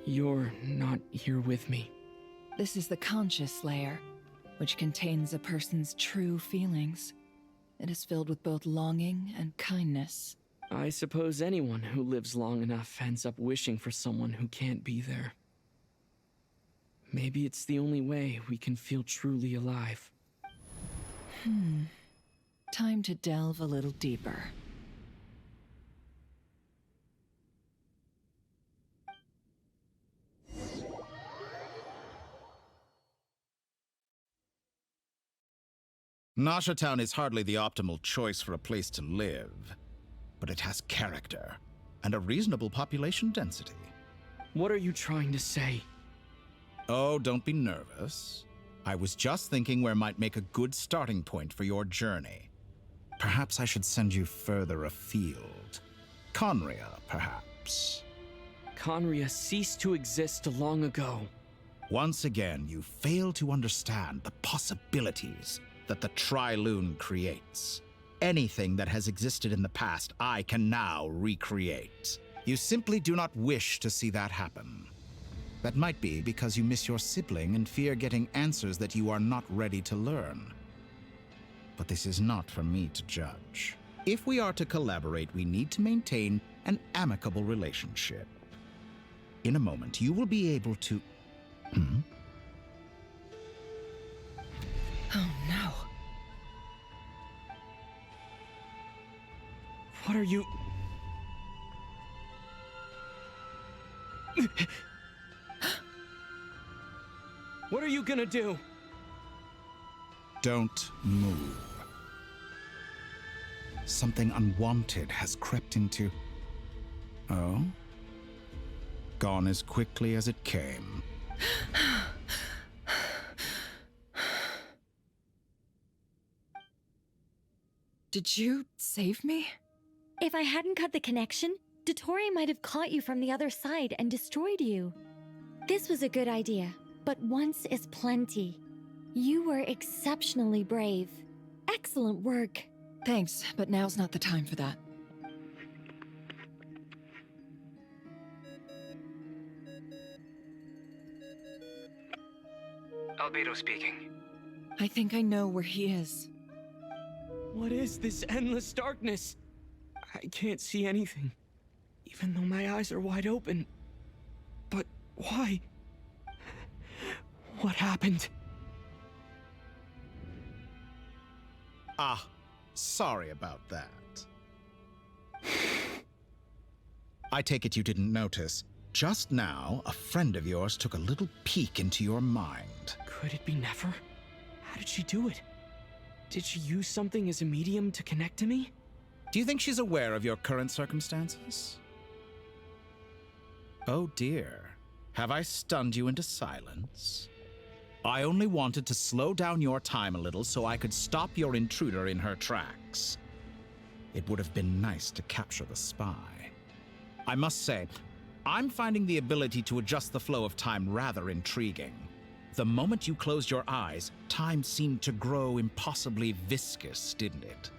you're not here with me. This is the conscious layer, which contains a person's true feelings. It is filled with both longing and kindness. I suppose anyone who lives long enough ends up wishing for someone who can't be there. Maybe it's the only way we can feel truly alive. Time to delve a little deeper. Nasha Town is hardly the optimal choice for a place to live, but it has character and a reasonable population density. What are you trying to say? Oh, don't be nervous. I was just thinking where might make a good starting point for your journey. Perhaps I should send you further afield. Conria, perhaps. Conria ceased to exist long ago. Once again, you fail to understand the possibilities that the Tri-Lune creates. Anything that has existed in the past, I can now recreate. You simply do not wish to see that happen. That might be because you miss your sibling and fear getting answers that you are not ready to learn. But this is not for me to judge. If we are to collaborate, we need to maintain an amicable relationship. In a moment, you will be able to... Oh no. What are you... What are you gonna do? Don't move. Something unwanted has crept into... Oh? Gone as quickly as it came. Did you save me? If I hadn't cut the connection, Dottore might have caught you from the other side and destroyed you. This was a good idea, but once is plenty. You were exceptionally brave. Excellent work. Thanks, but now's not the time for that. Albedo speaking. I think I know where he is. What is this endless darkness? I can't see anything, even though my eyes are wide open. But why? What happened? Ah, sorry about that. I take it you didn't notice. Just now, a friend of yours took a little peek into your mind. Could it be Nefer? How did she do it? Did she use something as a medium to connect to me? Do you think she's aware of your current circumstances? Oh dear. Have I stunned you into silence? I only wanted to slow down your time a little so I could stop your intruder in her tracks. It would have been nice to capture the spy. I must say, I'm finding the ability to adjust the flow of time rather intriguing. The moment you closed your eyes, time seemed to grow impossibly viscous, didn't it?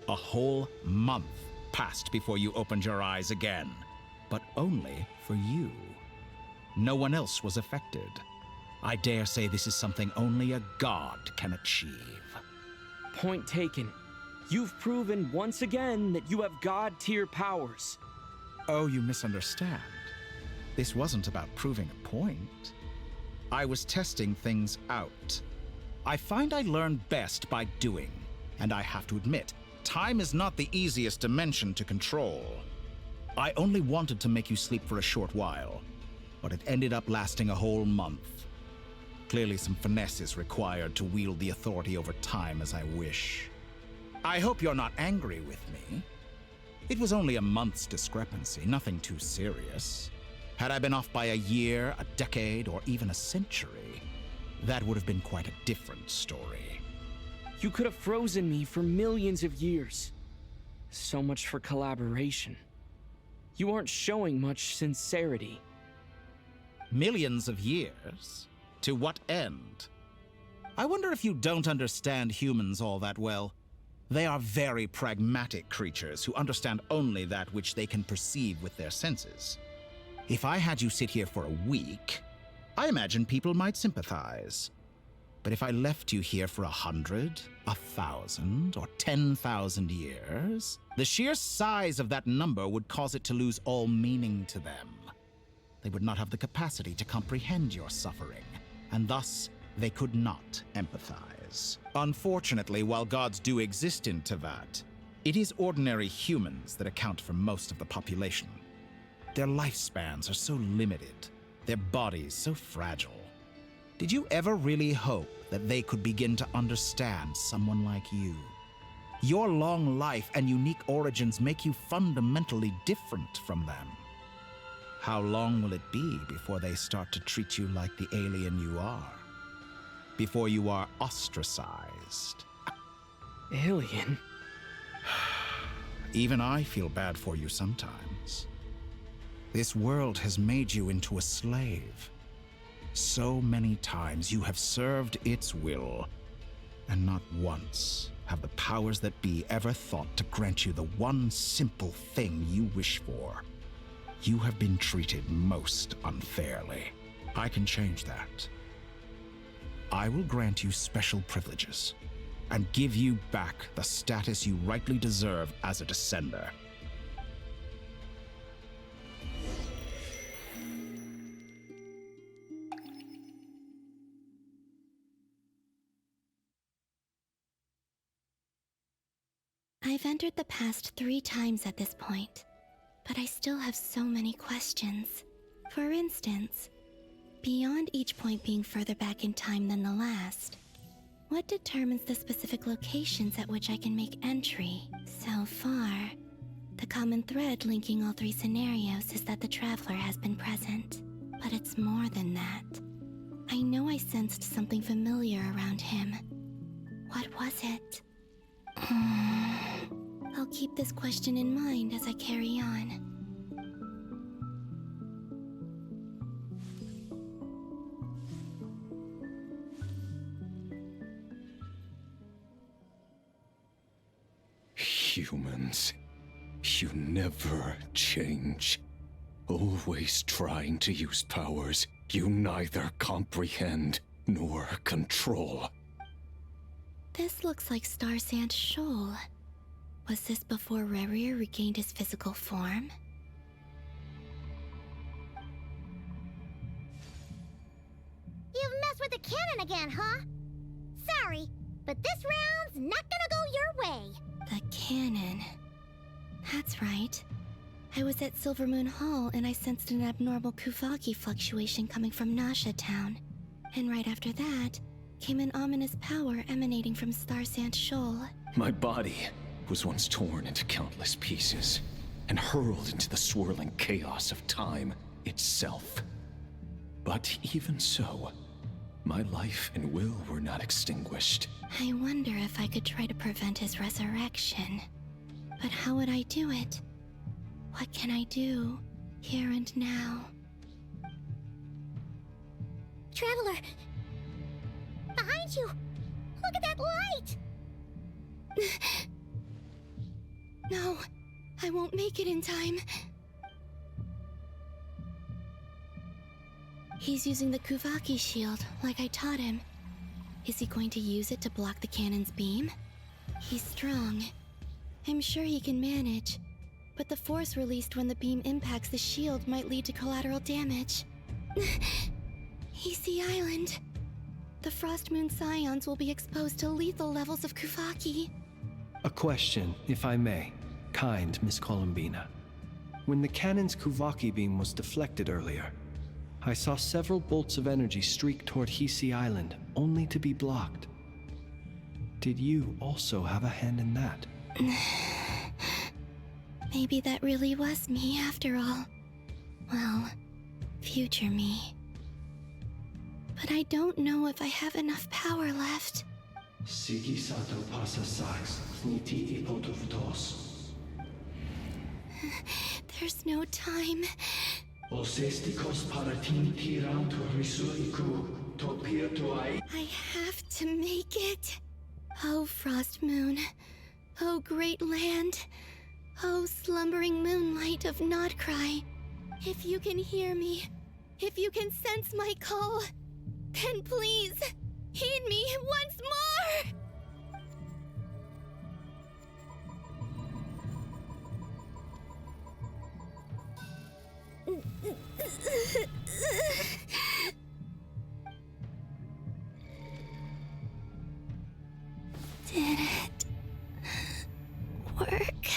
A whole month passed before you opened your eyes again, but only for you. No one else was affected. I dare say this is something only a god can achieve. Point taken. You've proven once again that you have god-tier powers. Oh, you misunderstand. This wasn't about proving a point. I was testing things out. I find I learn best by doing, and I have to admit, time is not the easiest dimension to control. I only wanted to make you sleep for a short while, but it ended up lasting a whole month. Clearly some finesse is required to wield the authority over time as I wish. I hope you're not angry with me. It was only a month's discrepancy, nothing too serious. Had I been off by a year, a decade, or even a century, that would have been quite a different story. You could have frozen me for millions of years. So much for collaboration. You aren't showing much sincerity. Millions of years? To what end? I wonder if you don't understand humans all that well. They are very pragmatic creatures who understand only that which they can perceive with their senses. If I had you sit here for a week, I imagine people might sympathize. But if I left you here for 100, 1,000, or 10,000 years, the sheer size of that number would cause it to lose all meaning to them. They would not have the capacity to comprehend your suffering, and thus they could not empathize. Unfortunately, while gods do exist in Teyvat, it is ordinary humans that account for most of the population. Their lifespans are so limited, their bodies so fragile. Did you ever really hope that they could begin to understand someone like you? Your long life and unique origins make you fundamentally different from them. How long will it be before they start to treat you like the alien you are? Before you are ostracized? Alien? Even I feel bad for you sometimes. This world has made you into a slave. So many times you have served its will, and not once have the powers that be ever thought to grant you the one simple thing you wish for. You have been treated most unfairly. I can change that. I will grant you special privileges and give you back the status you rightly deserve as a descender. I've entered the past 3 times at this point, but I still have so many questions. For instance, beyond each point being further back in time than the last, what determines the specific locations at which I can make entry? So far, the common thread linking all 3 scenarios is that the Traveler has been present. But it's more than that. I know I sensed something familiar around him. What was it? I'll keep this question in mind as I carry on. Humans, you never change. Always trying to use powers you neither comprehend nor control. This looks like Star Sand Shoal. Was this before Rerir regained his physical form? You've messed with the cannon again, huh? Sorry, but this round's not gonna go your way. The cannon. That's right. I was at Silver Moon Hall and I sensed an abnormal Kuvaki fluctuation coming from Nasha Town. And right after that, came an ominous power emanating from Star Sand Shoal. My body was once torn into countless pieces and hurled into the swirling chaos of time itself. But even so, my life and will were not extinguished. I wonder if I could try to prevent his resurrection. But how would I do it? What can I do, here and now? Traveler! Behind you! Look at that light! No, I won't make it in time. He's using the Kuvaki shield, like I taught him. Is he going to use it to block the cannon's beam? He's strong. I'm sure he can manage. But the force released when the beam impacts the shield might lead to collateral damage. EC Island. The Frost Moon Scions will be exposed to lethal levels of Kuvaki. A question, if I may. Kind Miss Columbina. When the cannon's Kuvaki beam was deflected earlier, I saw several bolts of energy streak toward Hisi Island, only to be blocked. Did you also have a hand in that? Maybe that really was me after all. Well, future me. But I don't know if I have enough power left. Siki sato pasa sax, sniti ipotuvdos. There's no time. Osestikos paratin tiran to risuiku, topia to I. I have to make it. Oh, Frost Moon. Oh, great land. Oh, slumbering moonlight of Nod Krai. If you can hear me, if you can sense my call, then please, heed me once more! Did it work?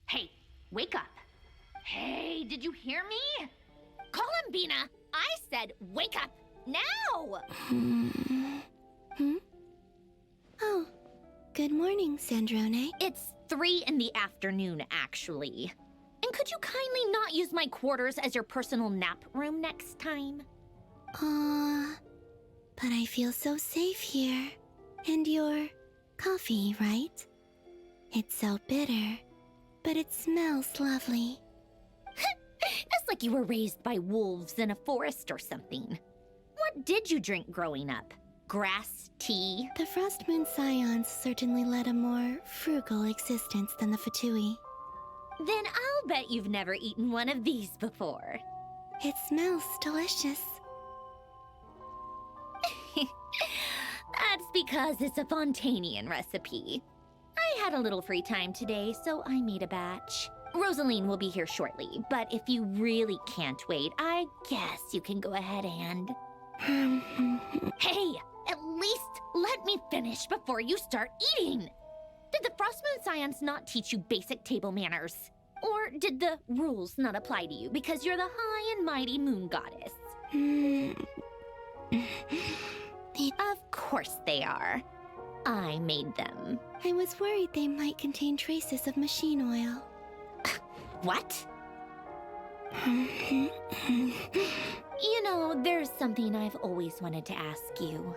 Hey, wake up. Hey, did you hear me? Call him, Bina. I said wake up now! Oh, good morning, Sandrone. It's 3 in the afternoon, actually. And could you kindly not use my quarters as your personal nap room next time? But I feel so safe here. And your coffee, right? It's so bitter, but it smells lovely. It's like you were raised by wolves in a forest or something. What did you drink growing up? Grass, tea? The Frost Moon Scions certainly led a more frugal existence than the Fatui. Then I'll bet you've never eaten one of these before. It smells delicious. That's because it's a Fontanian recipe. I had a little free time today, so I made a batch. Rosaline will be here shortly, but if you really can't wait, I guess you can go ahead and... Hey, at least let me finish before you start eating! Did the Frost Moon Scions not teach you basic table manners? Or did the rules not apply to you because you're the high and mighty moon goddess? Of course they are. I made them. I was worried they might contain traces of machine oil. What? You know, there's something I've always wanted to ask you.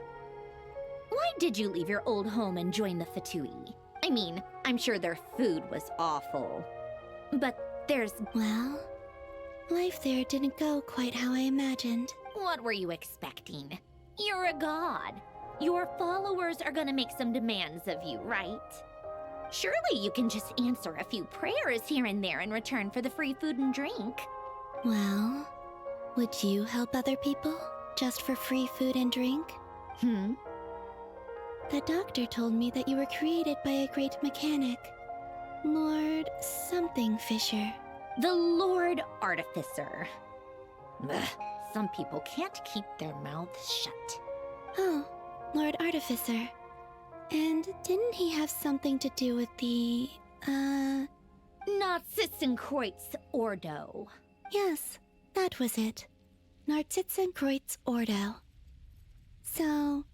Why did you leave your old home and join the Fatui? I mean, I'm sure their food was awful. But there's... Well, life there didn't go quite how I imagined. What were you expecting? You're a god. Your followers are gonna make some demands of you, right? Surely you can just answer a few prayers here and there in return for the free food and drink. Well, would you help other people just for free food and drink? The doctor told me that you were created by a great mechanic, Lord something Fisher. The Lord Artificer. Ugh, some people can't keep their mouths shut. Oh, Lord Artificer. And didn't he have something to do with the, Narcissenkreuz Ordo. Yes, that was it. Narcissenkreuz Ordo. So,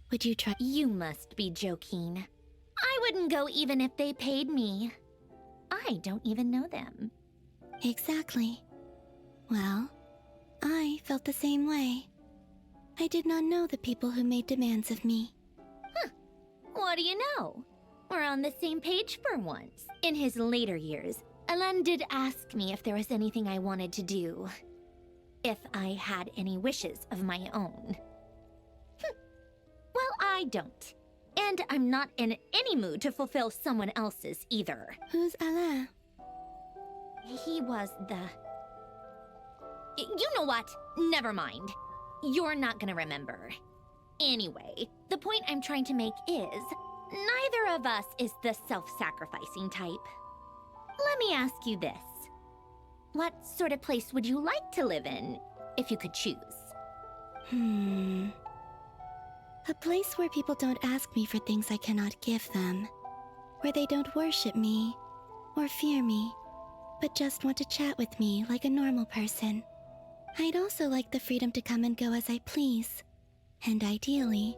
would you try— You must be joking. I wouldn't go even if they paid me. I don't even know them. Exactly. Well, I felt the same way. I did not know the people who made demands of me. What do you know? We're on the same page for once. In his later years, Alan did ask me if there was anything I wanted to do. If I had any wishes of my own. Well, I don't. And I'm not in any mood to fulfill someone else's either. Who's Alain? He was the... You know what? Never mind. You're not gonna remember. Anyway, the point I'm trying to make is, neither of us is the self-sacrificing type. Let me ask you this. What sort of place would you like to live in, if you could choose? A place where people don't ask me for things I cannot give them. Where they don't worship me, or fear me, but just want to chat with me like a normal person. I'd also like the freedom to come and go as I please. And ideally,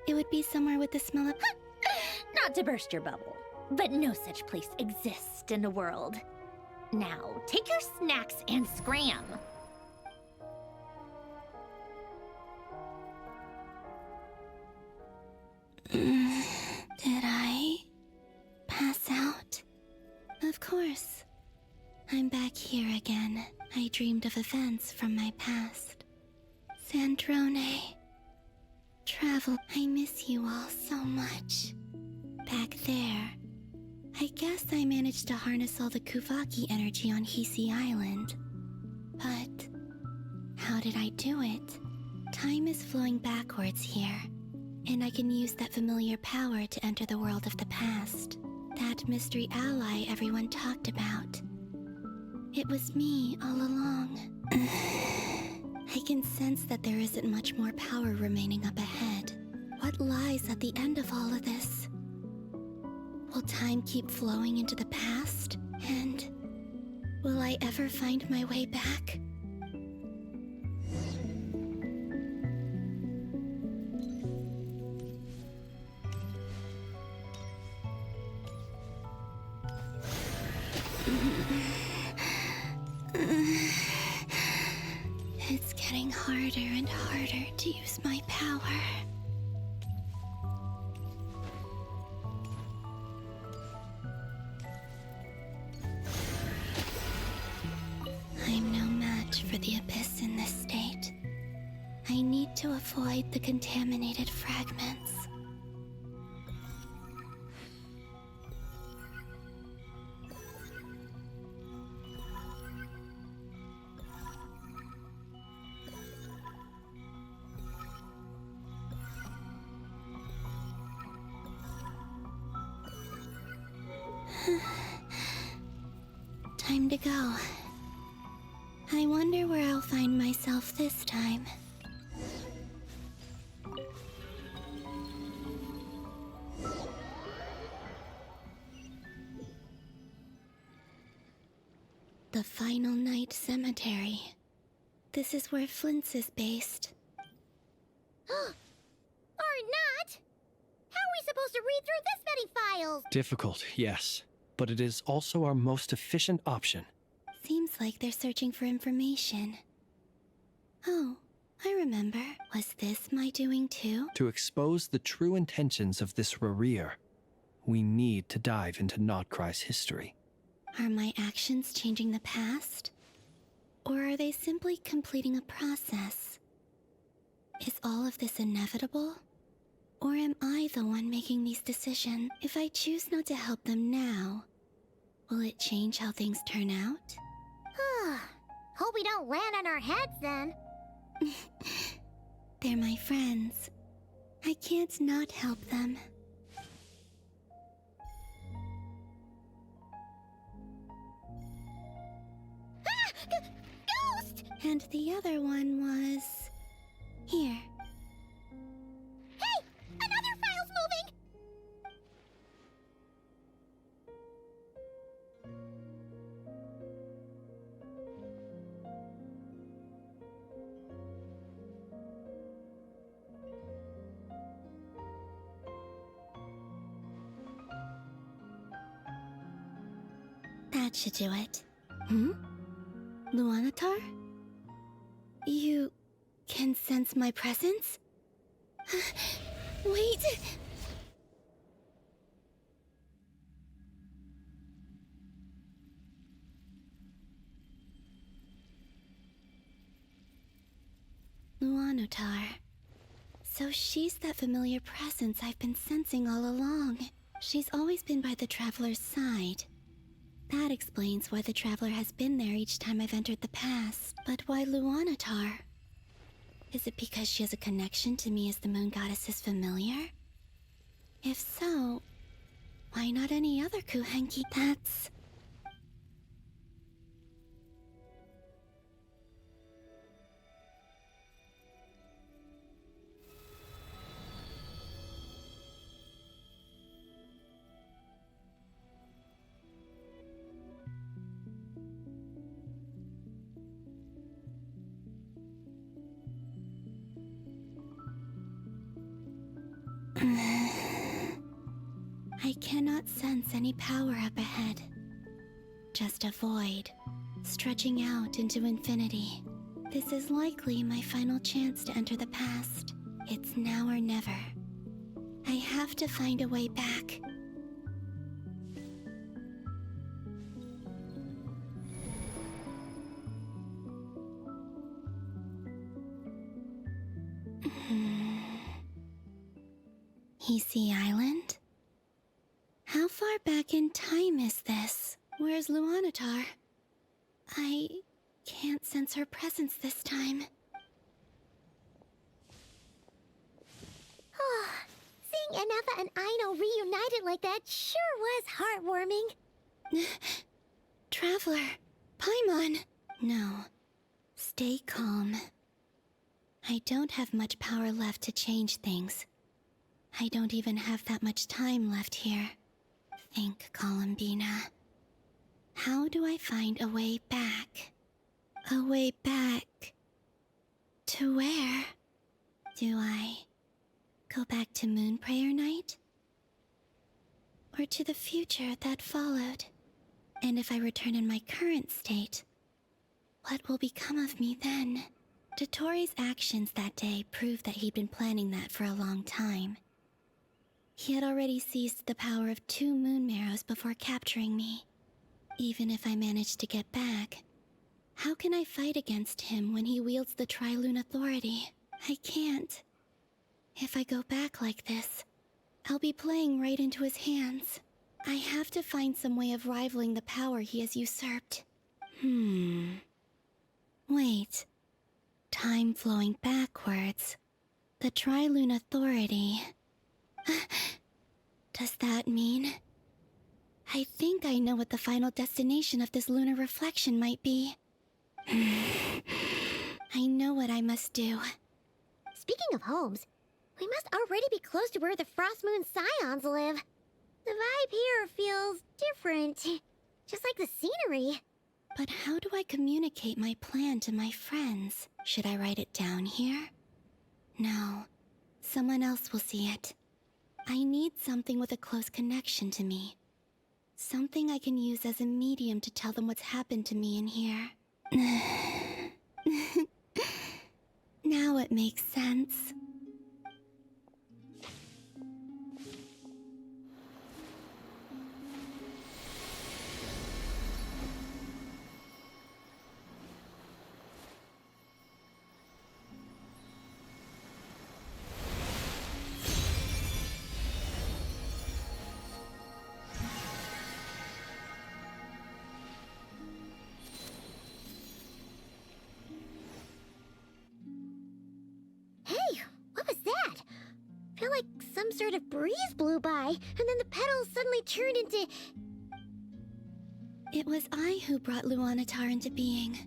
it would be somewhere with the smell of... Not to burst your bubble, but no such place exists in the world. Now, take your snacks and scram. Did I pass out? Of course. I'm back here again. I dreamed of events from my past. Sandrone. Travel. I miss you all so much. Back there. I guess I managed to harness all the Kuvaki energy on Hisi Island. But how did I do it? Time is flowing backwards here, and I can use that familiar power to enter the world of the past. That mystery ally everyone talked about. It was me all along. I can sense that there isn't much more power remaining up ahead. What lies at the end of all of this? Will time keep flowing into the past? And will I ever find my way back? It's getting harder and harder to use my power. I'm no match for the Abyss in this state. I need to avoid the contaminated fragments. Time to go. I wonder where I'll find myself this time. The Final Night Cemetery. This is where Flint's is based. Or not! How are we supposed to read through this many files? Difficult, yes, but it is also our most efficient option. Seems like they're searching for information. Oh, I remember. Was this my doing too? To expose the true intentions of this Rarir, we need to dive into Nod Krai's history. Are my actions changing the past? Or are they simply completing a process? Is all of this inevitable? Or am I the one making these decisions? If I choose not to help them now, will it change how things turn out? Hope we don't land on our heads then. They're my friends. I can't not help them. Ghost! And the other one was... here. Hey! Another file's moving! That should do it. Luanatar? You can sense my presence? Wait! Luanatar. So she's that familiar presence I've been sensing all along. She's always been by the Traveler's side. That explains why the Traveler has been there each time I've entered the past. But why Luanatar? Is it because she has a connection to me as the Moon Goddess's familiar? If so, why not any other Kuhenki? That's... I cannot sense any power up ahead. Just a void, stretching out into infinity. This is likely my final chance to enter the past. It's now or never. I have to find a way back. Easy Island? How far back in time is this? Where's Luanatar? I can't sense her presence this time. Oh, seeing Anafa and Aino reunited like that sure was heartwarming. Traveler, Paimon. No, stay calm. I don't have much power left to change things. I don't even have that much time left here. Think, Columbina. How do I find a way back? A way back... to where? Do I go back to Moon Prayer Night? Or to the future that followed? And if I return in my current state, what will become of me then? Dotori's actions that day proved that he'd been planning that for a long time. He had already seized the power of 2 moon marrows before capturing me. Even if I managed to get back, how can I fight against him when he wields the Tri-Lune Authority? I can't. If I go back like this, I'll be playing right into his hands. I have to find some way of rivaling the power he has usurped. Wait. Time flowing backwards. The Tri-Lune Authority. Does that mean... I think I know what the final destination of this lunar reflection might be. I know what I must do. Speaking of homes, we must already be close to where the Frost Moon Scions live. The vibe here feels different, just like the scenery. But how do I communicate my plan to my friends? Should I write it down here? No, someone else will see it. I need something with a close connection to me. Something I can use as a medium to tell them what's happened to me in here. Now it makes sense. Felt like some sort of breeze blew by, and then the petals suddenly turned into... It was I who brought Luanatar into being.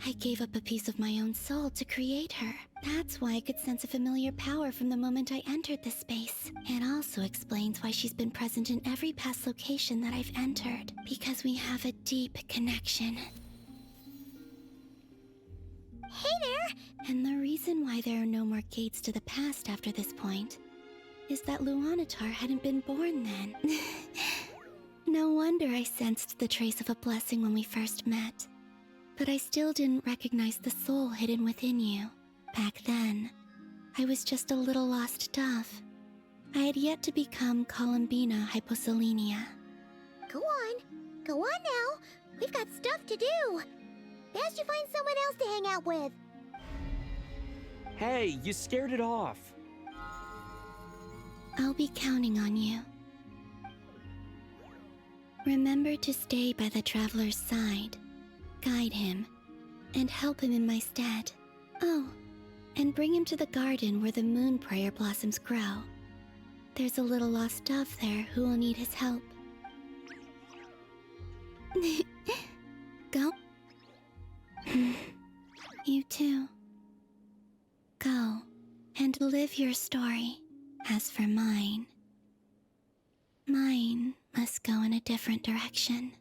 I gave up a piece of my own soul to create her. That's why I could sense a familiar power from the moment I entered this space. It also explains why she's been present in every past location that I've entered, because we have a deep connection. Hey there! And the reason why there are no more gates to the past after this point is that Luanatar hadn't been born then. No wonder I sensed the trace of a blessing when we first met. But I still didn't recognize the soul hidden within you. Back then, I was just a little lost dove. I had yet to become Columbina Hyposelenia. Go on now. We've got stuff to do. Best you find someone else to hang out with. Hey, you scared it off. I'll be counting on you. Remember to stay by the traveler's side, guide him, and help him in my stead. Oh, and bring him to the garden where the moon prayer blossoms grow. There's a little lost dove there who will need his help. Go. You too. Go and live your story. As for mine must go in a different direction.